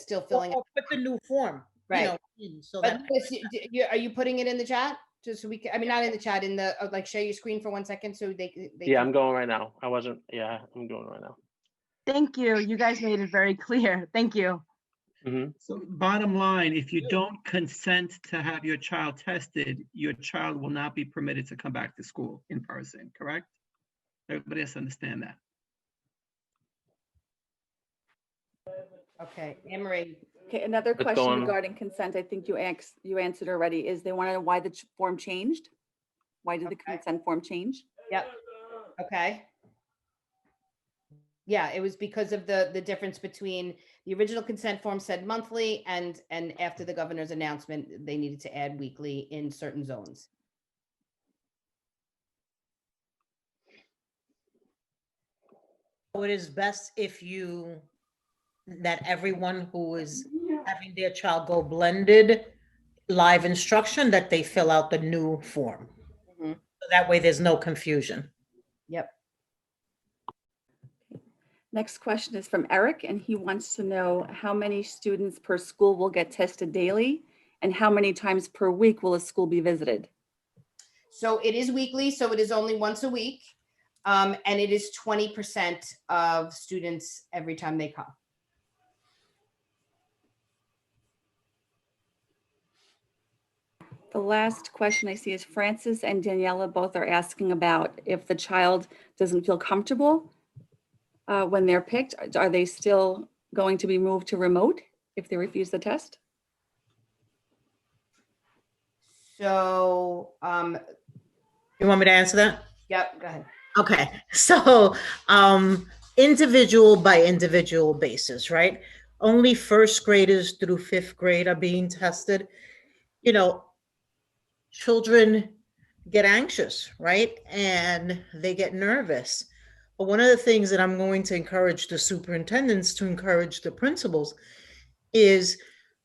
still filling or put the new form. Right. So But that Louis, are you putting it in the chat? Just so we can, I mean, not in the chat, in the, like, share your screen for 1 second so they Yeah, can. I'm going right now. I'm doing it right now. Thank you. You guys made it very clear. Thank you. So bottom line, if you don't consent to have your child tested, your child will not be permitted to come back to school in person, correct? Everybody has to understand that. Okay, Anne-Marie. Okay, another What's question going on? regarding consent, I think you answered already, is they want to know why the form changed? Why did the consent form change? Yep. Okay. Yeah, it was because of the difference between the original consent form said monthly, and after the governor's announcement, they needed to add weekly in certain zones. So it is best that everyone who is having their child go blended live instruction, that they fill out the new form. So that way there's no confusion. Yep. Next question is from Eric, and he wants to know how many students per school will get tested daily, and how many times per week will a school be visited? So it is weekly, so it is only once a week. And it is 20% of students every time they come. The last question I see is Francis and Daniela both are asking about if the child doesn't feel comfortable when they're picked, are they still going to be moved to remote if they refuse the test? So, You want me to answer that? Yep, go ahead. Okay, so individual by individual basis, right? Only first graders through fifth grade are being tested. Children get anxious, right? And they get nervous. But one of the things that I'm going to encourage the superintendents to encourage the principals is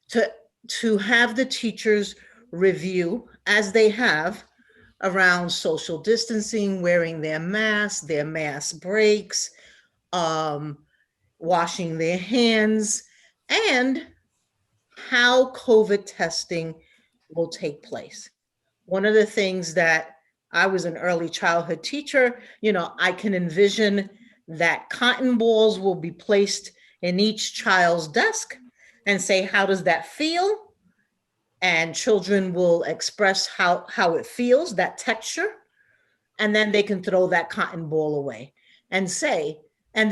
to have the teachers review, as they have, around social distancing, wearing their mask breaks, washing their hands, and how COVID testing will take place. One of the things that I was an early childhood teacher, I can envision that cotton balls will be placed in each child's desk and say, how does that feel? And children will express how it feels, that texture, and then they can throw that cotton ball away and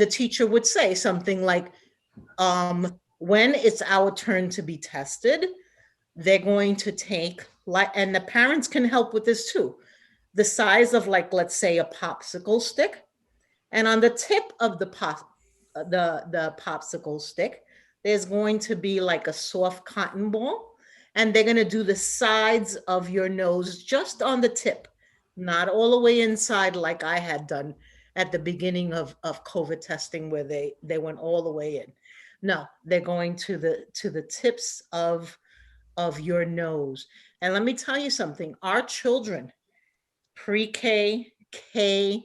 the teacher would say something like, when it's our turn to be tested, they're going to take, like, and the parents can help with this too, the size of, like, let's say a popsicle stick. And on the tip of the popsicle stick, there's going to be like a soft cotton ball. And they're going to do the sides of your nose just on the tip, not all the way inside like I had done at the beginning of COVID testing, where they went all the way in. No, they're going to the tips of your nose. And let me tell you something, our children, pre-K, K,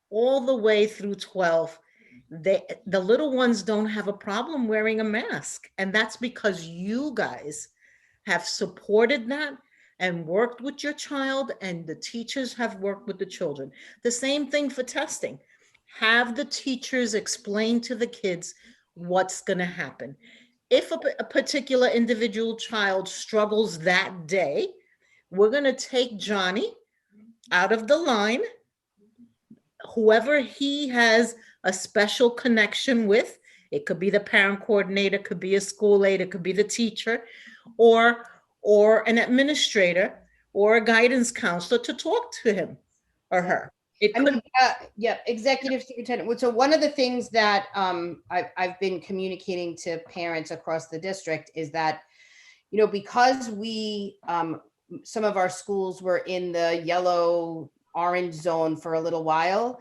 all the way through 12, the little ones don't have a problem wearing a mask. And that's because you guys have supported that and worked with your child, and the teachers have worked with the children. The same thing for testing. Have the teachers explain to the kids what's going to happen. If a particular individual child struggles that day, we're going to take Johnny out of the line, whoever he has a special connection with. It could be the parent coordinator, could be a school aide, it could be the teacher, or an administrator or a guidance counselor to talk to him or her. It could yeah, executive superintendent. So one of the things that I've been communicating to parents across the district is that, because we, some of our schools were in the yellow orange zone for a little while,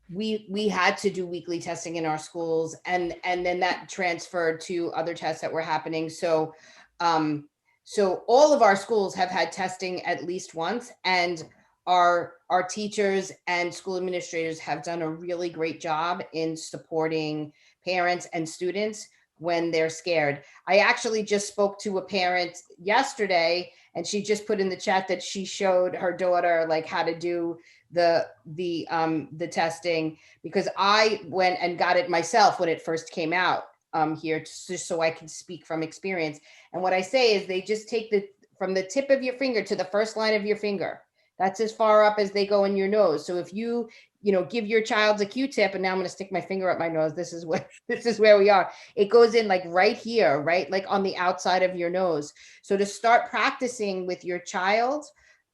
we had to do weekly testing in our schools, and then that transferred to other tests that were happening. So all of our schools have had testing at least once, and our teachers and school administrators have done a really great job in supporting parents and students when they're scared. I actually just spoke to a parent yesterday, and she just put in the chat that she showed her daughter like how to do the testing, because I went and got it myself when it first came out here, just so I can speak from experience. And what I say is they just take from the tip of your finger to the first line of your finger. That's as far up as they go in your nose. So if you give your child a Q-tip, and now I'm going to stick my finger up my nose. This is where we are. It goes in like right here, right? Like on the outside of your nose. So to start practicing with your child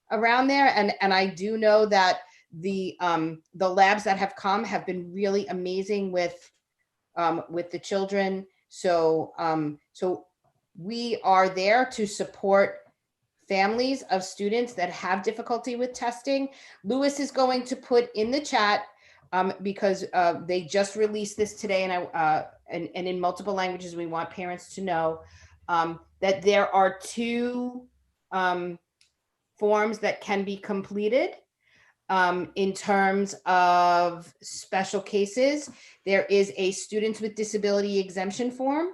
around there. And I do know that the labs that have come have been really amazing with the children. So we are there to support families of students that have difficulty with testing. Lewis is going to put in the chat, because they just released this today, and in multiple languages. We want parents to know that there are 2 forms that can be completed in terms of special cases. There is a students with disability exemption form.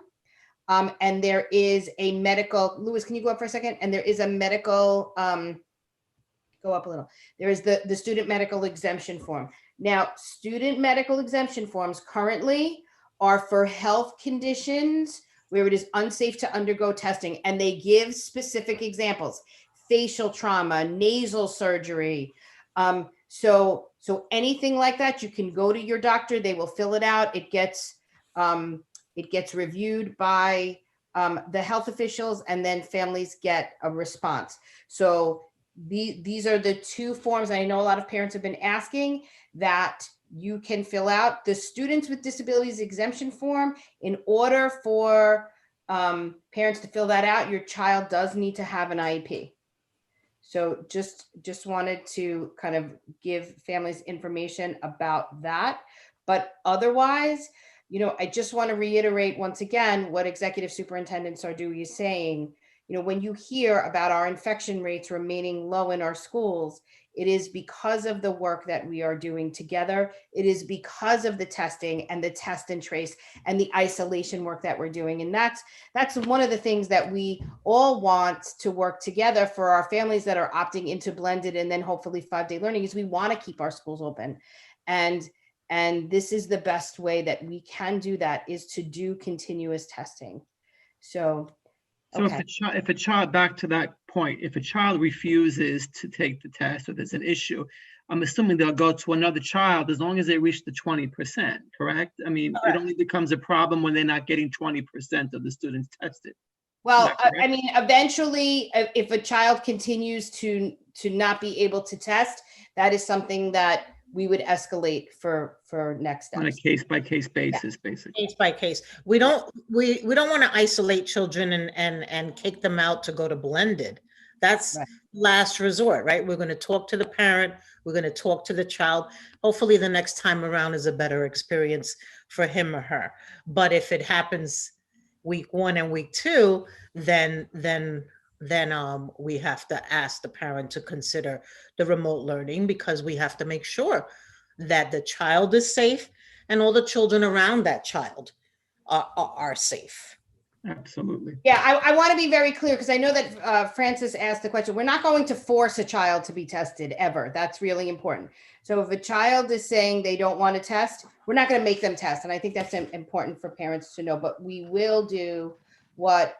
And there is a medical, Lewis, can you go up for a second? And there is a medical, go up a little. There is the student medical exemption form. Now, student medical exemption forms currently are for health conditions where it is unsafe to undergo testing, and they give specific examples: facial trauma, nasal surgery. So anything like that, you can go to your doctor, they will fill it out. It gets reviewed by the health officials, and then families get a response. So these are the 2 forms. I know a lot of parents have been asking that you can fill out. The students with disabilities exemption form, in order for parents to fill that out, your child does need to have an IEP. So just wanted to kind of give families information about that. But otherwise, I just want to reiterate once again what Executive Superintendent Sardoui is saying. When you hear about our infection rates remaining low in our schools, it is because of the work that we are doing together. It is because of the testing and the test and trace and the isolation work that we're doing. And that's one of the things that we all want to work together for our families that are opting into blended and then hopefully 5-day learning, is we want to keep our schools open. And this is the best way that we can do that, is to do continuous testing. So So Okay. if a child, back to that point, if a child refuses to take the test or there's an issue, I'm assuming they'll go to another child as long as they reach the 20%, correct? I mean, it only becomes a problem when they're not getting 20% of the students tested. Well, I mean, eventually, if a child continues to not be able to test, that is something that we would escalate for next steps. On a case-by-case basis, basically. Case by case. We don't want to isolate children and kick them out to go to blended. That's last resort, right? We're going to talk to the parent. We're going to talk to the child. Hopefully the next time around is a better experience for him or her. But if it happens week 1 and week 2, then we have to ask the parent to consider the remote learning, because we have to make sure that the child is safe and all the children around that child are safe. Absolutely. Yeah, I want to be very clear, because I know that Francis asked the question. We're not going to force a child to be tested ever. That's really important. So if a child is saying they don't want to test, we're not going to make them test. And I think that's important for parents to know. But we will do what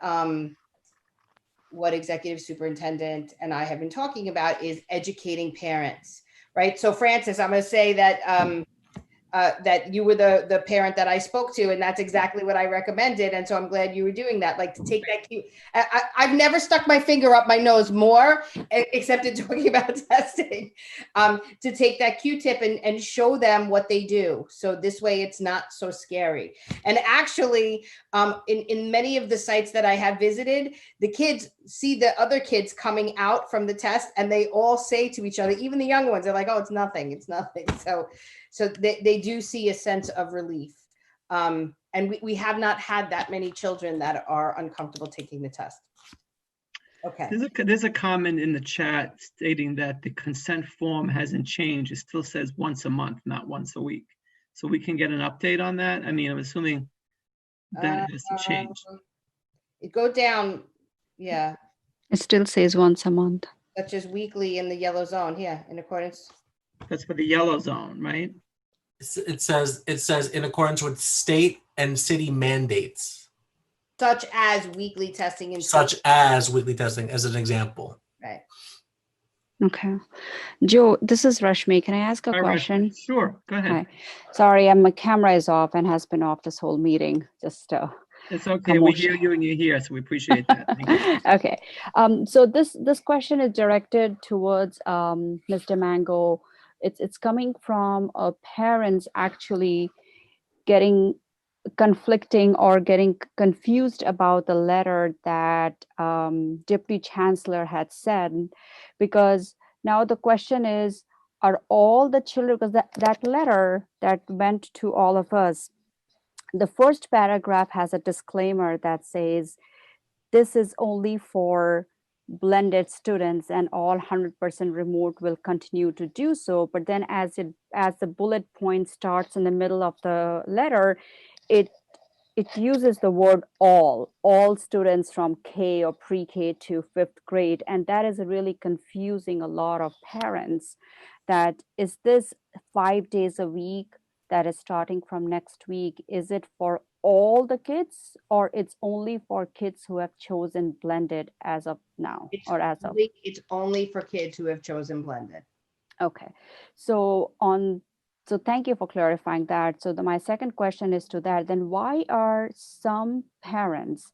Executive Superintendent and I have been talking about, is educating parents, right? So Francis, I'm going to say that that you were the parent that I spoke to, and that's exactly what I recommended. And so I'm glad you were doing that. Like, to take that cue. I've never stuck my finger up my nose more, except in talking about testing, to take that Q-tip and show them what they do. So this way it's not so scary. And actually, in many of the sites that I have visited, the kids see the other kids coming out from the test, and they all say to each other, even the younger ones, they're like, oh, it's nothing, it's nothing. So they do see a sense of relief. And we have not had that many children that are uncomfortable taking the test. Okay. There's a comment in the chat stating that the consent form hasn't changed. It still says once a month, not once a week. So we can get an update on that. I mean, I'm assuming that has to change. It go down, yeah. It still says once a month. Such as weekly in the yellow zone, yeah, in accordance. That's for the yellow zone, right? It says in accordance with state and city mandates. Such as weekly testing and Such as weekly testing, as an example. Right. Okay. Joe, this is Rashmi. Can I ask a question? Rashmi. Sure, go ahead. Hi. Sorry, my camera is off and has been off this whole meeting. Just it's okay. We hear you and you're here, so we appreciate that. Thank you. Okay. So this question is directed towards Ms. DeMango. It's coming from parents actually getting conflicting or getting confused about the letter that Deputy Chancellor had said, because now the question is, are all the children, because that letter that went to all of us, the first paragraph has a disclaimer that says this is only for blended students and all 100% remote will continue to do so. But then as the bullet point starts in the middle of the letter, it uses the word all students from K or pre-K to 5th grade. And that is really confusing a lot of parents. That is this 5 days a week that is starting from next week? Is it for all the kids, or it's only for kids who have chosen blended as of now? It's only for kids who have chosen blended. Okay. So thank you for clarifying that. So my second question is to that, then why are some parents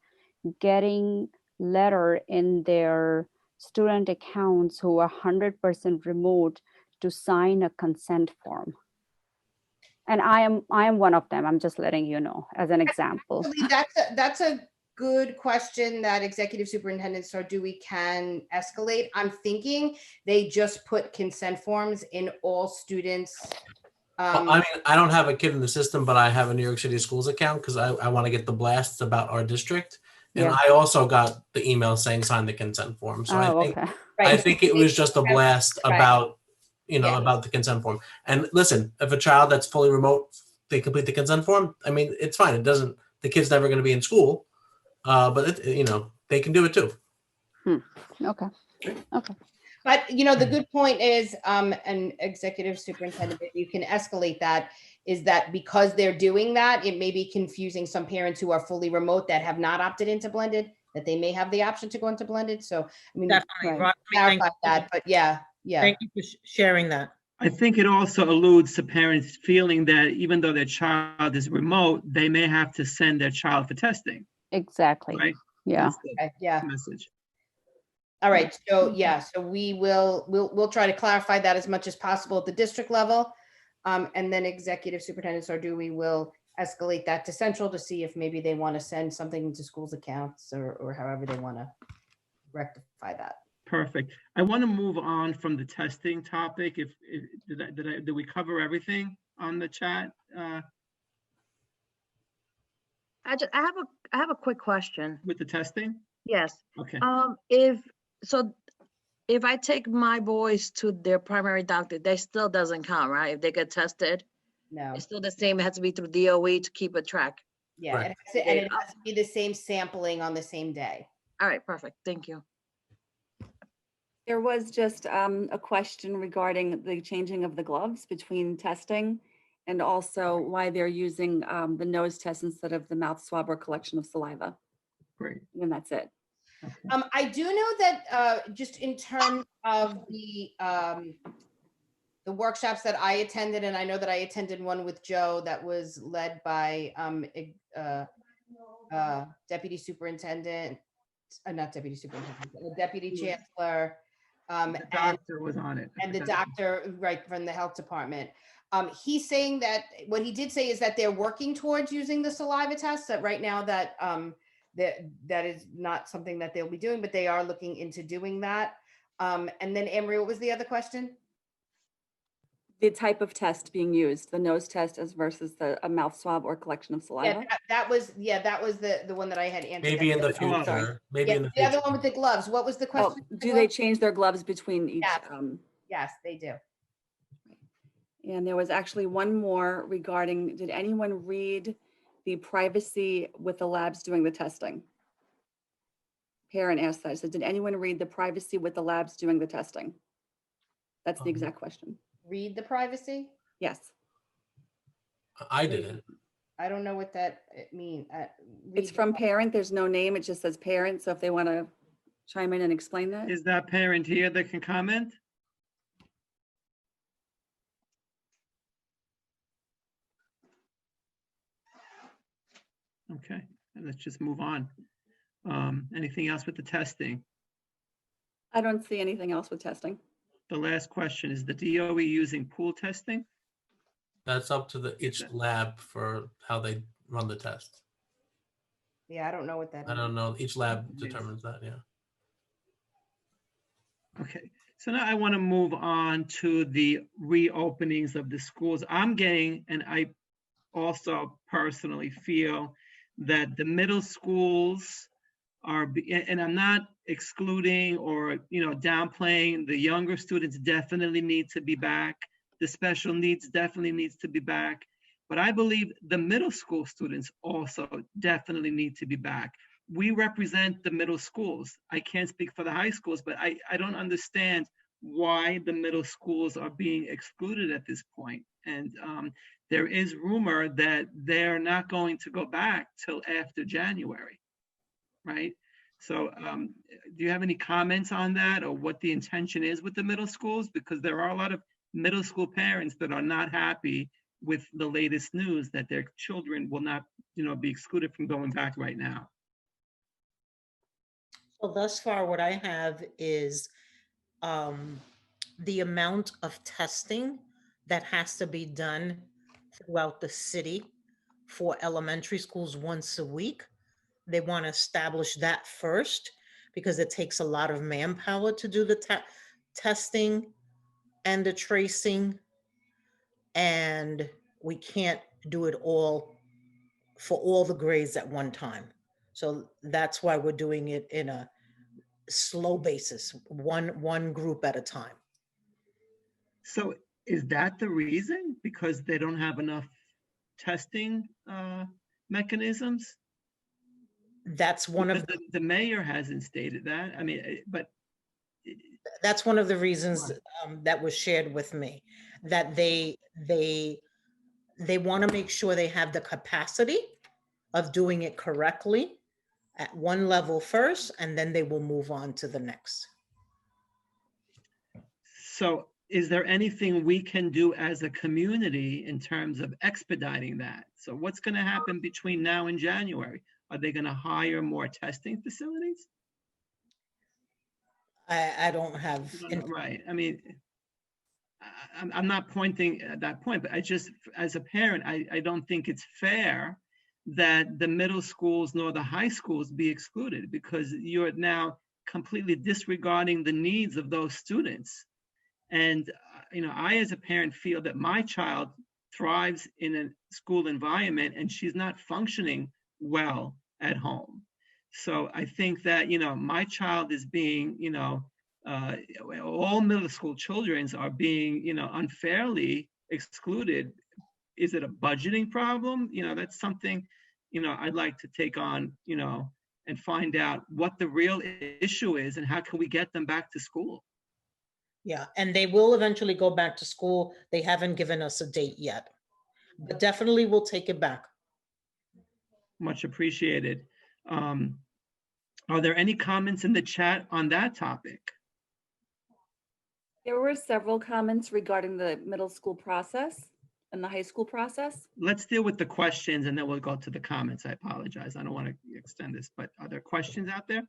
getting letter in their student accounts who are 100% remote to sign a consent form? And I am one of them. I'm just letting you know as an example. That's a good question that Executive Superintendent Sardui can escalate. I'm thinking they just put consent forms in all students. Well, I mean, I don't have a kid in the system, but I have a New York City Schools account because I want to get the blasts about our district. And I also got the email saying sign the consent form. So I think it was just a blast about about the consent form. And listen, if a child that's fully remote, they complete the consent form, I mean, it's fine. The kid's never going to be in school, but they can do it too. Okay. But the good point is, and Executive Superintendent, you can escalate that, is that because they're doing that, it may be confusing some parents who are fully remote that have not opted into blended, that they may have the option to go into blended. So, I mean, Definitely. Rob, clarify that, but yeah. Thank you for sharing that. I think it also alludes to parents feeling that even though their child is remote, they may have to send their child for testing. Exactly. Right? Yeah. Okay, yeah. Message. All right. So yeah, so we'll try to clarify that as much as possible at the district level. And then Executive Superintendent Sardui will escalate that to central to see if maybe they want to send something into schools accounts or however they want to rectify that. Perfect. I want to move on from the testing topic. Did we cover everything on the chat? I have a quick question. With the testing? Yes. Okay. If I take my boys to their primary doctor, they still doesn't count, right? If they get tested, No. it's still the same. It has to be through DOE to keep a track. Yeah, and it has to be the same sampling on the same day. All right, perfect. Thank you. There was just a question regarding the changing of the gloves between testing and also why they're using the nose test instead of the mouth swab or collection of saliva. Great. And that's it. I do know that just in terms of the workshops that I attended, and I know that I attended one with Joe that was led by Deputy Superintendent, not Deputy Superintendent, the Deputy Chancellor. The doctor was on it. And the doctor, right, from the health department. He's saying that, what he did say is that they're working towards using the saliva test, that right now that that is not something that they'll be doing, but they are looking into doing that. And then Anne-Marie, what was the other question? The type of test being used, the nose test as versus a mouth swab or collection of saliva. Yeah, that was the one that I had answered. Maybe in the future. Maybe in the future. The other one with the gloves. What was the question? Do they change their gloves between each? Yes, yes, they do. And there was actually one more regarding, did anyone read the privacy with the labs doing the testing? Parent asked that. So did anyone read the privacy with the labs doing the testing? That's the exact question. Read the privacy? Yes. I didn't. I don't know what that means. It's from parent. There's no name. It just says parent. So if they want to chime in and explain that. Is that parent here that can comment? Okay, and let's just move on. Anything else with the testing? I don't see anything else with testing. The last question, is the DOE using pool testing? That's up to each lab for how they run the test. Yeah, I don't know what that I don't know. Each lab determines that, yeah. Okay, so now I want to move on to the reopenings of the schools. I'm getting, and I also personally feel that the middle schools are, and I'm not excluding or downplaying, the younger students definitely need to be back. The special needs definitely needs to be back. But I believe the middle school students also definitely need to be back. We represent the middle schools. I can't speak for the high schools, but I don't understand why the middle schools are being excluded at this point. And there is rumor that they're not going to go back till after January, right? So do you have any comments on that, or what the intention is with the middle schools? Because there are a lot of middle school parents that are not happy with the latest news that their children will not, be excluded from going back right now. So thus far, what I have is the amount of testing that has to be done throughout the city for elementary schools once a week. They want to establish that first because it takes a lot of manpower to do the testing and the tracing, and we can't do it all for all the grades at one time. So that's why we're doing it in a slow basis, one group at a time. So is that the reason? Because they don't have enough testing mechanisms? That's one of the mayor hasn't stated that. I mean, but that's one of the reasons that was shared with me, that they want to make sure they have the capacity of doing it correctly at one level first, and then they will move on to the next. So is there anything we can do as a community in terms of expediting that? So what's going to happen between now and January? Are they going to hire more testing facilities? I don't have. Right. I mean, I'm not pointing at that point, but I just, as a parent, I don't think it's fair that the middle schools nor the high schools be excluded, because you're now completely disregarding the needs of those students. And, I, as a parent, feel that my child thrives in a school environment and she's not functioning well at home. So I think that, my child is being, all middle school children are being, unfairly excluded. Is it a budgeting problem? That's something, I'd like to take on, and find out what the real issue is and how can we get them back to school. Yeah, and they will eventually go back to school. They haven't given us a date yet, but definitely we'll take it back. Much appreciated. Are there any comments in the chat on that topic? There were several comments regarding the middle school process and the high school process. Let's deal with the questions and then we'll go to the comments. I apologize. I don't want to extend this, but are there questions out there?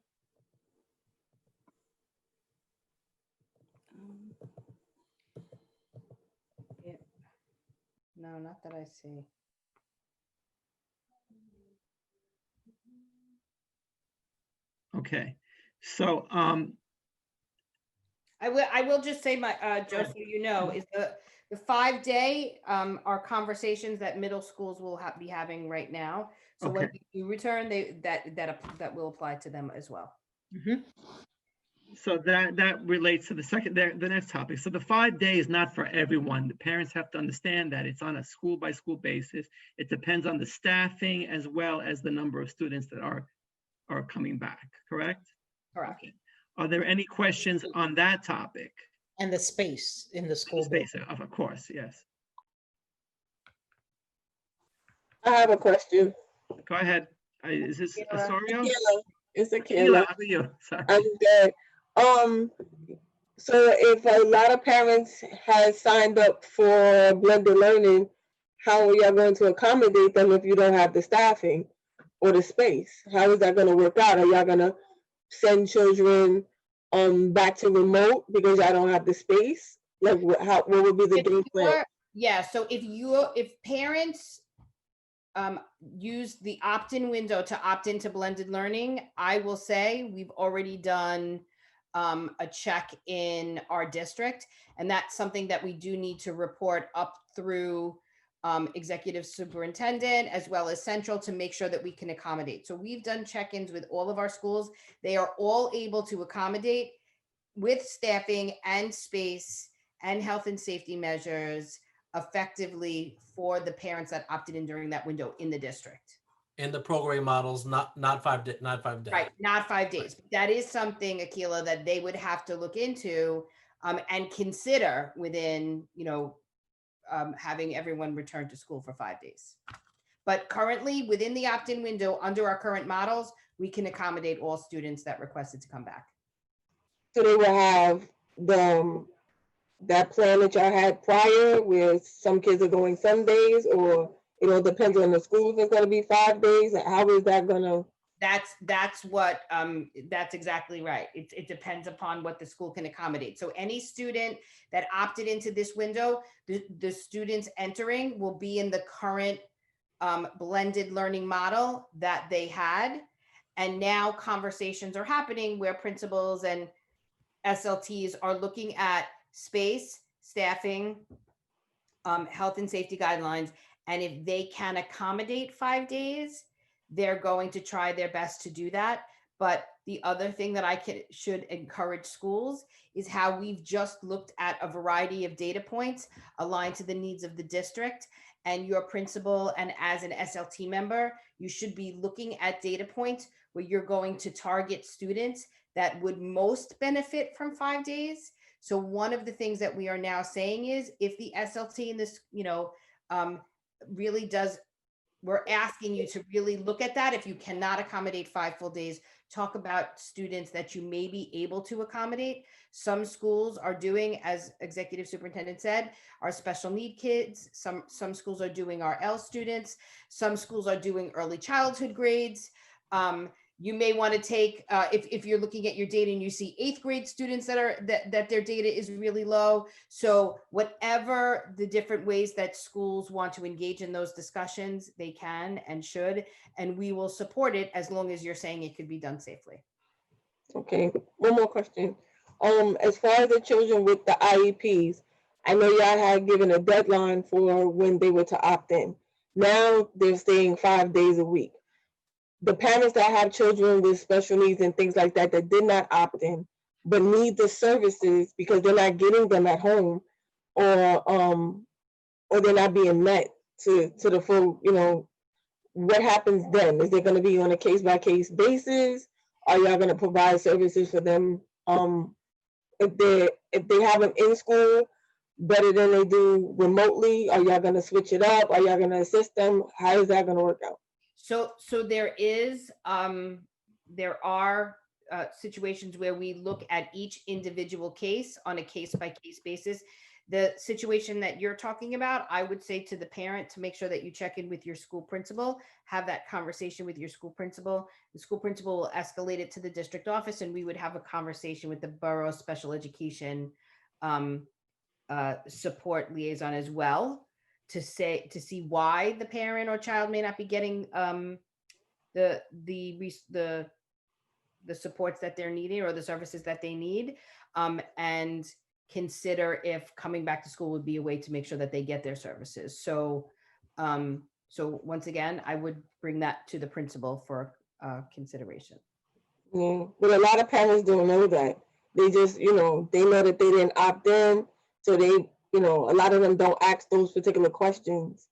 No, not that I see. Okay, so I will just say, Joe, so you know, is the 5-day are conversations that middle schools will be having right now. So when you return, that will apply to them as well. Mm-hmm. So that relates to the next topic. So the 5 days is not for everyone. The parents have to understand that it's on a school by school basis. It depends on the staffing as well as the number of students that are coming back, correct? Correct. Okay. Are there any questions on that topic? And the space in the school. Space, of course, yes. I have a question. Go ahead. Is this Osorio? It's Akila. How are you? Sorry. I'm good. So if a lot of parents has signed up for blended learning, how are y'all going to accommodate them if you don't have the staffing or the space? How is that going to work out? Are y'all going to send children back to remote because y'all don't have the space? Like what would be the game plan? Yeah, so if parents use the opt-in window to opt into blended learning, I will say we've already done a check in our district, and that's something that we do need to report up through executive superintendent as well as central to make sure that we can accommodate. So we've done check-ins with all of our schools. They are all able to accommodate with staffing and space and health and safety measures effectively for the parents that opted in during that window in the district. In the program models, not 5 days. Right, not 5 days. But that is something, Akila, that they would have to look into and consider within, having everyone return to school for 5 days. But currently, within the opt-in window, under our current models, we can accommodate all students that requested to come back. So they will have that plan that y'all had prior, where some kids are going some days, or it depends on the schools. It's going to be 5 days. How is that going to? That's exactly right. It depends upon what the school can accommodate. So any student that opted into this window, the students entering will be in the current blended learning model that they had. And now conversations are happening where principals and SLTs are looking at space, staffing, health and safety guidelines. And if they can accommodate 5 days, they're going to try their best to do that. But the other thing that should encourage schools is how we've just looked at a variety of data points aligned to the needs of the district. And your principal and as an SLT member, you should be looking at data points where you're going to target students that would most benefit from 5 days. So one of the things that we are now saying is if the SLT in this, really does we're asking you to really look at that. If you cannot accommodate 5 full days, talk about students that you may be able to accommodate. Some schools are doing, as Executive Superintendent said, our special need kids. Some schools are doing our L students. Some schools are doing early childhood grades. You may want to take, if you're looking at your data and you see 8th grade students that their data is really low. So whatever the different ways that schools want to engage in those discussions, they can and should, and we will support it as long as you're saying it could be done safely. Okay, one more question. As far as the children with the IEPs, I know y'all had given a deadline for when they were to opt in. Now they're staying 5 days a week. The parents that have children with special needs and things like that that did not opt in, but need the services because they're not getting them at home, or they're not being met to the full, what happens then? Is it going to be on a case-by-case basis? Are y'all going to provide services for them if they have them in school better than they do remotely? Are y'all going to switch it up? Are y'all going to assist them? How is that going to work out? So there are situations where we look at each individual case on a case-by-case basis. The situation that you're talking about, I would say to the parent to make sure that you check in with your school principal, have that conversation with your school principal. The school principal will escalate it to the district office, and we would have a conversation with the borough special education support liaison as well, to see why the parent or child may not be getting the supports that they're needing or the services that they need, and consider if coming back to school would be a way to make sure that they get their services. So once again, I would bring that to the principal for consideration. Yeah, but a lot of parents don't know that. They just, they know that they didn't opt in, so they, a lot of them don't ask those particular questions.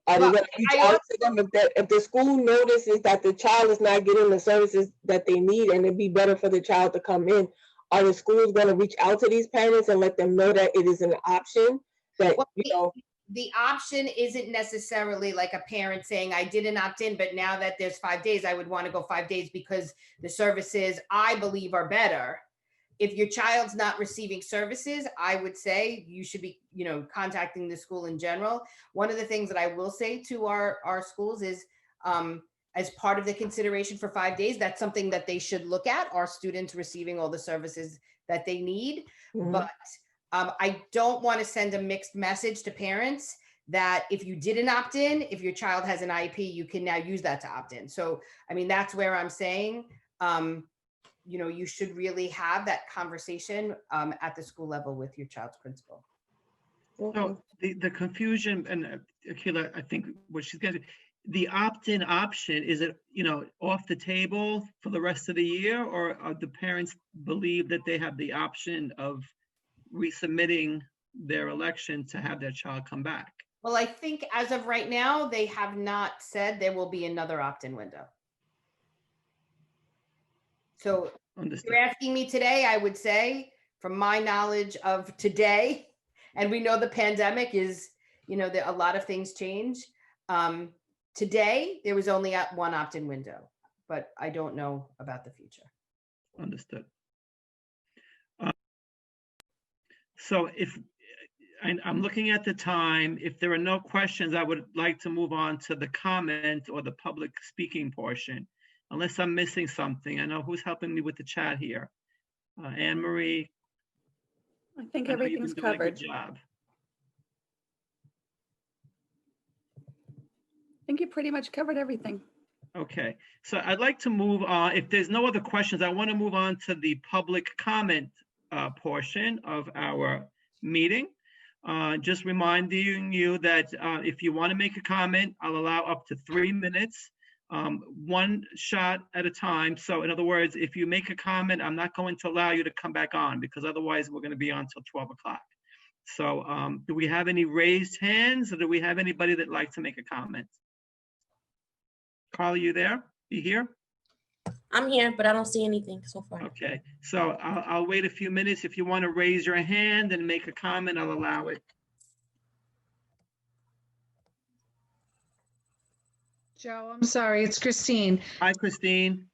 Are they going to reach out to them if the school notices that the child is not getting the services that they need, and it'd be better for the child to come in? Are the schools going to reach out to these parents and let them know that it is an option? That the option isn't necessarily like a parent saying, I didn't opt in, but now that there's 5 days, I would want to go 5 days because the services I believe are better. If your child's not receiving services, I would say you should be, contacting the school in general. One of the things that I will say to our schools is, as part of the consideration for 5 days, that's something that they should look at. Are students receiving all the services that they need? Mm-hmm. But I don't want to send a mixed message to parents that if you didn't opt in, if your child has an IEP, you can now use that to opt in. So, that's where I'm saying, you should really have that conversation at the school level with your child's principal. So the confusion, and Akila, I think what she's getting, the opt-in option, is it, off the table for the rest of the year, or the parents believe that they have the option of resubmitting their election to have their child come back? Well, I think as of right now, they have not said there will be another opt-in window. So if you're asking me today, I would say from my knowledge of today, and we know the pandemic is, a lot of things change. Today, there was only one opt-in window, but I don't know about the future. Understood. So I'm looking at the time, if there are no questions, I would like to move on to the comment or the public speaking portion, unless I'm missing something. I know who's helping me with the chat here. Anne Marie. I think everything's covered. Good job. I think you pretty much covered everything. Okay, so I'd like to move on. If there's no other questions, I want to move on to the public comment portion of our meeting. Just reminding you that if you want to make a comment, I'll allow up to 3 minutes, one shot at a time. So in other words, if you make a comment, I'm not going to allow you to come back on, because otherwise we're going to be on till 12 o'clock. So do we have any raised hands, or do we have anybody that'd like to make a comment? Carl, you there? You here? I'm here, but I don't see anything so far. Okay, so I'll wait a few minutes. If you want to raise your hand and make a comment, I'll allow it. Joe, I'm sorry, it's Christine. Hi, Christine.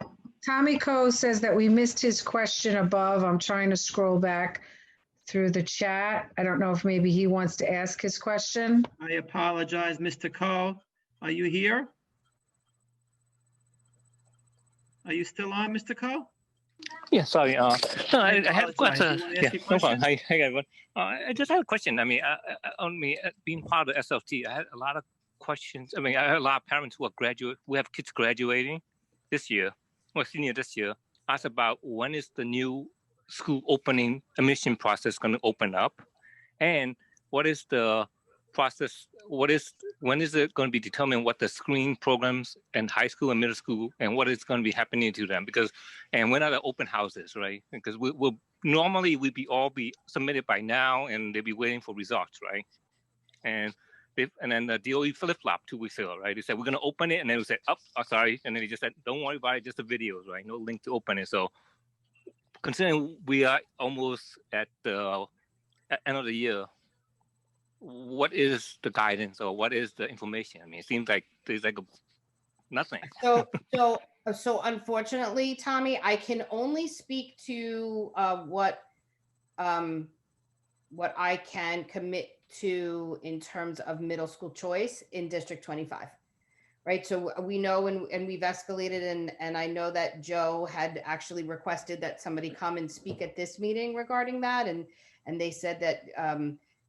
Tommy Coe says that we missed his question above. I'm trying to scroll back through the chat. I don't know if maybe he wants to ask his question. I apologize, Mr. Coe. Are you here? Are you still on, Mr. Coe? Yeah, sorry. No, I have a apologize. question. You wanna ask Yeah, your no problem. question? Hi, everyone. I just have a question. I mean, on me being part of the SLT, I had a lot of questions. I mean, I had a lot of parents who are graduate, who have kids graduating this year, or senior this year. Asked about when is the new school opening admission process going to open up, and what is the process? When is it going to be determined what the screening programs in high school and middle school, and what is going to be happening to them? Because, and when are the open houses, right? Because we'll normally we'd be all be submitted by now, and they'll be waiting for results, right? And then the DOE flip-flop 2 weeks ago, right? They said we're going to open it, and then we said, oh, sorry, and then they just said, don't worry about it, just the videos, right? No link to open it. So, considering we are almost at the end of the year, what is the guidance or what is the information? I mean, it seems like there's like nothing. So unfortunately, Tommy, I can only speak to what I can commit to in terms of middle school choice in District 25. Right. So we know and we've escalated and I know that Joe had actually requested that somebody come and speak at this meeting regarding that. And they said that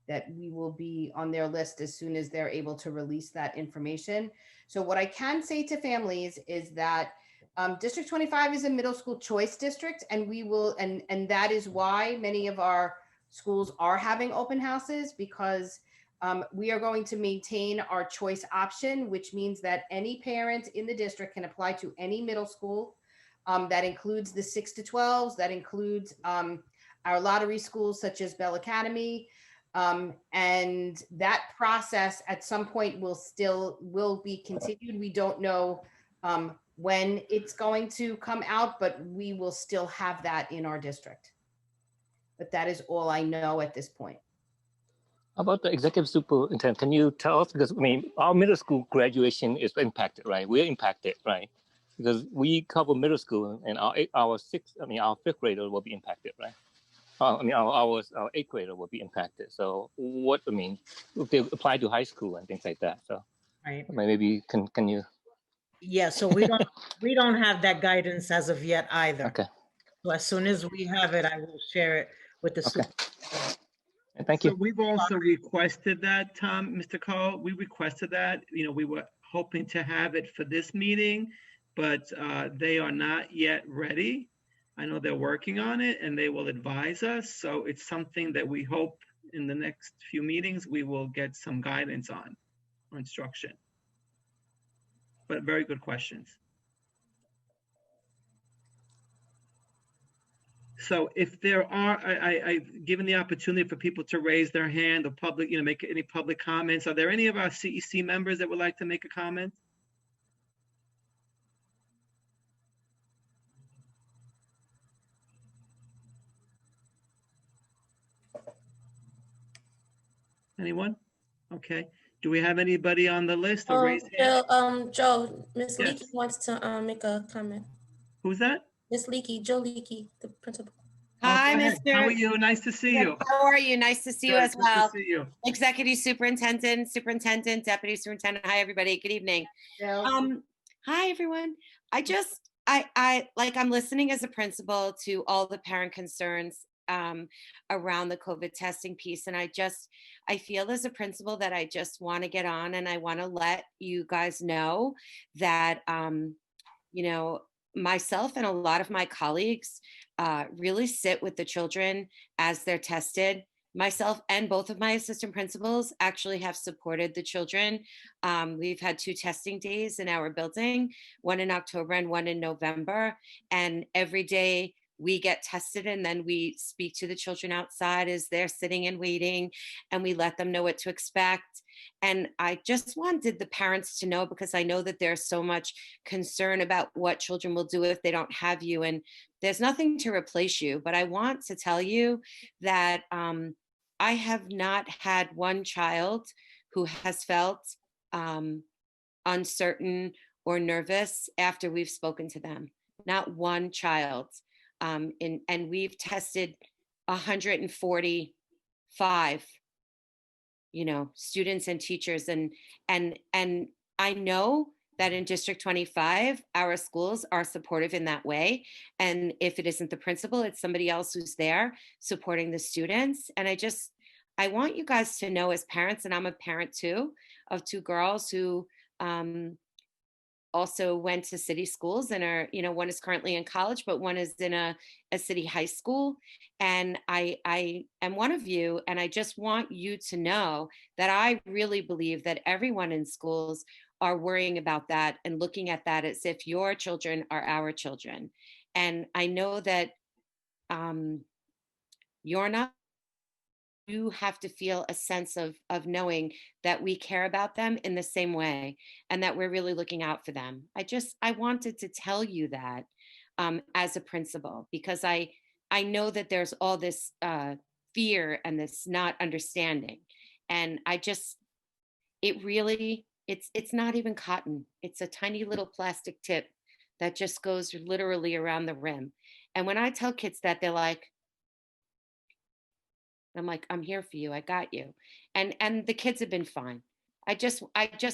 that we will be on their list as soon as they're able to release that information. So what I can say to families is that District 25 is a middle school choice district, and we will, and that is why many of our schools are having open houses, because we are going to maintain our choice option, which means that any parent in the district can apply to any middle school. That includes the 6 to 12s, that includes our lottery schools such as Bell Academy. And that process at some point will be continued. We don't know when it's going to come out, but we will still have that in our district. But that is all I know at this point. How about the executive superintendent? Can you tell us? Because I mean, our middle school graduation is impacted, right? We're impacted, right? Because we cover middle school, and our fifth grader will be impacted, right? I mean, our eighth grader will be impacted. So what, I mean, if they apply to high school and things like that. So Right. maybe can you? Yeah, so we don't have that guidance as of yet either. Okay. So as soon as we have it, I will share it with the school. Thank you. So we've also requested that, Mr. Cole, we requested that, you know, we were hoping to have it for this meeting, but they are not yet ready. I know they're working on it and they will advise us. So it's something that we hope in the next few meetings, we will get some guidance on, or instruction. But very good questions. So if there are, I've given the opportunity for people to raise their hand or public, you know, make any public comments. Are there any of our CEC members that would like to make a comment? Anyone? Okay. Do we have anybody on the list or raise hand? Joe, Miss Yes. Leakey wants to make a comment. Who's that? Miss Leakey, Joe Leakey, the principal. Hi, go ahead. Mr. How are you? Nice to see you. How are you? Nice to see you Good, as good to well. see you. Executive Superintendent, Deputy Superintendent. Hi, everybody. Good evening. Hi, everyone. I'm listening as a principal to all the parent concerns around the COVID testing piece. And I feel as a principal that I just want to get on and I want to let you guys know that, you know, myself and a lot of my colleagues really sit with the children as they're tested. Myself and both of my assistant principals actually have supported the children. We've had 2 testing days in our building, one in October and one in November. And every day we get tested and then we speak to the children outside as they're sitting and waiting, and we let them know what to expect. And I just wanted the parents to know, because I know that there's so much concern about what children will do if they don't have you. And there's nothing to replace you, but I want to tell you that I have not had one child who has felt uncertain or nervous after we've spoken to them. Not one child. And we've tested 145, students and teachers. And I know that in District 25, our schools are supportive in that way. And if it isn't the principal, it's somebody else who's there supporting the students. And I want you guys to know as parents, and I'm a parent too, of two girls who also went to city schools and are, one is currently in college, but one is in a city high school. And I am one of you. And I just want you to know that I really believe that everyone in schools are worrying about that and looking at that as if your children are our children. And I know that you're not. You have to feel a sense of knowing that we care about them in the same way and that we're really looking out for them. I wanted to tell you that as a principal, because I know that there's all this fear and this not understanding. And it's not even cotton. It's a tiny little plastic tip that just goes literally around the rim. And when I tell kids that, they're like, I'm like, I'm here for you. I got you. And the kids have been fine. I just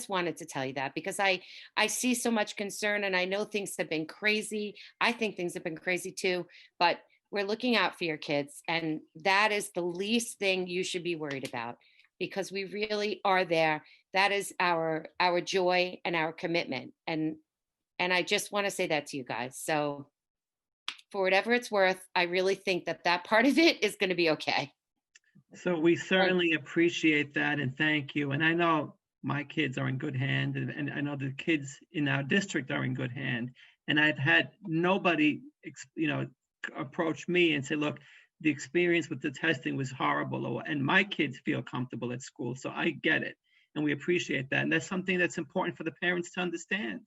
wanted to tell you that because I see so much concern and I know things have been crazy. I think things have been crazy too, but we're looking out for your kids. And that is the least thing you should be worried about because we really are there. That is our joy and our commitment. And I just want to say that to you guys. So for whatever it's worth, I really think that part of it is going to be okay. So we certainly appreciate that and thank you. And I know my kids are in good hand and I know the kids in our district are in good hand. And I've had nobody, approach me and say, look, the experience with the testing was horrible and my kids feel comfortable at school. So I get it. And we appreciate that. And that's something that's important for the parents to understand.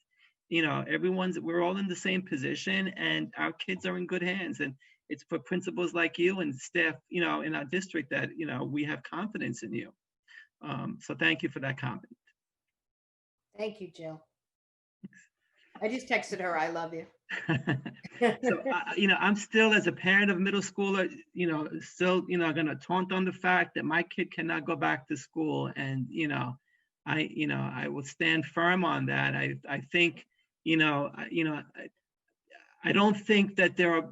We're all in the same position and our kids are in good hands. And it's for principals like you and staff, in our district that, we have confidence in you. So thank you for that comment. Thank you, Jill. I just texted her, I love you. So, I'm still, as a parent of middle schooler, still, going to taunt on the fact that my kid cannot go back to school. And, I will stand firm on that. I think, I don't think that there are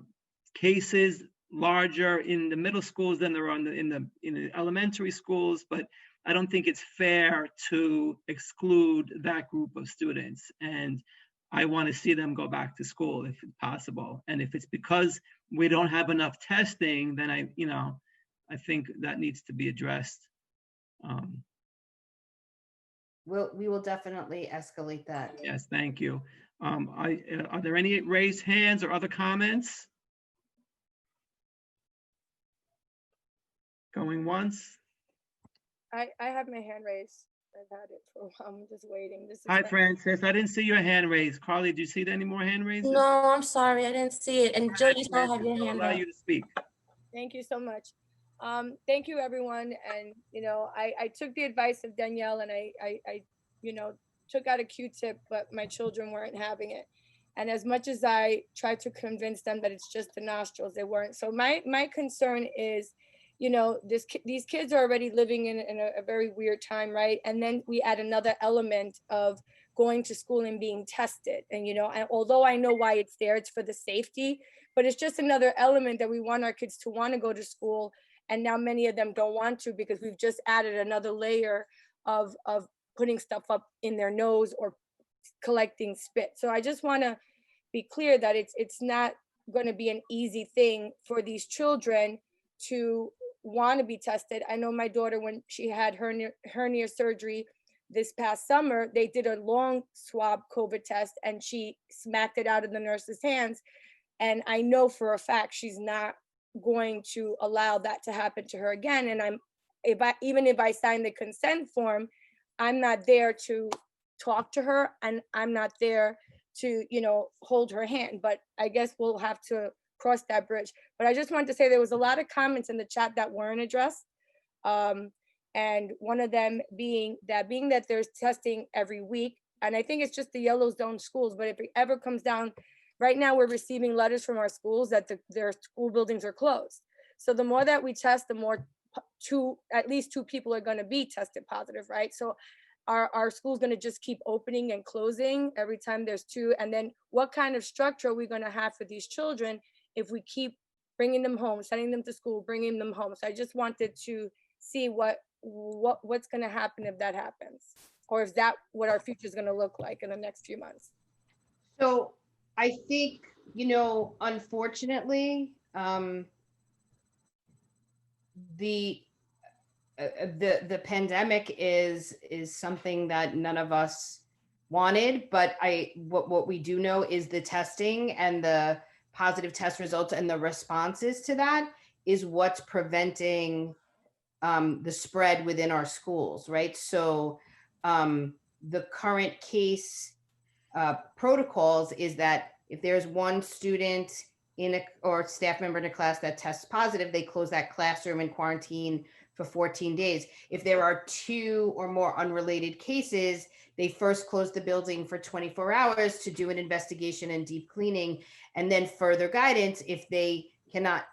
cases larger in the middle schools than there are in the elementary schools, but I don't think it's fair to exclude that group of students. And I want to see them go back to school if it's possible. And if it's because we don't have enough testing, then I think that needs to be addressed. We will definitely escalate that. Yes, thank you. Are there any raised hands or other comments? Going once. I have my hand raised. I've had it for a while. I'm just waiting. Hi, Francis. I didn't see your hand raised. Carly, do you see any more hand raises? No, I'm sorry. I didn't see it. And Jill, you still have your hand allow up. you to speak. Thank you so much. Thank you, everyone. And, I took the advice of Danielle and I took out a Q-tip, but my children weren't having it. And as much as I tried to convince them that it's just the nostrils, they weren't. So my concern is, these kids are already living in a very weird time, right? And then we add another element of going to school and being tested. And, although I know why it's there, it's for the safety, but it's just another element that we want our kids to want to go to school. And now many of them don't want to because we've just added another layer of putting stuff up in their nose or collecting spit. So I just want to be clear that it's not going to be an easy thing for these children to want to be tested. I know my daughter, when she had hernia surgery this past summer, they did a long swab COVID test and she smacked it out of the nurse's hands. And I know for a fact she's not going to allow that to happen to her again. And even if I sign the consent form, I'm not there to talk to her and I'm not there to, hold her hand. But I guess we'll have to cross that bridge. But I just wanted to say there was a lot of comments in the chat that weren't addressed. And one of them being that there's testing every week, and I think it's just the yellow zone schools, but if it ever comes down, right now we're receiving letters from our schools that their school buildings are closed. So the more that we test, the more at least two people are going to be tested positive, right? So our school's going to just keep opening and closing every time there's two. And then what kind of structure are we going to have for these children if we keep bringing them home, sending them to school, bringing them home? So I just wanted to see what's going to happen if that happens, or if that what our future is going to look like in the next few months. So I think, unfortunately, the pandemic is something that none of us wanted, but what we do know is the testing and the positive test results and the responses to that is what's preventing the spread within our schools, right? So the current case protocols is that if there's one student or staff member in a class that tests positive, they close that classroom and quarantine for 14 days. If there are two or more unrelated cases, they first close the building for 24 hours to do an investigation and deep cleaning, and then further guidance if they cannot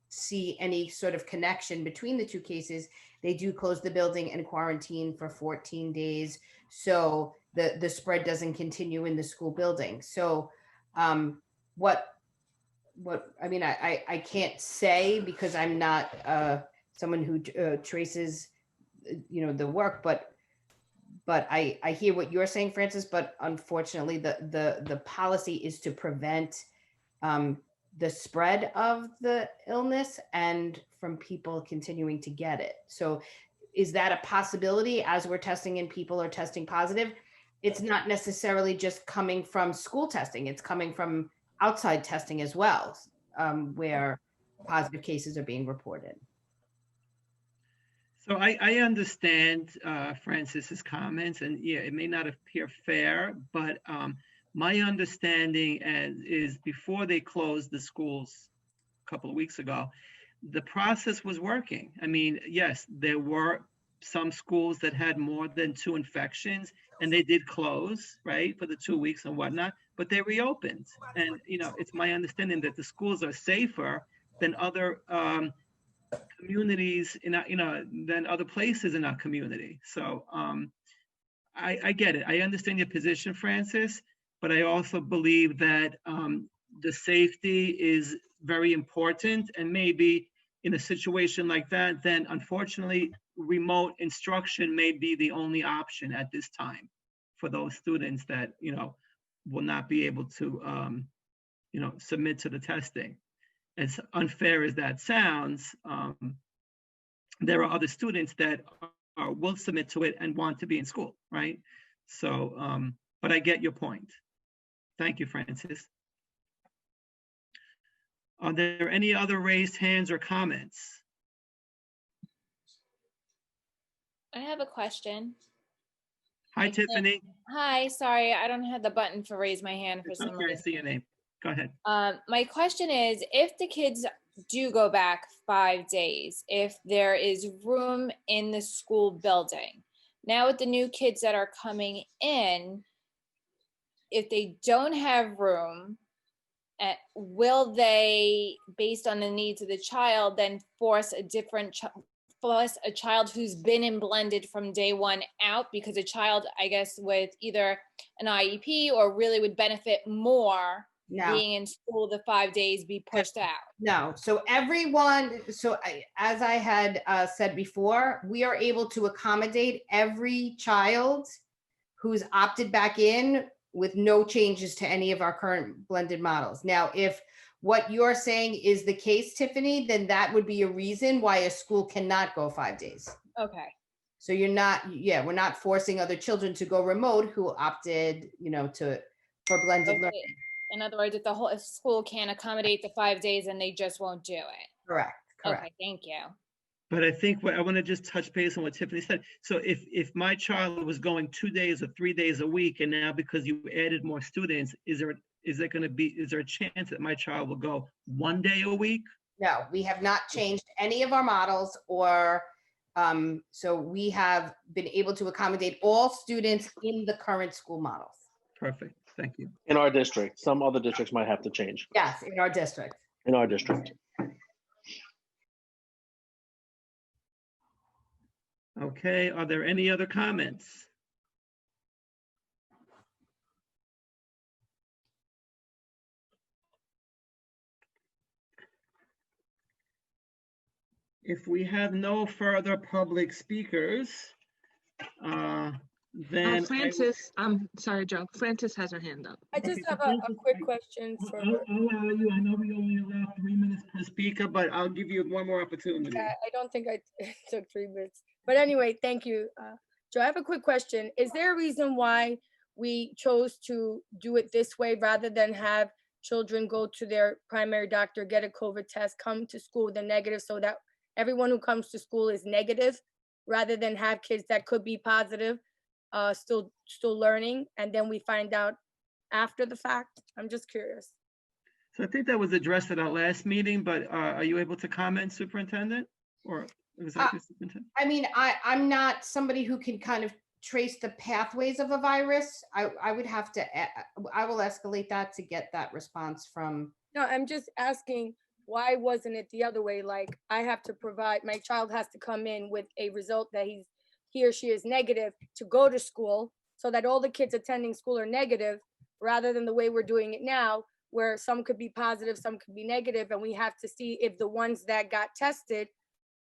see any sort of connection between the two cases, they do close the building and quarantine for 14 days. So the spread doesn't continue in the school building. So what I mean, I can't say because I'm not someone who traces, the work, but I hear what you're saying, Francis, but unfortunately the policy is to prevent the spread of the illness and from people continuing to get it. So is that a possibility as we're testing and people are testing positive? It's not necessarily just coming from school testing. It's coming from outside testing as well, where positive cases are being reported. So I understand Francis's comments, and yeah, it may not appear fair, but my understanding is before they closed the schools a couple of weeks ago, the process was working. I mean, yes, there were some schools that had more than 2 infections, and they did close, right, for the 2 weeks and whatnot, but they reopened. And, it's my understanding that the schools are safer than other communities, than other places in our community. So I get it. I understand your position, Francis, but I also believe that the safety is very important, and maybe in a situation like that, then unfortunately, remote instruction may be the only option at this time for those students that, will not be able to, submit to the testing. As unfair as that sounds, there are other students that will submit to it and want to be in school, right? So, but I get your point. Thank you, Francis. Are there any other raised hands or comments? I have a question. Hi, Tiffany. Hi, sorry, I don't have the button for raise my hand for some I reason. see your name. Go ahead. My question is, if the kids do go back 5 days, if there is room in the school building, now with the new kids that are coming in, if they don't have room, will they, based on the needs of the child, then force a child who's been in blended from day one out, because a child, I guess, with either an IEP or really would benefit more being in school the 5 days be pushed out? No. So as I had said before, we are able to accommodate every child who's opted back in with no changes to any of our current blended models. Now, if what you're saying is the case, Tiffany, then that would be a reason why a school cannot go 5 days. Okay. So we're not forcing other children to go remote who opted, for blended learning. In other words, if school can't accommodate the 5 days, and they just won't do it. Correct. Okay, thank you. But I think I want to just touch base on what Tiffany said. So if my child was going 2 days or 3 days a week, and now because you added more students, is there a chance that my child will go 1 day a week? No, we have not changed any of our models or So we have been able to accommodate all students in the current school models. Perfect. Thank you. In our district, some other districts might have to change. Yes, in our district. In our district. Okay, are there any other comments? If we have no further public speakers, then Francis, I'm sorry, Joe. Francis has her hand up. I just have a quick question for. I'll allow you. I know we only allow 3 minutes per speaker, but I'll give you one more opportunity. I don't think I took 3 minutes. But anyway, thank you. Joe, I have a quick question. Is there a reason why we chose to do it this way rather than have children go to their primary doctor, get a COVID test, come to school with a negative, so that everyone who comes to school is negative, rather than have kids that could be positive, still learning, and then we find out after the fact? I'm just curious. So I think that was addressed at our last meeting, but are you able to comment, Superintendent? Or Executive Superintendent? I mean, I'm not somebody who can kind of trace the pathways of a virus. I would have to, I will escalate that to get that response from. No, I'm just asking, why wasn't it the other way? Like, I have to provide, my child has to come in with a result that he or she is negative to go to school, so that all the kids attending school are negative, rather than the way we're doing it now, where some could be positive, some could be negative, and we have to see if the ones that got tested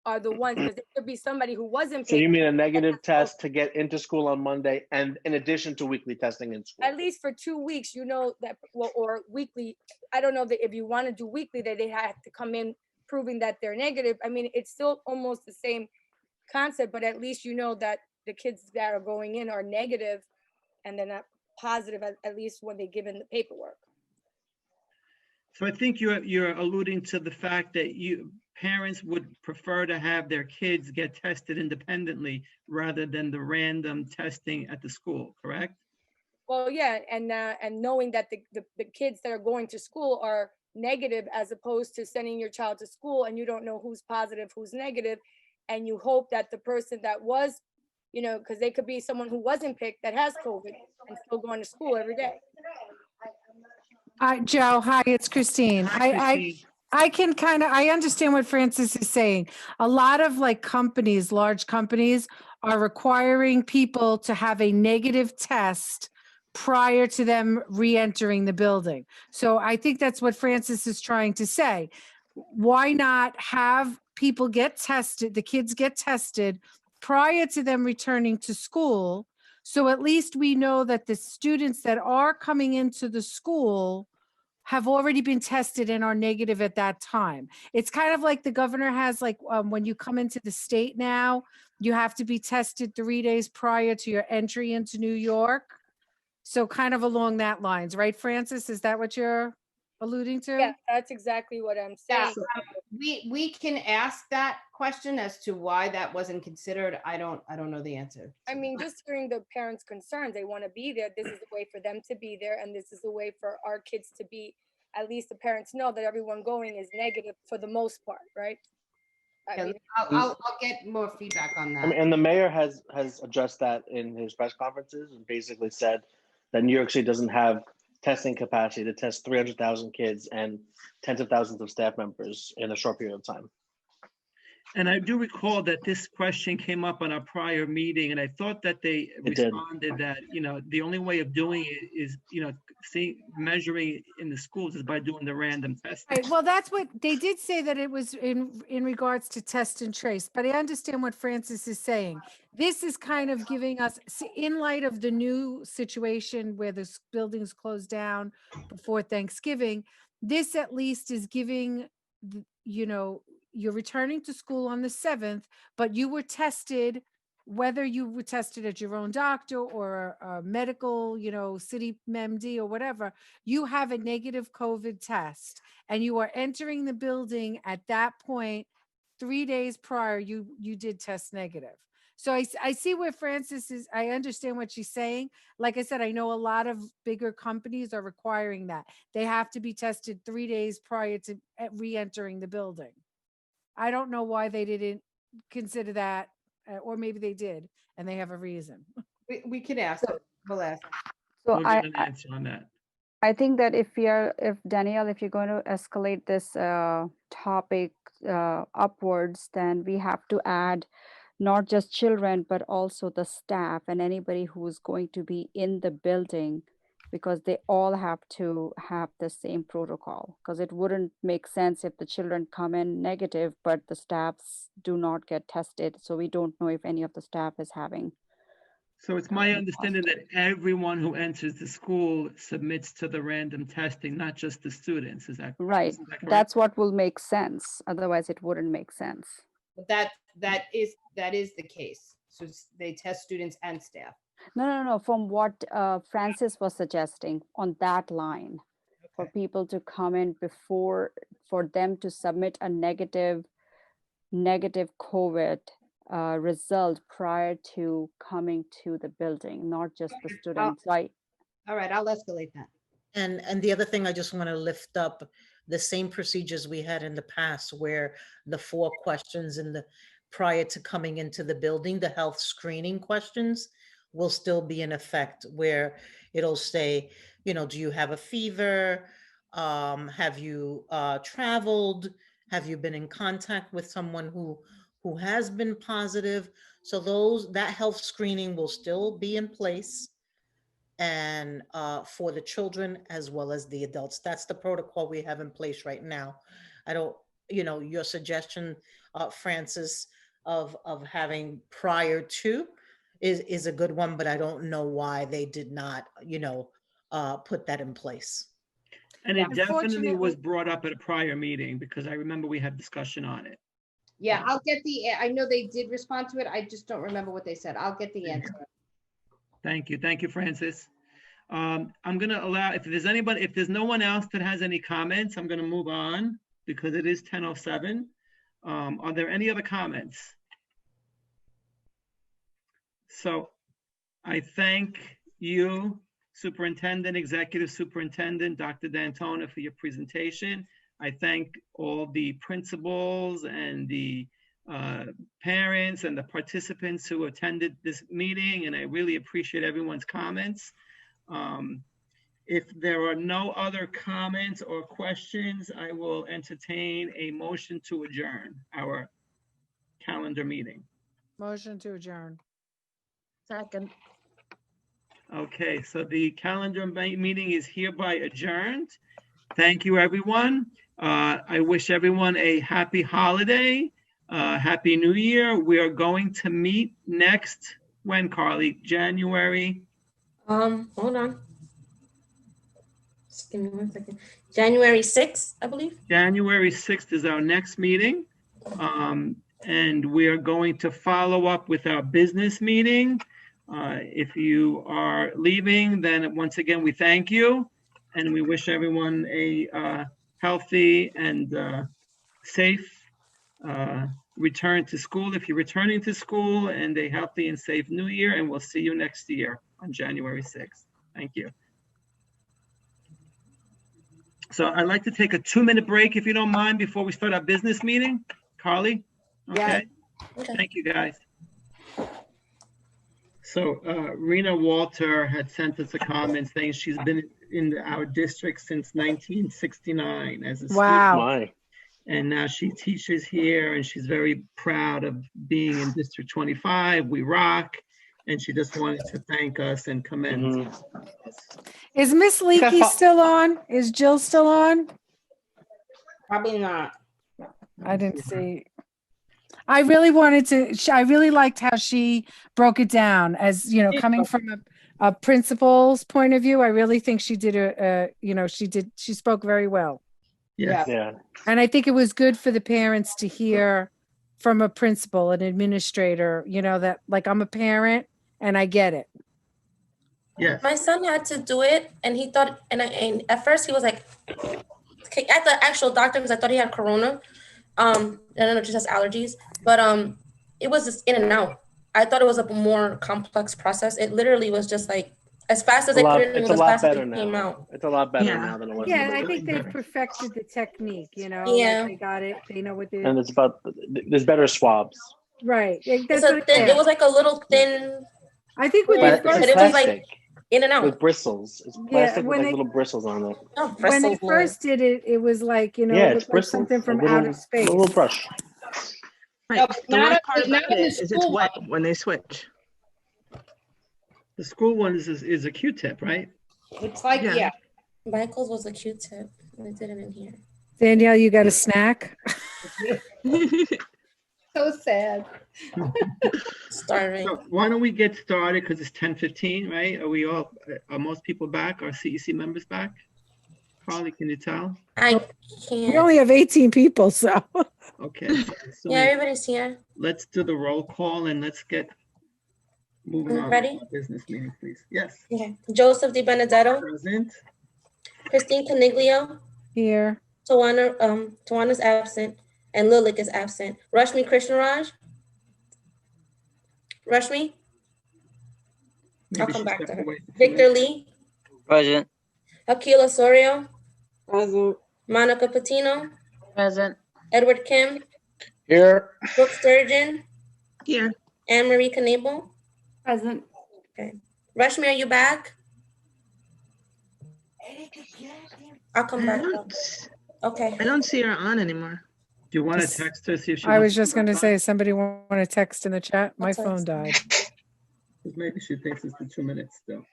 are the ones, because there could be somebody who wasn't. So you mean a negative test to get into school on Monday, and in addition to weekly testing in school? At least for 2 weeks, you know, that, well, or weekly. I don't know that if you want to do weekly, that they have to come in proving that they're negative. I mean, it's still almost the same concept, but at least you know that the kids that are going in are negative and they're not positive, at least when they give in the paperwork. So I think you're alluding to the fact that parents would prefer to have their kids get tested independently rather than the random testing at the school, correct? Well, yeah, and knowing that the kids that are going to school are negative, as opposed to sending your child to school and you don't know who's positive, who's negative, and you hope that the person that was, you know, because they could be someone who wasn't picked that has COVID and still going to school every day. Joe, hi, it's Christine. I can I understand what Francis is saying. A lot of like companies, large companies, are requiring people to have a negative test prior to them re-entering the building. So I think that's what Francis is trying to say. Why not have people get tested, the kids get tested prior to them returning to school? So at least we know that the students that are coming into the school have already been tested and are negative at that time. It's kind of like the governor has, like, when you come into the state now, you have to be tested 3 days prior to your entry into New York. So kind of along that lines, right, Francis? Is that what you're alluding to? Yeah, that's exactly what I'm saying. Yeah, we can ask that question as to why that wasn't considered. I don't know the answer. I mean, just hearing the parents' concerns, they want to be there. This is a way for them to be there, and this is a way for our kids to be. At least the parents know that everyone going is negative for the most part, right? I'll get more feedback on that. I mean, and the mayor has addressed that in his press conferences and basically said that New York City doesn't have testing capacity to test 300,000 kids and tens of thousands of staff members in a short period of time. And I do recall that this question came up on a prior meeting, and I thought that they responded that, you know, the only way of doing it is, you know, measuring in the schools is by doing the random testing. Right. Well, that's what they did say, that it was in regards to test and trace, but I understand what Francis is saying. This is kind of giving us, in light of the new situation where the buildings closed down before Thanksgiving, this at least is giving, you know, you're returning to school on the 7th, but you were tested, whether you were tested at your own doctor or a medical, you know, city MD or whatever, you have a negative COVID test and you are entering the building at that point, 3 days prior, you did test negative. So I see where Francis is. I understand what she's saying. Like I said, I know a lot of bigger companies are requiring that. They have to be tested 3 days prior to re-entering the building. I don't know why they didn't consider that or maybe they did and they have a reason. We can ask. We'll ask. So We'll get an answer on that. I think that if Danielle, if you're going to escalate this topic upwards, then we have to add not just children, but also the staff and anybody who's going to be in the building, because they all have to have the same protocol. Because it wouldn't make sense if the children come in negative, but the staffs do not get tested. So we don't know if any of the staff is having. So it's my understanding that everyone who enters the school submits to the random testing, not just the students. Is that right? Isn't that correct? That's what will make sense. Otherwise, it wouldn't make sense. But that is the case. So they test students and staff. No. From what Francis was suggesting on that line, for people to come in before, for them to submit a negative COVID result prior to coming to the building, not just the students, right? All right, I'll escalate that. And the other thing I just want to lift up, the same procedures we had in the past where the 4 questions prior to coming into the building, the health screening questions will still be in effect, where it'll say, do you have a fever? Have you traveled? Have you been in contact with someone who has been positive? So that health screening will still be in place, and for the children as well as the adults. That's the protocol we have in place right now. I don't, your suggestion, Francis, of having prior to is a good one, but I don't know why they did not, put that in place. And it definitely was brought up at a prior meeting, because I remember we had discussion on it. Yeah, I know they did respond to it. I just don't remember what they said. I'll get the answer. Thank you, Francis. I'm going to allow, if there's no one else that has any comments, I'm going to move on because it is 10:07. Are there any other comments? So I thank you, Superintendent, Executive Superintendent, Dr. D'Antona, for your presentation. I thank all the principals and the parents and the participants who attended this meeting, and I really appreciate everyone's comments. If there are no other comments or questions, I will entertain a motion to adjourn our calendar meeting. Motion to adjourn. Second. Okay, so the calendar meeting is hereby adjourned. Thank you, everyone. I wish everyone a happy holiday, happy New Year. We are going to meet next, when, Carly? January? Hold on. Just give me 1 second. January 6th, I believe. January 6th is our next meeting. And we are going to follow up with our business meeting. If you are leaving, then once again, we thank you. And we wish everyone a healthy and safe return to school if you're returning to school, and a healthy and safe New Year. And we'll see you next year on January 6th. Thank you. So I'd like to take a 2-minute break, if you don't mind, before we start our business meeting. Carly? Okay. Yeah. Thank you, guys. So Rena Walter had sent us a comment saying she's been in our district since 1969 as a student. And now she teaches here, and she's very proud of being in District 25. We rock. And she just wanted to thank us and commend us. Is Miss Leakey still on? Is Jill still on? Probably not. I didn't see. I really liked how she broke it down as, coming from a principal's point of view. I really think she did she spoke very well. Yeah. And I think it was good for the parents to hear from a principal, an administrator, that, like, I'm a parent and I get it. Yeah. My son had to do it, and he thought, and at first he was like, at the actual doctor, because I thought he had corona. I don't know, just has allergies, but it was just in and out. I thought it was a more complex process. It literally was just like as fast as they put it in, it was as fast as it came out. It's a lot better now than it was. Yeah, I think they've perfected the technique. Yeah. Like they got it. They know what they're. And there's better swabs. Right. It's That's a what thin, I it was like a little thin. I think with But the first, it was like in and out. with bristles. It's Yeah, plastic with when like they- little bristles on it. Oh, when they bristles, Lord. first did it, it was like, you know, Yeah, it it's looked like bristles. something from a little, outer space. A little brush. Right. The not worst a- part not about in the it is it's school wet when they switch. The school one is a Q-tip, right? It's like, Yeah. yeah. Michael's was a Q-tip. I did it in here. Danielle, you got a snack? So sad. Starving. So why don't we get started, because it's 10:15, right? Are most people back? Are CEC members back? Carly, can you tell? I We can't. only have 18 people, so. Okay. So Yeah, everybody's here. let's do the roll call and let's get moving on. Ready? with the business meeting, please. Yes. Okay. Joseph Di Benedetto. Present. Christine Caniglio. Here. Tawana's absent. And Lilik is absent. Rashmi Krishnaraj. Rashmi? I'll come back to her. Victor Lee. Present. Akila Sorio. Present. Monica Patino. Present. Edward Kim. Here. Brooke Sturgeon. Here. Anne Marie Knable. Present. Okay. Rashmi, are you back? I'll come back. Okay. I don't see her on anymore. Do you want to text her, see if she I wants was just going to say, somebody want to text in the chat? My phone died. Maybe she thinks it's the 2 minutes still.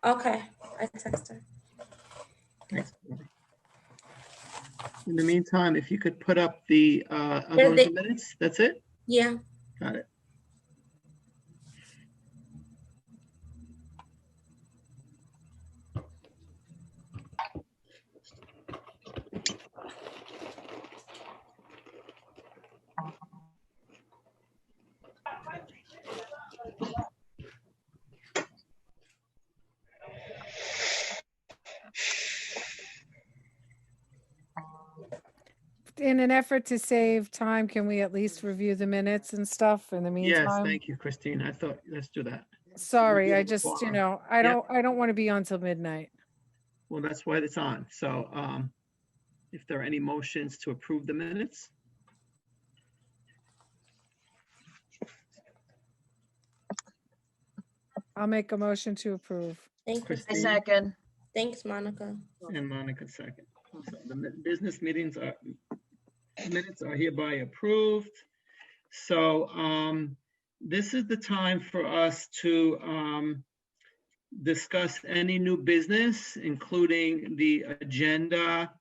Okay. I text her. Thanks. In the meantime, if you could put up the other Here they- minutes, that's it? Yeah. Got it. In an effort to save time, can we at least review the minutes and stuff in the Yes, meantime? thank you, Christine. I thought, let's do that. Sorry, I just, you know, I Yep. don't want to be on till midnight. Well, that's why it's on. So if there are any motions to approve the minutes? I'll make a motion to approve. Thank you. Christine? Second. Thanks, Monica. And Monica second. So the business minutes are hereby approved. So this is the time for us to discuss any new business, including the agenda.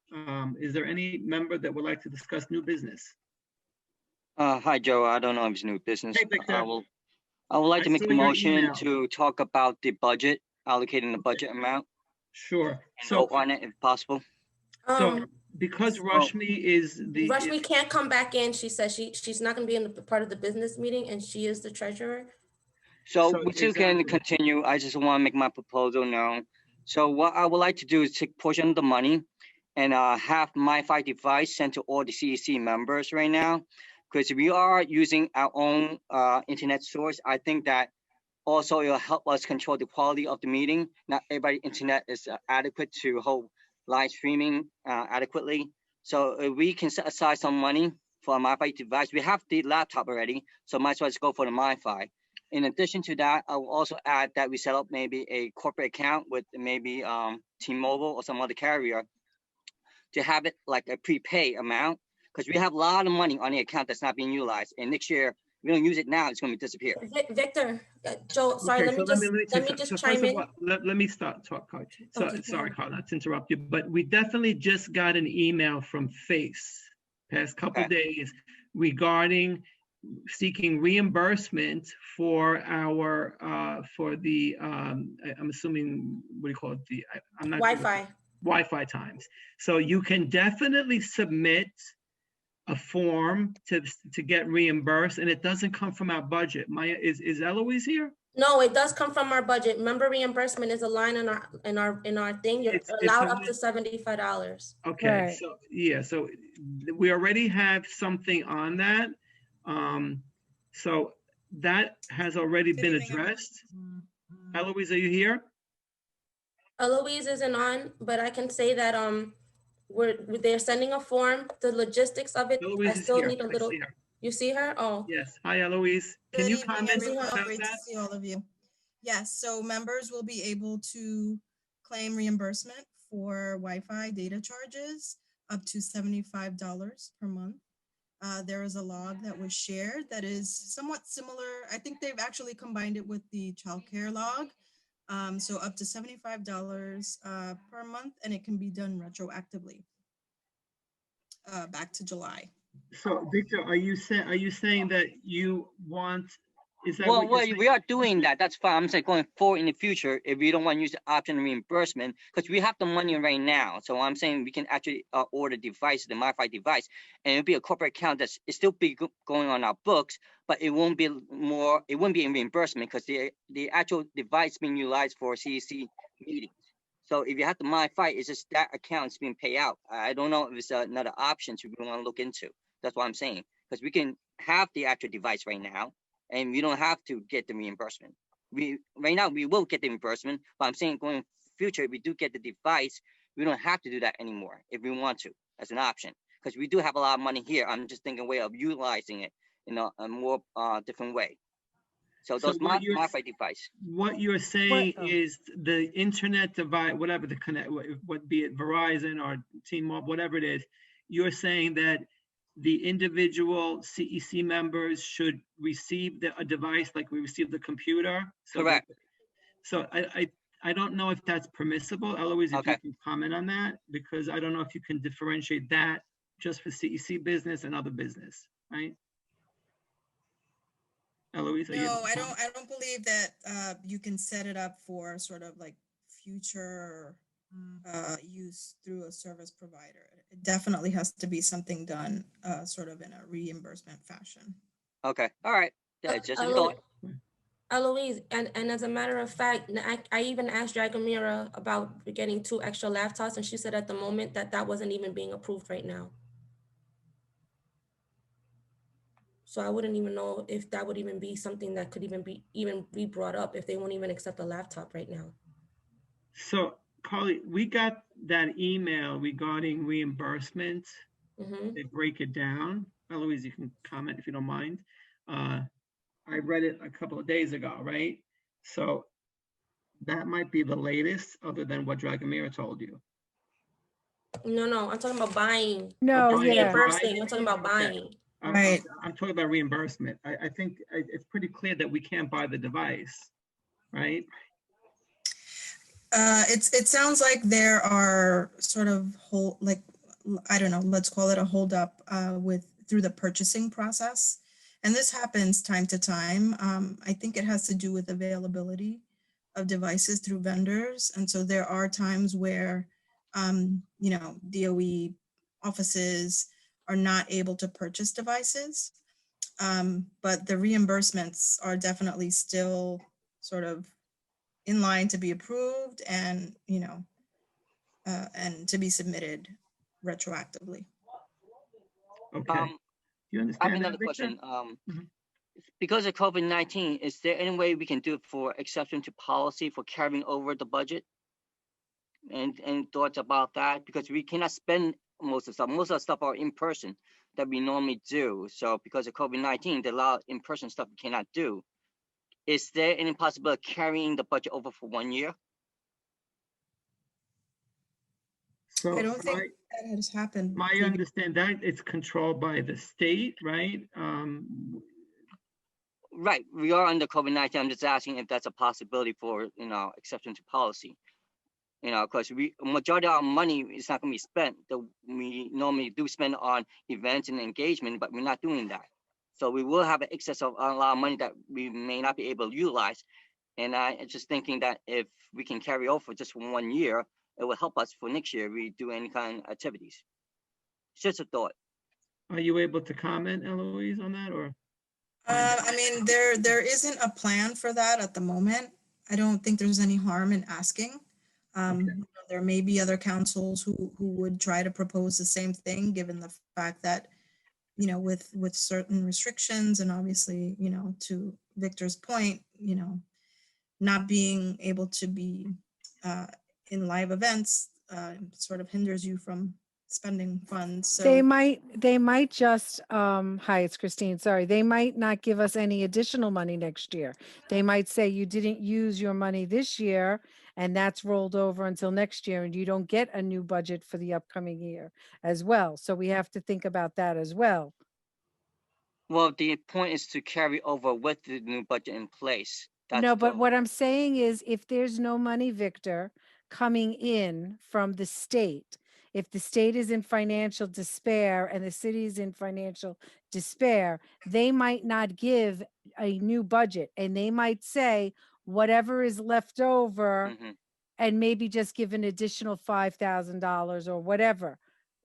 Is there any member that would like to discuss new business? Hi, Joe. I don't know if it's new business. Hey, Victor. I would like to make saw a your motion email. to talk about the budget, allocating the budget amount. Sure. And So, vote on it if possible. so because Rashmi is the Rashmi can't come back in. She says she's not going to be in the part of the business meeting, and she is the treasurer. So we still can continue. I just want to make my proposal known. So what I would like to do is take portion of the money and have my Fi device sent to all the CEC members right now. Because we are using our own internet source, I think that also it'll help us control the quality of the meeting. Not everybody's internet is adequate to hold live streaming adequately. So if we can set aside some money for a MiFi device. We have the laptop already, so might as well just go for the MiFi. In addition to that, I will also add that we set up maybe a corporate account with maybe T-Mobile or some other carrier to have it like a prepay amount, because we have a lot of money on the account that's not being utilized. And next year, if we don't use it now, it's going to disappear. Victor, Joe, sorry, Okay, let me just chime in. Let me start talk, Coach. So, Okay, sorry, Carl, not to interrupt you, but we definitely just got an email from Face past couple days regarding seeking reimbursement for our for the I'm assuming, what do you call it, the I'm not Wi-Fi. Wi-Fi times. So you can definitely submit a form to get reimbursed, and it doesn't come from our budget. Is Eloise here? No, it does come from our budget. Member reimbursement is a line in our thing. You're allowed up to $75. Okay, Right. so yeah, so we already have something on that. So that has already been addressed. Eloise, are you here? Eloise isn't on, but I can say that they're sending a form. The logistics of it, I Eloise is still here. need a I little. see her. You see her? Oh, Yes. Hi, Eloise. Can Good you evening, comment everyone. about Great to that? see all of you. Yes, so members will be able to claim reimbursement for Wi-Fi data charges up to $75 per month. There is a log that was shared that is somewhat similar. I think they've actually combined it with the childcare log. So up to $75 per month, and it can be done retroactively back to July. So, Victor, are you saying that you want? Is that Well, what you're saying? we are doing that. That's fine. I'm saying going forward in the future, if we don't want to use the option of reimbursement, because we have the money right now. So I'm saying we can actually order device, the modified device, and it'll be a corporate account that's still be going on our books, but it won't be more. It won't be in reimbursement because the actual device being utilized for CEC meetings. So if you have to modify, it's just that account's being paid out. I don't know if it's another option to want to look into. That's what I'm saying, because we can have the actual device right now, and we don't have to get the reimbursement. Right now we will get the reimbursement, but I'm saying going future, if we do get the device, we don't have to do that anymore if we want to as an option, because we do have a lot of money here. I'm just thinking a way of utilizing it in a more different way. So those modified device. What you're saying is the internet device, whatever the connect, what be it Verizon or T-Mobile, whatever it is, you're saying that the individual CEC members should receive a device like we receive the computer. So correct. So I don't know if that's permissible. Eloise, if you can comment on that, because I don't know if you can differentiate that just for CEC business and other business, right? Eloise, no, I don't believe that you can set it up for sort of like future use through a service provider. It definitely has to be something done sort of in a reimbursement fashion. Okay, all right. Yeah, just a thought. Eloise, and as a matter of fact, I even asked Dragomira about getting 2 extra laptops, and she said at the moment that wasn't even being approved right now. So I wouldn't even know if that would even be something that could even be brought up if they won't even accept a laptop right now. So Carly, we got that email regarding reimbursement. They break it down. Eloise, you can comment if you don't mind. I read it a couple of days ago, right? So that might be the latest other than what Dragomira told you. No, I'm talking about buying. No, reimbursing. I'm talking about buying. Okay. I'm talking about reimbursement. I think it's pretty clear that we can't buy the device, right? It sounds like there are sort of I don't know, let's call it a holdup through the purchasing process. And this happens time to time. I think it has to do with availability of devices through vendors. And so there are times where, you know, DOE offices are not able to purchase devices. But the reimbursements are definitely still sort of in line to be approved and, you know, and to be submitted retroactively. Okay. You understand? I have another question. Because of COVID-19, is there any way we can do it for exception to policy for carrying over the budget? And thoughts about that? Because we cannot spend most of the stuff. Most of the stuff are in person that we normally do. So because of COVID-19, there are a lot of in-person stuff we cannot do. Is there any possibility of carrying the budget over for 1 year? So I don't think that has happened. My understand that it's controlled by the state, right? Right. We are under COVID-19. I'm just asking if that's a possibility for, you know, exception to policy. You know, because majority of our money is not going to be spent that we normally do spend on events and engagement, but we're not doing that. So we will have an excess of a lot of money that we may not be able to utilize. And I'm just thinking that if we can carry over just for 1 year, it will help us for next year if we do any kind of activities. It's just a thought. Are you able to comment, Eloise, on that, or? I mean, there isn't a plan for that at the moment. I don't think there's any harm in asking. There may be other councils who would try to propose the same thing, given the fact that, you know, with certain restrictions and obviously, you know, to Victor's point, you know, not being able to be in live events, sort of hinders you from spending funds. So They might just, hi, it's Christine, sorry. They might not give us any additional money next year. They might say you didn't use your money this year and that's rolled over until next year and you don't get a new budget for the upcoming year as well. So we have to think about that as well. Well, the point is to carry over with the new budget in place. No, but what I'm saying is if there's no money, Victor, coming in from the state, if the state is in financial despair and the city is in financial despair, they might not give a new budget and they might say whatever is left over and maybe just give an additional $5,000 or whatever.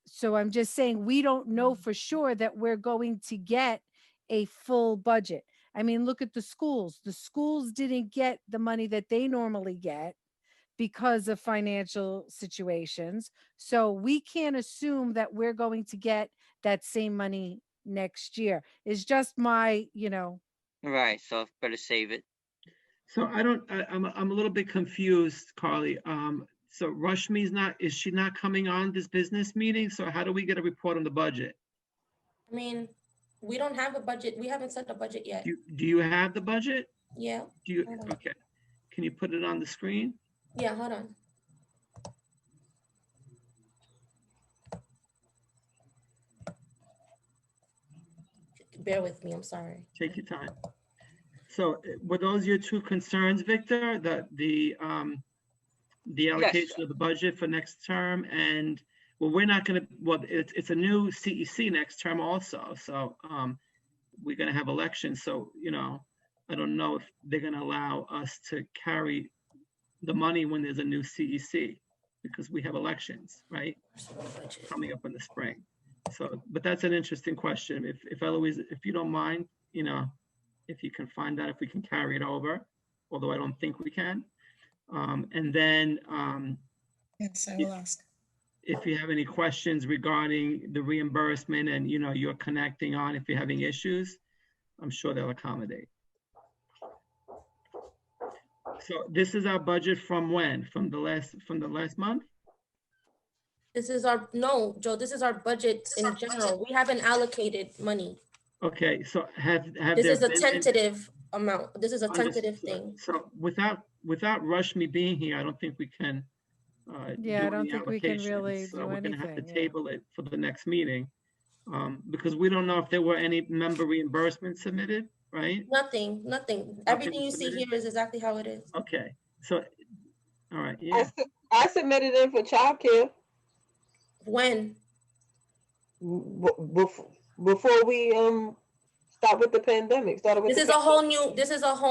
So I'm just saying, we don't know for sure that we're going to get a full budget. I mean, look at the schools. The schools didn't get the money that they normally get because of financial situations. So we can't assume that we're going to get that same money next year. It's just my, Right, so better save it. So I'm a little bit confused, Carly. So Rashmi's is she not coming on this business meeting? So how do we get a report on the budget? I mean, we don't have a budget. We haven't set a budget yet. Do you have the budget? Yeah. Okay. Can you put it on the screen? Yeah, hold on. Bear with me, I'm sorry. Take your time. So were those your two concerns, Victor? The allocation of the budget for next term, and we're not going to. Well, it's a new CEC next term also. So we're going to have elections. So I don't know if they're going to allow us to carry the money when there's a new CEC because we have elections, right? Coming up in the spring. So, but that's an interesting question. If Eloise, if you don't mind, if you can find out if we can carry it over, although I don't think we can. And then yes, I will ask. If you have any questions regarding the reimbursement and you're connecting on, if you're having issues, I'm sure they'll accommodate. So this is our budget from when? From the last month? This is no, Joe, this is our budget in general. We haven't allocated money. Okay, so have this is a tentative amount. This is a tentative thing. So without Rashmi being here, I don't think we can I don't think we can really so do we're anything. gonna have to table it for the next meeting because we don't know if there were any member reimbursements submitted, right? Nothing. Everything you see here is exactly how it is. Okay, so all right, yeah. I submitted in for childcare. When? Before we start with the pandemic. This is a whole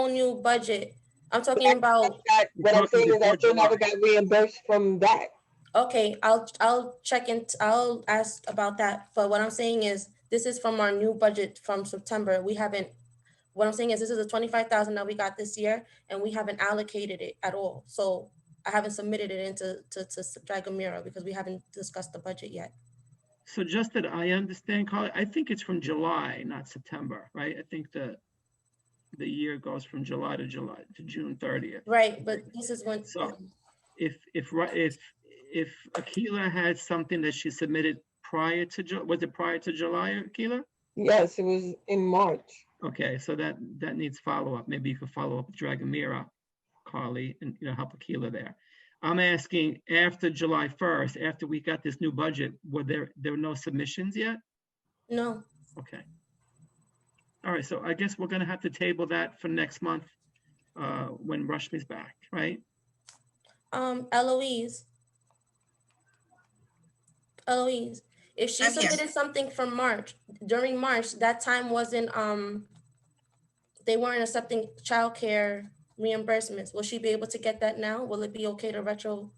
new budget. I'm talking about. What I'm saying is I still never got reimbursed from that. Okay, I'll check and I'll ask about that. But what I'm saying is this is from our new budget from September. What I'm saying is this is the 25,000 that we got this year, and we haven't allocated it at all. So I haven't submitted it into to Dragamira because we haven't discussed the budget yet. So just that I understand, Carly, I think it's from July, not September, right? I think the year goes from July to June 30th. Right, but this is when. So if Akila had something that she submitted prior to, was it prior to July, Akila? Yes, it was in March. Okay, so that needs follow-up. Maybe you could follow up with Dragamira, Carly, and help Akila there. I'm asking after July 1st, after we got this new budget, were there were no submissions yet? No. Okay. All right, so I guess we're gonna have to table that for next month when Rashmi's back, right? Eloise, if she submitted something from March, during March, that time wasn't, they weren't accepting childcare reimbursements. Will she be able to get that now? Will it be okay to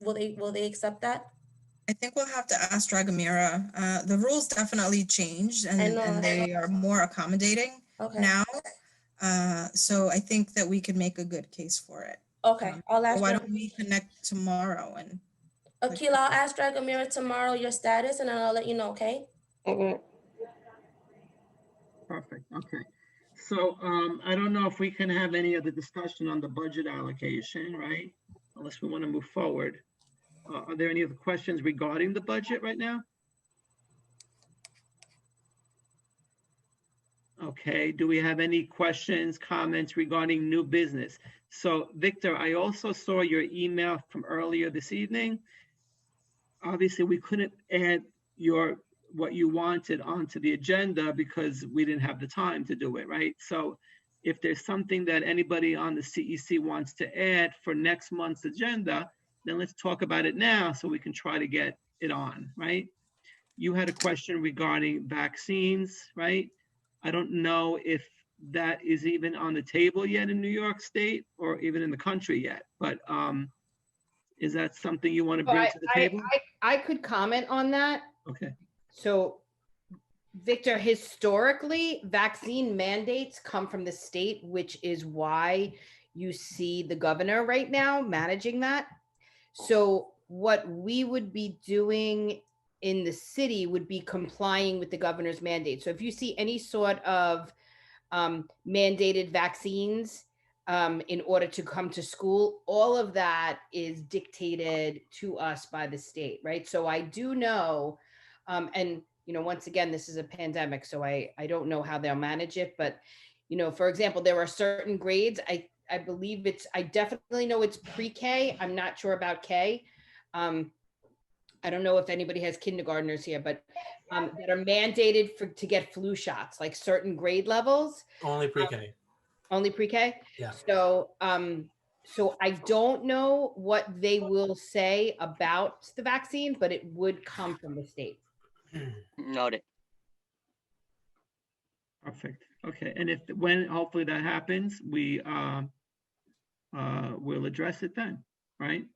will they accept that? I think we'll have to ask Dragamira. The rules definitely changed and they are more accommodating now. So I think that we could make a good case for it. Okay, I'll ask. Why don't we connect tomorrow and Akila, I'll ask Dragamira tomorrow your status and then I'll let you know, okay? Okay. Perfect, okay. So I don't know if we can have any other discussion on the budget allocation, right? unless we want to move forward. Are there any other questions regarding the budget right now? Okay, do we have any questions, comments regarding new business? So Victor, I also saw your email from earlier this evening. Obviously, we couldn't add what you wanted onto the agenda because we didn't have the time to do it, right? So if there's something that anybody on the CEC wants to add for next month's agenda, then let's talk about it now so we can try to get it on, right? You had a question regarding vaccines, right? I don't know if that is even on the table yet in New York State or even in the country yet, but is that something you want to bring to the table? I could comment on that. Okay. So Victor, historically, vaccine mandates come from the state, which is why you see the governor right now managing that. So what we would be doing in the city would be complying with the governor's mandate. So if you see any sort of mandated vaccines in order to come to school, all of that is dictated to us by the state, right? So I do know, and you know, once again, this is a pandemic, so I don't know how they'll manage it, but you know, for example, there are certain grades, I believe I definitely know it's pre-K. I'm not sure about K. I don't know if anybody has kindergartners here, but that are mandated to get flu shots, like certain grade levels. Only pre-K. Only pre-K? Yeah. So, so I don't know what they will say about the vaccine, but it would come from the state. Noted. Perfect. Okay. And when hopefully that happens, we'll address it then, right?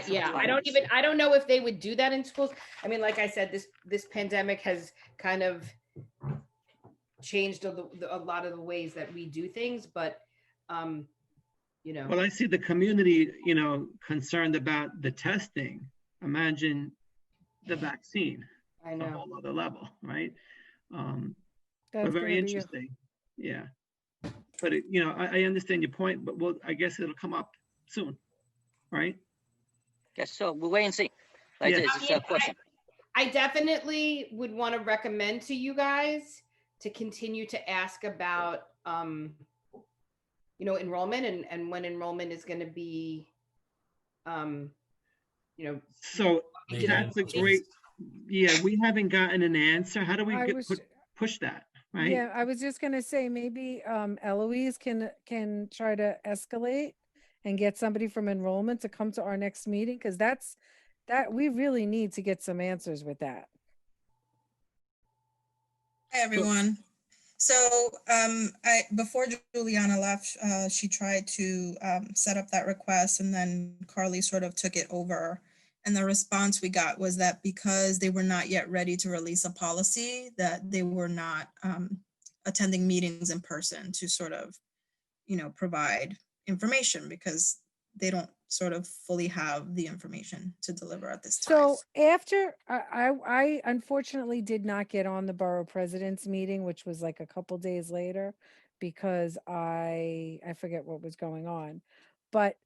Yeah, I don't know if they would do that in schools. I mean, like I said, this pandemic has kind of changed a lot of the ways that we do things, but you know. Well, I see the community, you know, concerned about the testing. Imagine the vaccine. I know. A whole other level, right? That's but very gonna be interesting. Yeah. But you know, I understand your point, but I guess it'll come up soon, right? Yes, so we'll wait and see. Like Yeah. this is a question. I definitely would want to recommend to you guys to continue to ask about, you know, enrollment and when enrollment is going to be, you know. So that's a great, yeah, we haven't gotten an answer. How do we push that, right? Yeah, I was just gonna say, maybe Eloise can try to escalate and get somebody from enrollment to come to our next meeting, because that we really need to get some answers with that. Hi, everyone. So before Juliana left, she tried to set up that request, and then Carly sort of took it over. And the response we got was that because they were not yet ready to release a policy, that they were not attending meetings in person to sort of, you know, provide information, because they don't sort of fully have the information to deliver at this time. So after I unfortunately did not get on the borough president's meeting, which was like a couple days later, because I forget what was going on, but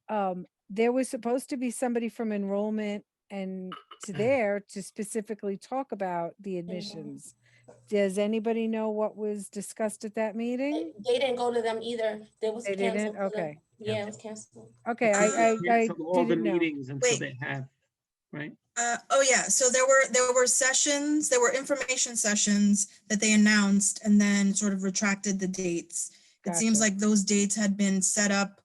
there was supposed to be somebody from enrollment and to specifically talk about the admissions. Does anybody know what was discussed at that meeting? They didn't go to them either. They was They canceled. didn't? Okay. Yeah, it was canceled. Okay, I Cancel all the didn't know. meetings until Wait. they have, right? Oh yeah, so there were sessions, there were information sessions that they announced and then sort of retracted the dates. It seems Gotcha. like those dates had been set up,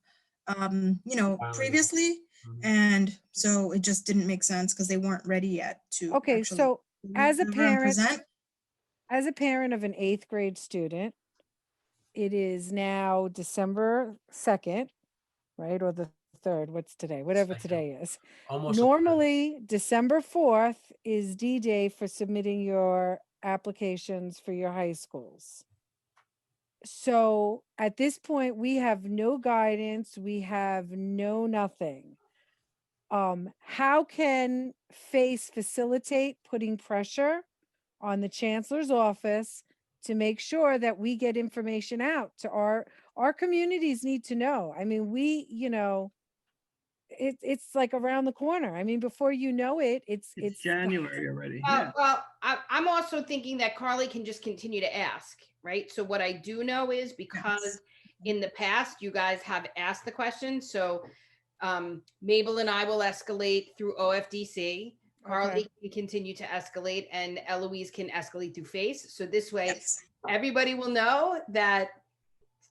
you know, previously, and so it just didn't make sense because they weren't ready yet to. Okay, actually so as a deliver and present. as a parent of an 8th grade student, it is now December 2nd, right? Or the 3rd, what's today? Whatever today is. Almost. Normally, December 4th is D-Day for submitting your applications for your high schools. So at this point, we have no guidance, we have no nothing. How can FACE facilitate putting pressure on the chancellor's office to make sure that we get information out to our communities need to know? I mean, we, you know, it's like around the corner. I mean, before you know it, it's January already. I'm also thinking that Carly can just continue to ask, right? So what I do know is because in the past, you guys have asked the question. So Mabel and I will escalate through OFDC. Carly can continue to escalate, and Eloise can escalate through FACE. So this way, everybody will know that,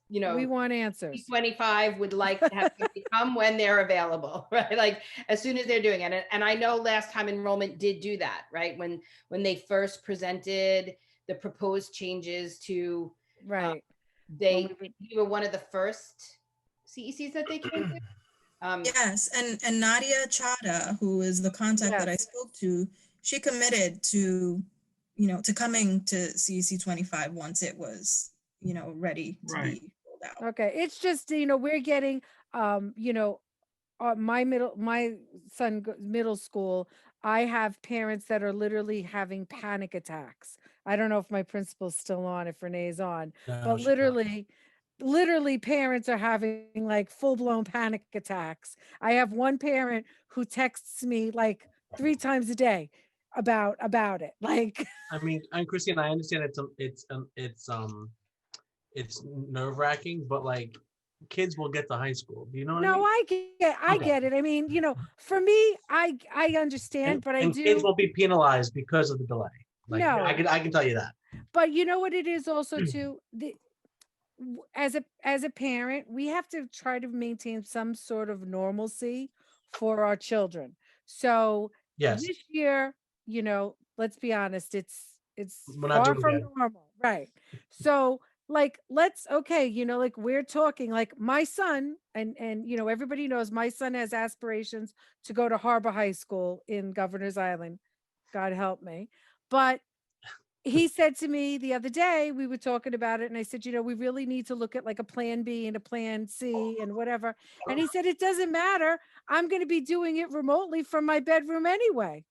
you know, we want answers. 25 would like to have somebody come when they're available, right? Like as soon as they're doing it. And I know last time enrollment did do that, right? When they first presented the proposed changes to, right. They were one of the first CECs that they came to. Yes, and Nadia Chada, who is the contact that I spoke to, she committed to, you know, to coming to CEC 25 once it was, you know, ready to be rolled out. Okay, it's just, you know, we're getting, you know, my son middle school, I have parents that are literally having panic attacks. I don't know if my principal's still on, if Renee's on, but literally parents are having like full-blown panic attacks. I have one parent who texts me like 3 times a day about it. Like, I mean, and Christine, I understand it's nerve-wracking, but like kids will get to high school. Do you know what I mean? no, I get it. I mean, you know, for me, I understand, but and kids won't be penalized because of the delay. Like, No. I can tell you that. But you know what it is also too, as a parent, we have to try to maintain some sort of normalcy for our children. So Yes. this year, you know, let's be honest, it's We're not far doing from good. normal, right? So like, you know, like we're talking like my son and you know, everybody knows my son has aspirations to go to Harbor High School in Governor's Island. God help me. But he said to me the other day, we were talking about it, and I said, you know, we really need to look at like a plan B and a plan C and whatever. And he said, it doesn't matter. I'm going to be doing it remotely from my bedroom anyway.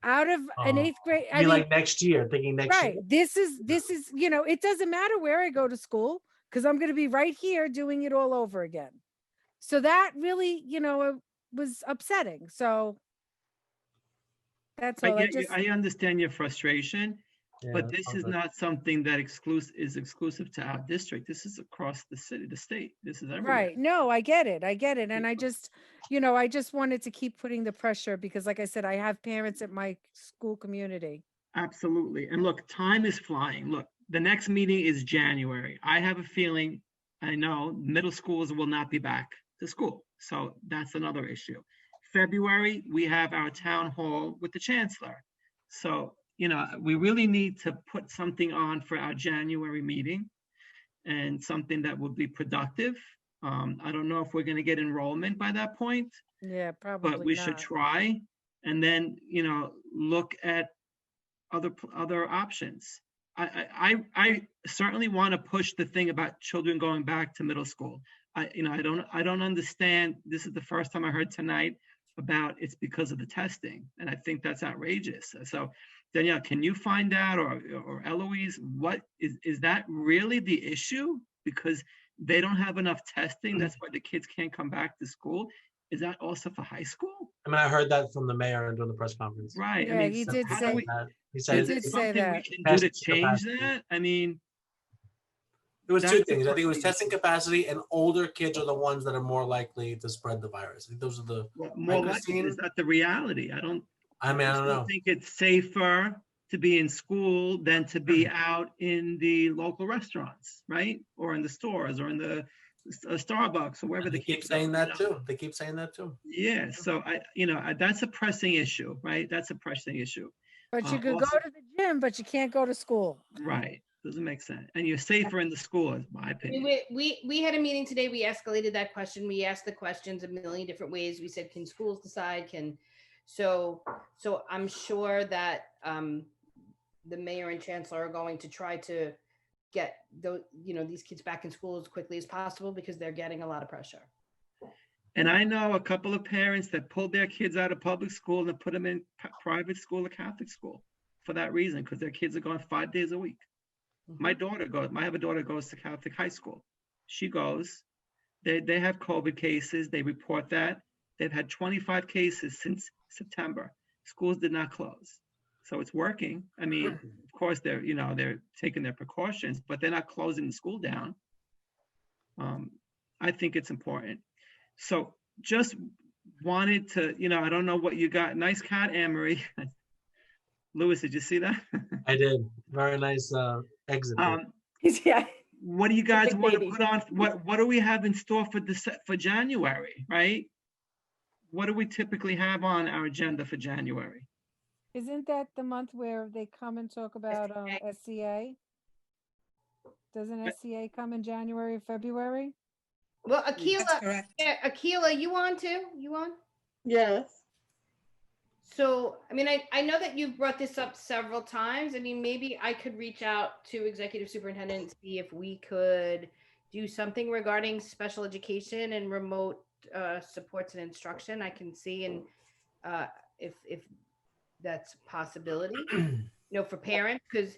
Out of an 8th grade. I mean, like next year, thinking next year. Right. This is, you know, it doesn't matter where I go to school because I'm going to be right here doing it all over again. So that really, you know, was upsetting. So that's all. I understand your frustration, but this is okay. not something that is exclusive to our district. This is across the city, the state. This is everywhere. Right. No, I get it. And I just, you know, I just wanted to keep putting the pressure because like I said, I have parents at my school community. Absolutely. And look, time is flying. Look, the next meeting is January. I have a feeling, I know middle schools will not be back to school. So that's another issue. February, we have our town hall with the chancellor. So, you know, we really need to put something on for our January meeting and something that will be productive. I don't know if we're going to get enrollment by that point. Yeah, probably. But we should try, and then, you know, look at other options. I certainly want to push the thing about children going back to middle school. I don't understand. This is the first time I heard tonight about it's because of the testing, and I think that's outrageous. So Danielle, can you find out, or Eloise, what is that really the issue? Because they don't have enough testing. That's why the kids can't come back to school. Is that also for high school? I mean, I heard that from the mayor during the press conference. Right. Yeah, I mean, he did say that. He said he did say that. We can do to change that. I mean, it was two things. I think it was testing capacity, and older kids are the ones that are more likely to spread the virus. I think those are the more likely. Is that the reality? I don't know. think it's safer to be in school than to be out in the local restaurants, right? Or in the stores, or in the Starbucks, or wherever they keep saying that too. They keep saying that too. Yeah. So that's a pressing issue, right? That's a pressing issue. But you could go to the gym, but you can't go to school. Right. Doesn't make sense. And you're safer in the school, in my opinion. We had a meeting today. We escalated that question. We asked the questions a million different ways. We said, can schools decide? So I'm sure that the mayor and chancellor are going to try to get these kids back in school as quickly as possible because they're getting a lot of pressure. And I know a couple of parents that pulled their kids out of public school and put them in private school or Catholic school for that reason, because their kids are going 5 days a week. Mm-hmm. I have a daughter goes to Catholic high school. She goes, they have COVID cases. They report that. They've had 25 cases since September. Schools did not close. So it's working. I mean, of course, they're taking their precautions, but they're not closing the school down. I think it's important. So just wanted to, I don't know what you got. Nice cat, Anne-Marie. Louis, did you see that? I did. Very nice exit. Yeah. What do you guys want to put on? What do we have in store for January, right? What do we typically have on our agenda for January? Isn't that the month where they come and talk about SCA? Doesn't SCA come in January or February? Well, Akila, Akila, you on too? You on? Yes. So, I mean, I know that you've brought this up several times. I mean, maybe I could reach out to Executive Superintendent and see if we could do something regarding special education and remote supports and instruction. I can see and if that's a possibility, for parents, because,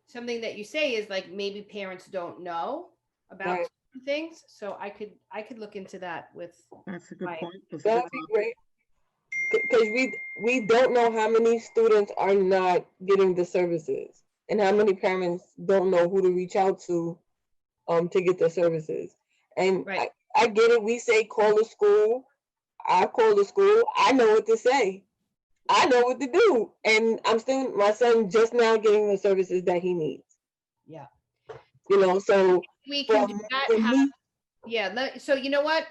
something that you say is like maybe parents don't know about certain things. So I could look into that with. That's a good point. That would be great. Because we don't know how many students are not getting the services and how many parents don't know who to reach out to get the services. And I get it. We say call the school. I call the school. I know what to say. I know what to do. And my son just now getting the services that he needs. Yeah. So we can do that. So you know what?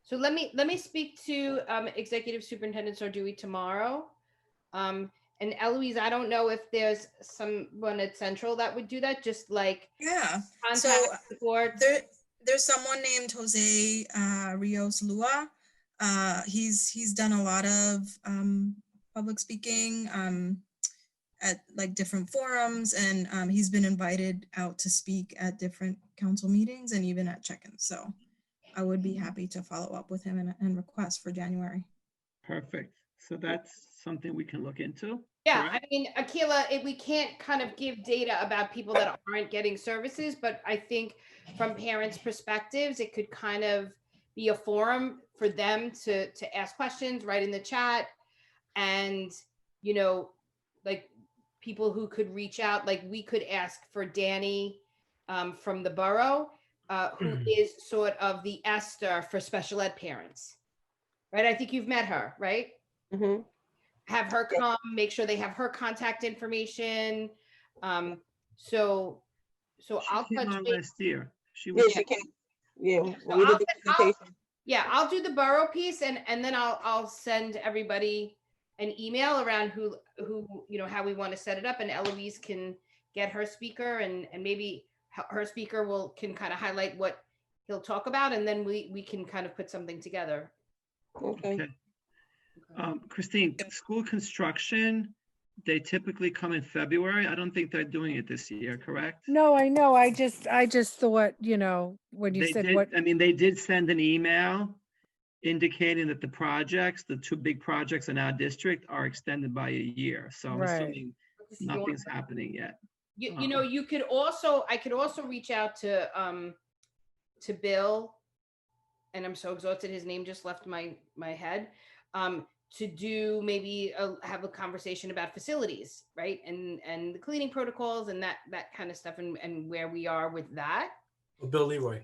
So let me speak to Executive Superintendent Sardui tomorrow. And Eloise, I don't know if there's someone at Central that would do that, just like support. There's someone named Jose Rios Lua. He's done a lot of public speaking at like different forums, and he's been invited out to speak at different council meetings and even at check-ins. So I would be happy to follow up with him and request for January. Perfect. So that's something we can look into. Yeah, correct? I mean, Akila, we can't kind of give data about people that aren't getting services, but I think from parents' perspectives, it could kind of be a forum for them to ask questions, write in the chat, and, like people who could reach out, like we could ask for Danny from the borough, who is sort of the Esther for special ed parents, right? I think you've met her, right? Mm-hmm. Have her come, make sure they have her contact information. So I'll touch base last year. She came. Yeah, so I'll do the borough piece, and then I'll send everybody an email around who how we want to set it up, and Eloise can get her speaker, and maybe her speaker can kind of highlight what he'll talk about, and then we can kind of put something together. Okay. Christine, school construction, they typically come in February. I don't think they're doing it this year, correct? No, I know. I just thought, when you said what. I mean, they did send an email indicating that the two big projects in our district are extended by a year. So I'm assuming nothing's happening yet. I could also reach out to Bill, and I'm so exhausted, his name just left my head, to do maybe have a conversation about facilities, right? And the cleaning protocols and that kind of stuff, and where we are with that. Bill Leroy,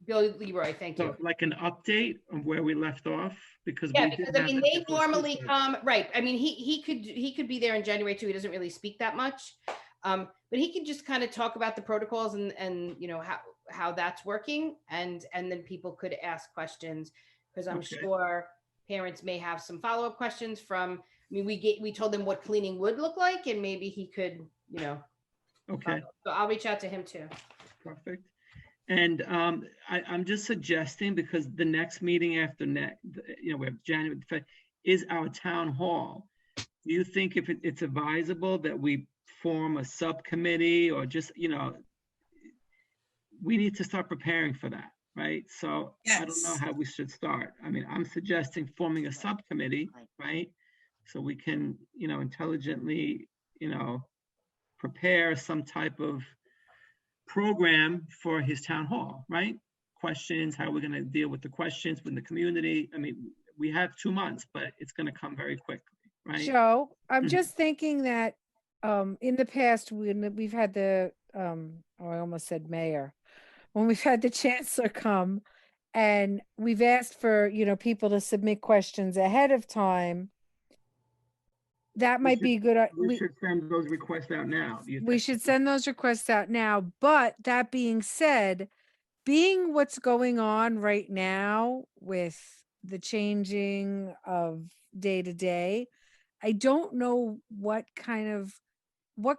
So thank you. like an update on where we left off, because I mean, they normally come, right? I mean, he could be there in January too. He doesn't really speak that much, but he could just kind of talk about the protocols and how that's working, and then people could ask questions, because I'm sure parents may have some follow-up questions from. I mean, we told them what cleaning would look like, and maybe he could, Okay. So I'll reach out to him too. Perfect. And I'm just suggesting, because the next meeting after next, we have January, is our town hall. Do you think if it's advisable that we form a subcommittee, or just, we need to start preparing for that, right? So I don't know how we should start. I mean, I'm suggesting forming a subcommittee, right? So we can, intelligently, prepare some type of program for his town hall, right? questions, how we're going to deal with the questions with the community. I mean, we have 2 months, but it's going to come very quickly, right? Joe, I'm Mhm. just thinking that in the past, when we've had the, I almost said mayor, when we've had the chancellor come and we've asked for, people to submit questions ahead of time, that might be good. We should send those requests out now. Do you We think? should send those requests out now. But that being said, being what's going on right now with the changing of day to day, I don't know what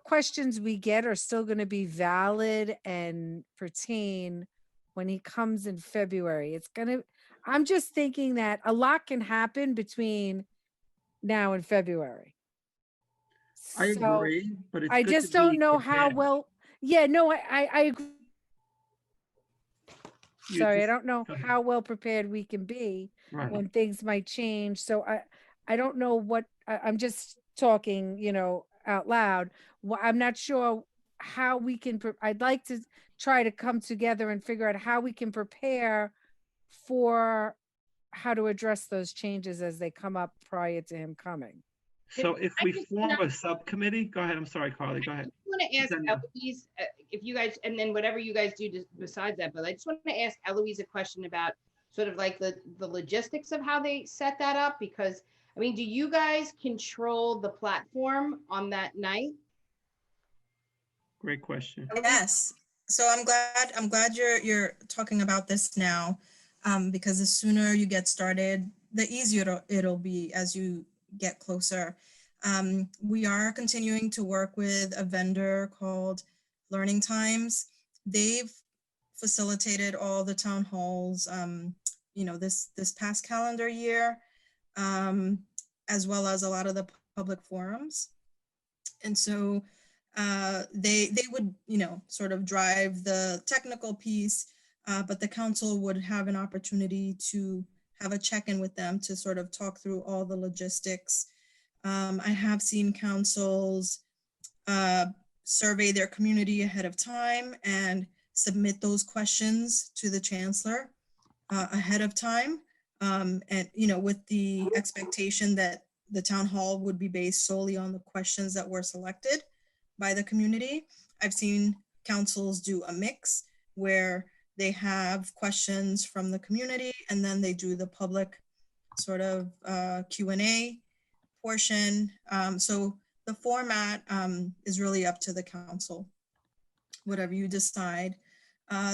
questions we get are still going to be valid and pertain when he comes in February. I'm just thinking that a lot can happen between now and February. I So agree, but it's I good to just don't be know how prepared. well. Yeah, no, I agree. Sorry, I don't know go ahead. how well prepared we can be Right. when things might change. So I don't know what I'm just talking, out loud. I'm not sure how we can. I'd like to try to come together and figure out how we can prepare for how to address those changes as they come up prior to him coming. So if we form a subcommittee, go ahead. I'm sorry, Carly, go ahead. I want to ask Eloise, if you guys, and then whatever you guys do besides that, but I just want to ask Eloise a question about sort of like the logistics of how they set that up, because I mean, do you guys control the platform on that night? Great question. Yes. So I'm glad you're talking about this now, because the sooner you get started, the easier it'll be as you get closer. We are continuing to work with a vendor called Learning Times. They've facilitated all the town halls, this past calendar year, as well as a lot of the public forums. And so they would, sort of drive the technical piece, but the council would have an opportunity to have a check-in with them to sort of talk through all the logistics. I have seen councils survey their community ahead of time and submit those questions to the chancellor ahead of time. And, with the expectation that the town hall would be based solely on the questions that were selected by the community. I've seen councils do a mix where they have questions from the community and then they do the public sort of Q&A portion. So the format is really up to the council, whatever you decide.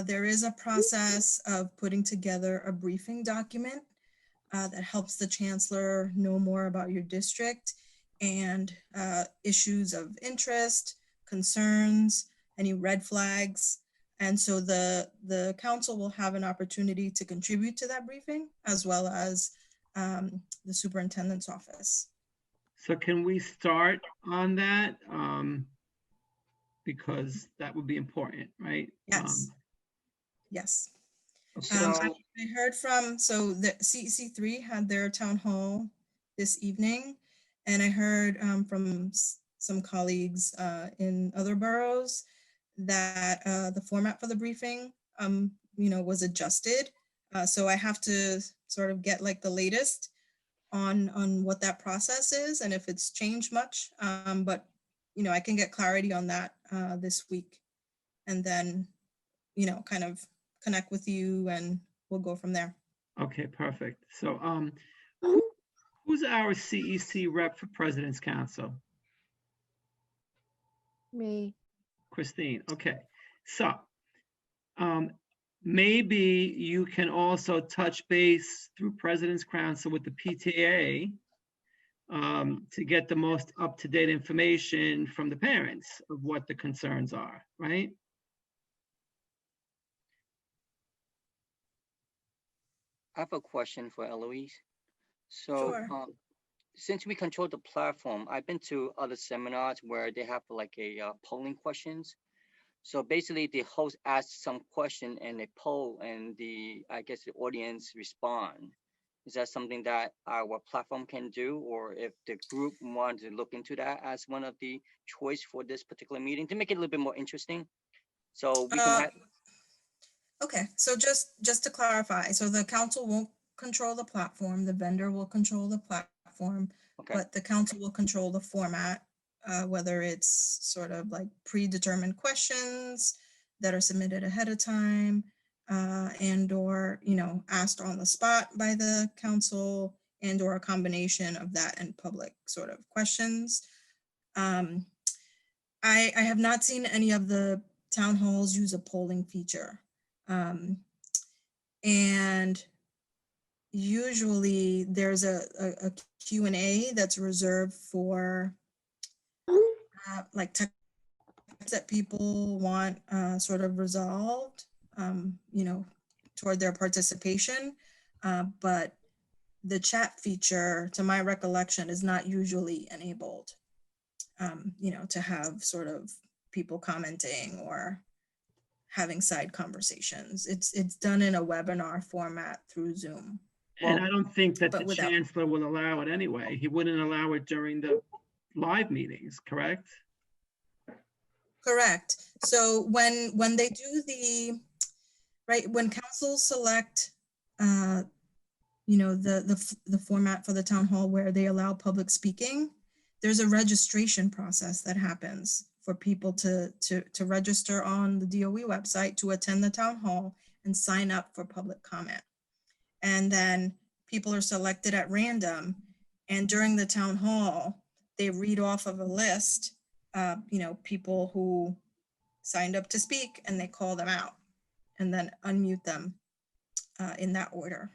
There is a process of putting together a briefing document that helps the chancellor know more about your district and issues of interest, concerns, any red flags. And so the council will have an opportunity to contribute to that briefing, as well as the superintendent's office. So can we start on that? Because that would be important, right? Yes. Yes. So I heard from, so the CEC3 had their town hall this evening, and I heard from some colleagues in other boroughs that the format for the briefing, was adjusted. So I have to sort of get like the latest on what that process is and if it's changed much. But, I can get clarity on that this week, and then, kind of connect with you and we'll go from there. okay, perfect. So who's our CEC rep for President's Council? Me. Christine. Okay. So maybe you can also touch base through President's Council with the PTA to get the most up-to-date information from the parents of what the concerns are, right? I have a question for Eloise. So Sure. since we control the platform, I've been to other seminars where they have like a polling questions. So basically the host asks some question and they poll and the audience respond. Is that something that our platform can do? Or if the group wants to look into that as one of the choice for this particular meeting to make it a little bit more interesting? So we can have. Okay, so just to clarify, so the council won't control the platform, the vendor will control the platform, Okay. but the council will control the format, whether it's sort of like predetermined questions that are submitted ahead of time, and or, you know, asked on the spot by the council, and or a combination of that and public sort of questions. I have not seen any of the town halls use a polling feature. And usually there's a Q&A that's reserved for like topics that people want sort of resolved, you know, toward their participation. But the chat feature, to my recollection, is not usually enabled, you know, to have sort of people commenting or having side conversations. It's done in a webinar format through Zoom. And I don't think that but the without- chancellor will allow it anyway. He wouldn't allow it during the live meetings, correct? Correct. So when they do the, right, when councils select, you know, the format for the town hall where they allow public speaking, there's a registration process that happens for people to register on the DOE website to attend the town hall and sign up for public comment. And then people are selected at random, and during the town hall, they read off of a list, you know, people who signed up to speak, and they call them out and then unmute them in that order.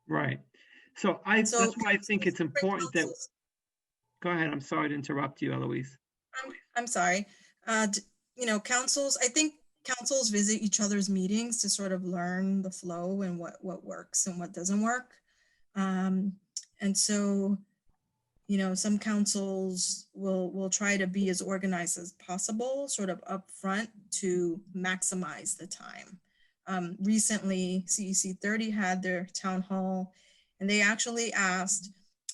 Right. So that's why I think it's important that, go ahead, I'm sorry to interrupt you, Eloise. I'm sorry. You know, councils, I think councils visit each other's meetings to sort of learn the flow and what works and what doesn't work. And so, you know, some councils will try to be as organized as possible, sort of upfront to maximize the time. Recently, CEC 30 had their town hall, and they actually asked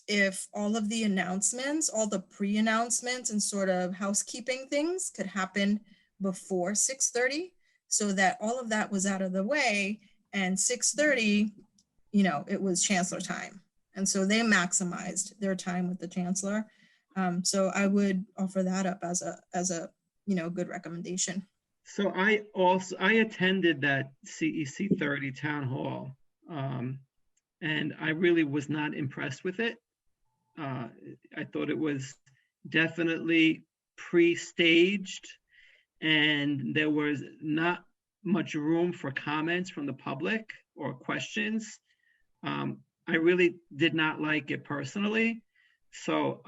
if all of the announcements, all the pre-announcements and sort of housekeeping things could happen before 6:30, so that all of that was out of the way, and 6:30, you know, it was chancellor time. And so they maximized their time with the chancellor. So I would offer that up as a you know, good recommendation. So I attended that CEC 30 town hall, and I really was not impressed with it. I thought it was definitely pre-staged, and there was not much room for comments from the public or questions. I really did not like it personally. So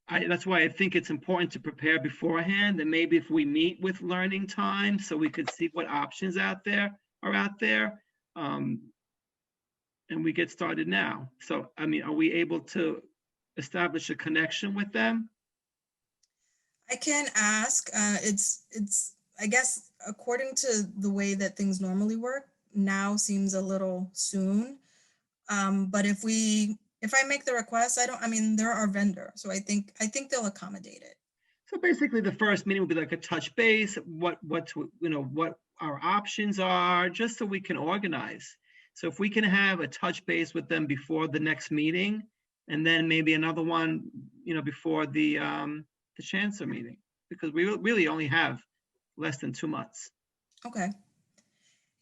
that's why I think it's important to prepare beforehand, and maybe if we meet with learning time so we could see what options are out there, and we get started now. So, I mean, are we able to establish a connection with them? I can ask. It's I guess according to the way that things normally work, now seems a little soon. But if I make the request, I mean, they're our vendor, so I think they'll accommodate it. So basically the first meeting will be like a touch base, what our options are, just so we can organize. So if we can have a touch base with them before the next meeting, and then maybe another one, you know, before the chancellor meeting, because we really only have less than 2 months. Okay.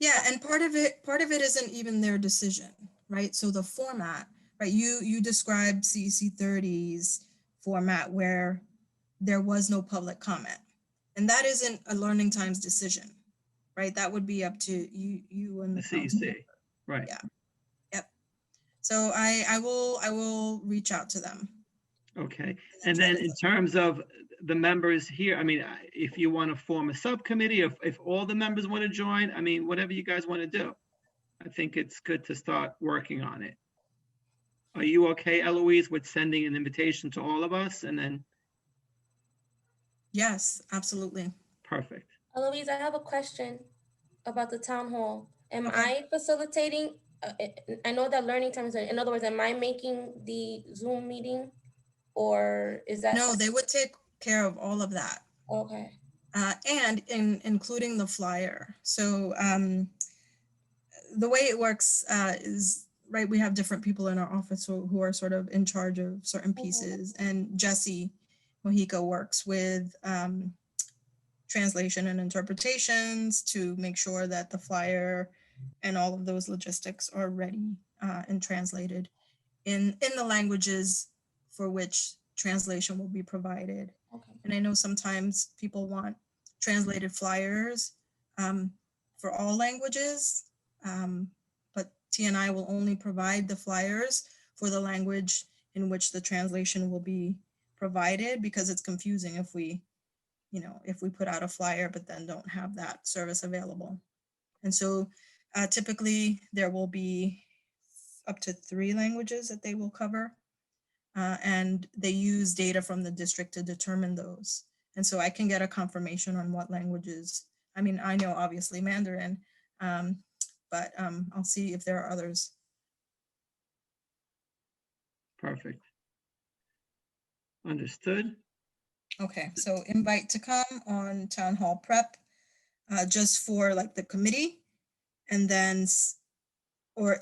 Yeah, and part of it isn't even their decision, right? So the format, right? You described CEC 30's format where there was no public comment, and that isn't a Learning Times decision, right? That would be up to you and the CEC, right? Yeah. Yep. So I will reach out to them. Okay. And then in terms of the members here, I mean, if you want to form a subcommittee, if all the members want to join, I mean, whatever you guys want to do, I think it's good to start working on it. Are you okay, Eloise, with sending an invitation to all of us and then? Yes, absolutely. Perfect. Eloise, I have a question about the town hall. Am I facilitating? I know that learning time is, in other words, am I making the Zoom meeting, or is that? No, they would take care of all of that. Okay. and including the flyer. So the way it works is, right, we have different people in our office who are sort of in charge of certain pieces, and Jesse Mojica works with translation and interpretations to make sure that the flyer and all of those logistics are ready and translated in the languages for which translation will be provided. Okay. And I know sometimes people want translated flyers for all languages, but TNI will only provide the flyers for the language in which the translation will be provided, because it's confusing if we, if we put out a flyer but then don't have that service available. And so typically there will be up to 3 languages that they will cover. And they use data from the district to determine those. And so I can get a confirmation on what languages. I mean, I know obviously Mandarin, but I'll see if there are others. Perfect. Understood. Okay, so invite to come on town hall prep, just for like the committee, and then, or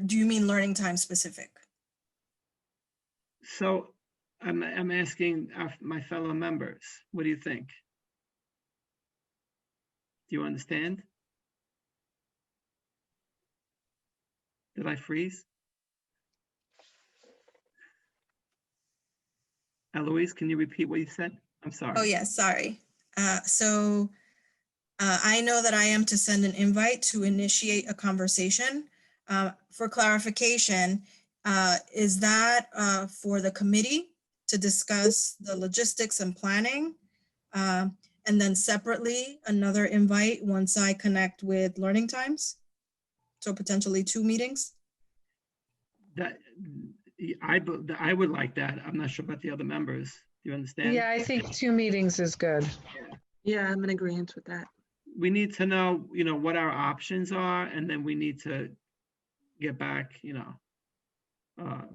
do you mean learning time specific? So I'm asking my fellow members, what do you think? Do you understand? Did I freeze? Eloise, can you repeat what you said? I'm sorry. Oh yeah, sorry. So I know that I am to send an invite to initiate a conversation. For clarification, is that for the committee to discuss the logistics and planning? And then separately, another invite once I connect with learning times? So potentially 2 meetings? That I would like that. I'm not sure about the other members. Do you understand? Yeah, I think 2 meetings is good. Yeah, I'm in agreement with that. We need to know, what our options are, and then we need to get back,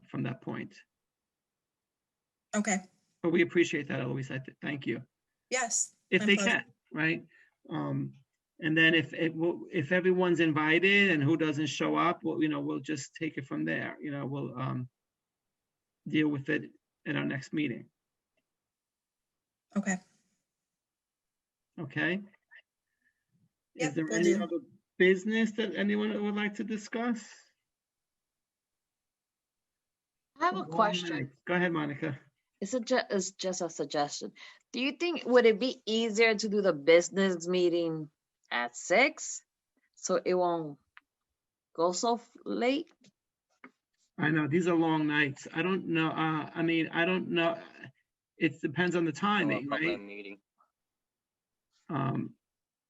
from that point. Okay. But we appreciate that, Eloise. Thank you. Yes. If my they pleasure. can, right? And then if everyone's invited and who doesn't show up, we'll just take it from there. We'll deal with it at our next meeting. Okay. Okay. Yep, Is there will any do. other business that anyone would like to discuss? I have a question. Go ahead, Monica. It's just a suggestion. Do you think, would it be easier to do the business meeting at 6 so it won't go so late? I know these are long nights. I don't know. I don't know. It depends on the timing, right? Meeting.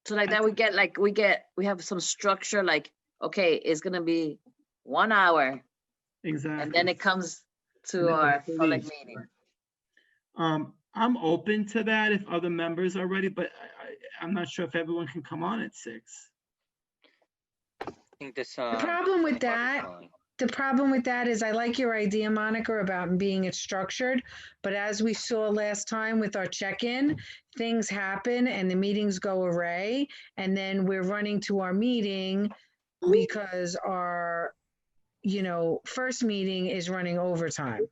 So like that we have some structure, like, okay, it's gonna be 1 hour. Exactly. And then it comes to our public meeting. I'm open to that if other members are ready, but I'm not sure if everyone can come on at 6. I think this. The problem with that is, I like your idea, Monica, about being it structured, but as we saw last time with our check-in, things happen and the meetings go awry, and then we're running to our meeting because our, first meeting is running overtime.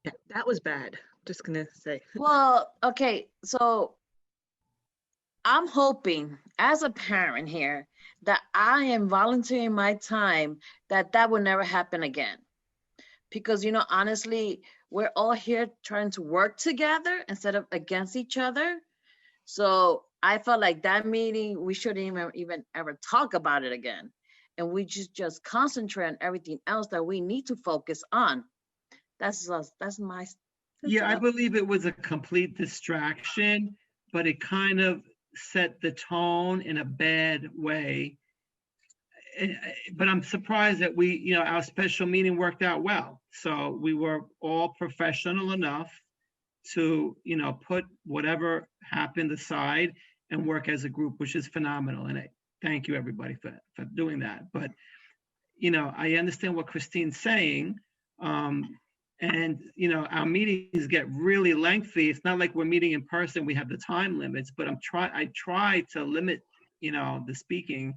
Yeah, that was bad. Just gonna say. Well, okay, so I'm hoping as a parent here that I am volunteering my time that will never happen again. Because, honestly, we're all here trying to work together instead of against each other. So I felt like that meeting, we shouldn't even ever talk about it again. And we just concentrate on everything else that we need to focus on. That's my. Yeah, I believe it was a complete distraction, but it kind of set the tone in a bad way. But I'm surprised that our special meeting worked out well. So we were all professional enough to, put whatever happened aside and work as a group, which is phenomenal. And I thank you everybody for doing that. But, I understand what Christine's saying. And, you know, our meetings get really lengthy. It's not like we're meeting in person, we have the time limits, but I try to limit, you know, the speaking.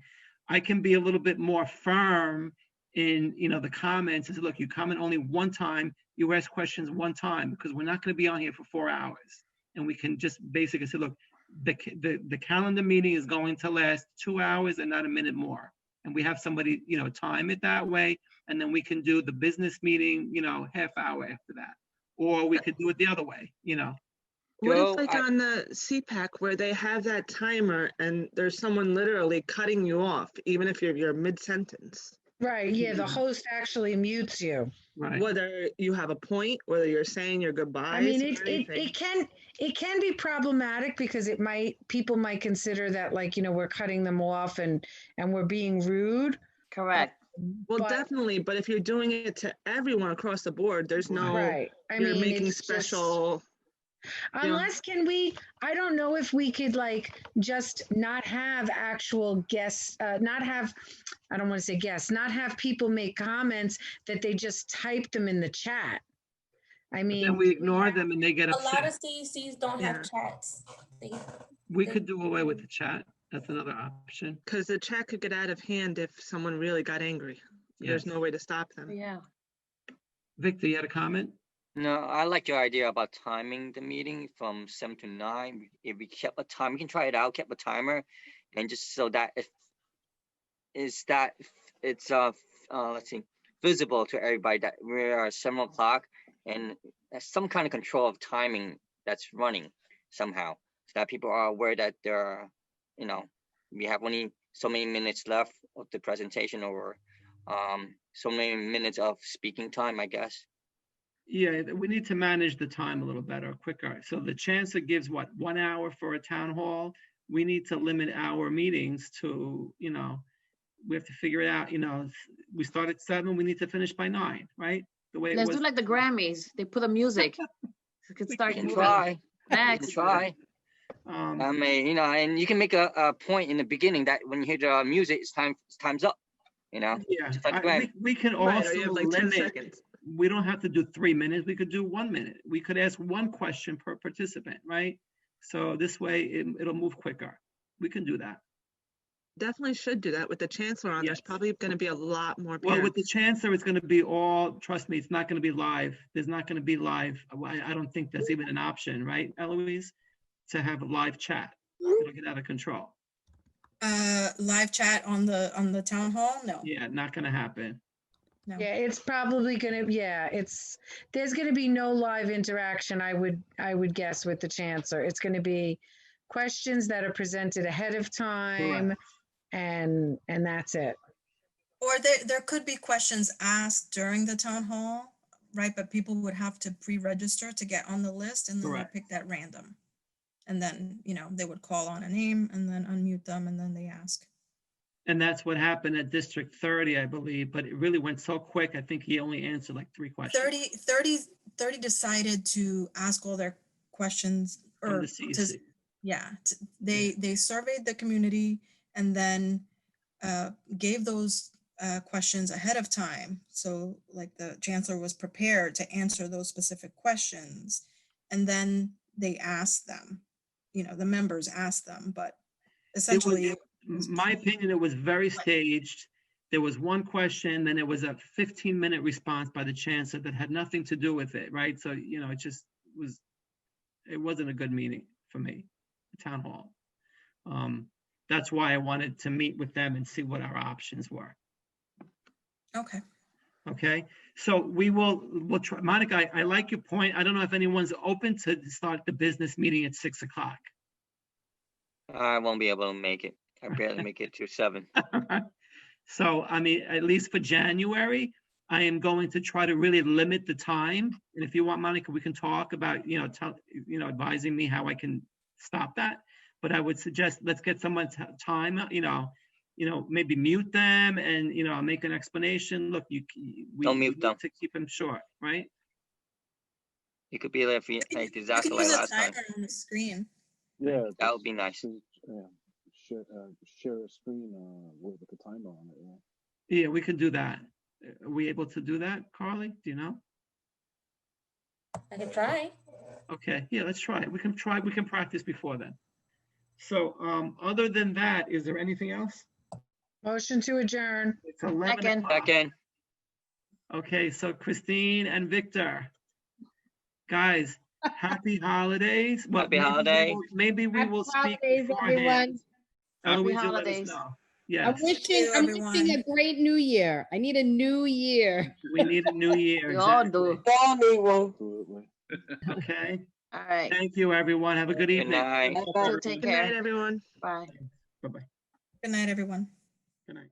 I can be a little bit more firm in, you know, the comments. Is look, you comment only one time, you ask questions one time, because we're not going to be on here for 4 hours. And we can just basically say, look, the calendar meeting is going to last 2 hours and not a minute more. And we have somebody, you know, time it that way. And then we can do the business meeting, you know, half hour after that. Or we could do it the other way, you know. What if like on the CPAC where they have that timer and there's someone literally cutting you off, even if you're mid-sentence? Right, yeah, the host actually mutes you. Right. Whether you have a point, whether you're saying your goodbyes. I mean, or anything. it can be problematic because people might consider that, like, you know, we're cutting them off and we're being rude. Correct. Well, definitely, but if you're doing it to everyone across the board, there's no, right. you're making special. Unless I don't know if we could like just not have actual guests, not have, I don't want to say guests, not have people make comments that they just type them in the chat. I mean, then we ignore them and they get A upset. lot of CECs don't have chats. We could do away with the chat. That's another option. Because the chat could get out of hand if someone really got angry. There's no way to stop them. Yeah. Victor, you had a comment? No, I like your idea about timing the meeting from 7 to 9. If we kept a time, we can try it out, kept a timer, and just so that it's let's see, visible to everybody that we are 7 o'clock, and there's some kind of control of timing that's running somehow, so that people are aware that there are, you know, we have only so many minutes left of the presentation, or so many minutes of speaking time, I guess. Yeah, we need to manage the time a little better, quicker. So the chancellor gives what, 1 hour for a town hall? We need to limit our meetings to, you know, we have to figure it out, you know, we start at 7, we need to finish by 9, right? The way Let's it was. do like the Grammys. They put the music. We could start. You can try. Next. You can try. I mean, you know, and you can make a point in the beginning that when you hear the music, time's up. You know. Yeah, just like we can Right, also or you have like 10 limit. seconds. We don't have to do 3 minutes. We could do 1 minute. We could ask one question per participant, right? So this way it'll move quicker. We can do that. Definitely should do that with the chancellor on. There's probably going to be a lot more Well, with parents. the chancellor, it's going to be all, trust me, it's not going to be live. There's not going to be live. I don't think that's even an option, right, Eloise? To have a live chat. It'll get out of control. Live chat on the town hall? No. Yeah, not going to happen. No. Yeah, it's probably gonna, there's gonna be no live interaction, I would guess, with the chancellor. It's gonna be questions that are presented ahead of time, and that's it. Or there could be questions asked during the town hall, right? But people would have to pre-register to get on the list, and then they pick that random. And then, you know, they would call on a name and then unmute them, and then they ask. And that's what happened at District 30, I believe, but it really went so quick. I think he only answered like 3 questions. 30 decided to ask all their questions, or the CEC. They surveyed the community and then gave those questions ahead of time. So like the chancellor was prepared to answer those specific questions, and then they asked them, you know, the members asked them, but essentially my opinion, it was very staged. There was one question, then it was a 15-minute response by the chancellor that had nothing to do with it, right? So, you know, it wasn't a good meeting for me, the town hall. That's why I wanted to meet with them and see what our options were. Okay. Okay, so we'll try. Monica, I like your point. I don't know if anyone's open to start the business meeting at 6 o'clock. I won't be able to make it. I barely make it to 7. So, I mean, at least for January, I am going to try to really limit the time. And if you want, Monica, we can talk about, you know, advising me how I can stop that. But I would suggest let's get someone's time, you know, maybe mute them and, you know, make an explanation. Look, we mute them. need to keep them short, right? It could be like disaster like last time. On the screen. Yeah, that would be nice. Yeah, share a screen with the timer on it. Yeah, we can do that. Are we able to do that, Carly? Do you know? I can try. Okay, yeah, let's try it. We can practice before then. So, other than that, is there anything else? Motion to adjourn. It's 11 Second. o'clock. Second. Okay, so Christine and Victor, guys, happy holidays. Well, Happy holiday. maybe we will speak beforehand. Eloise, you let us know. Yes. I'm wishing a great new year. I need a new year. We need a new year. We all Exactly. do. We all need one. Okay. All right. Thank you, everyone. Have a good evening. night. Take Good night, care. everyone. Bye. Bye-bye. Good night, everyone. Good night.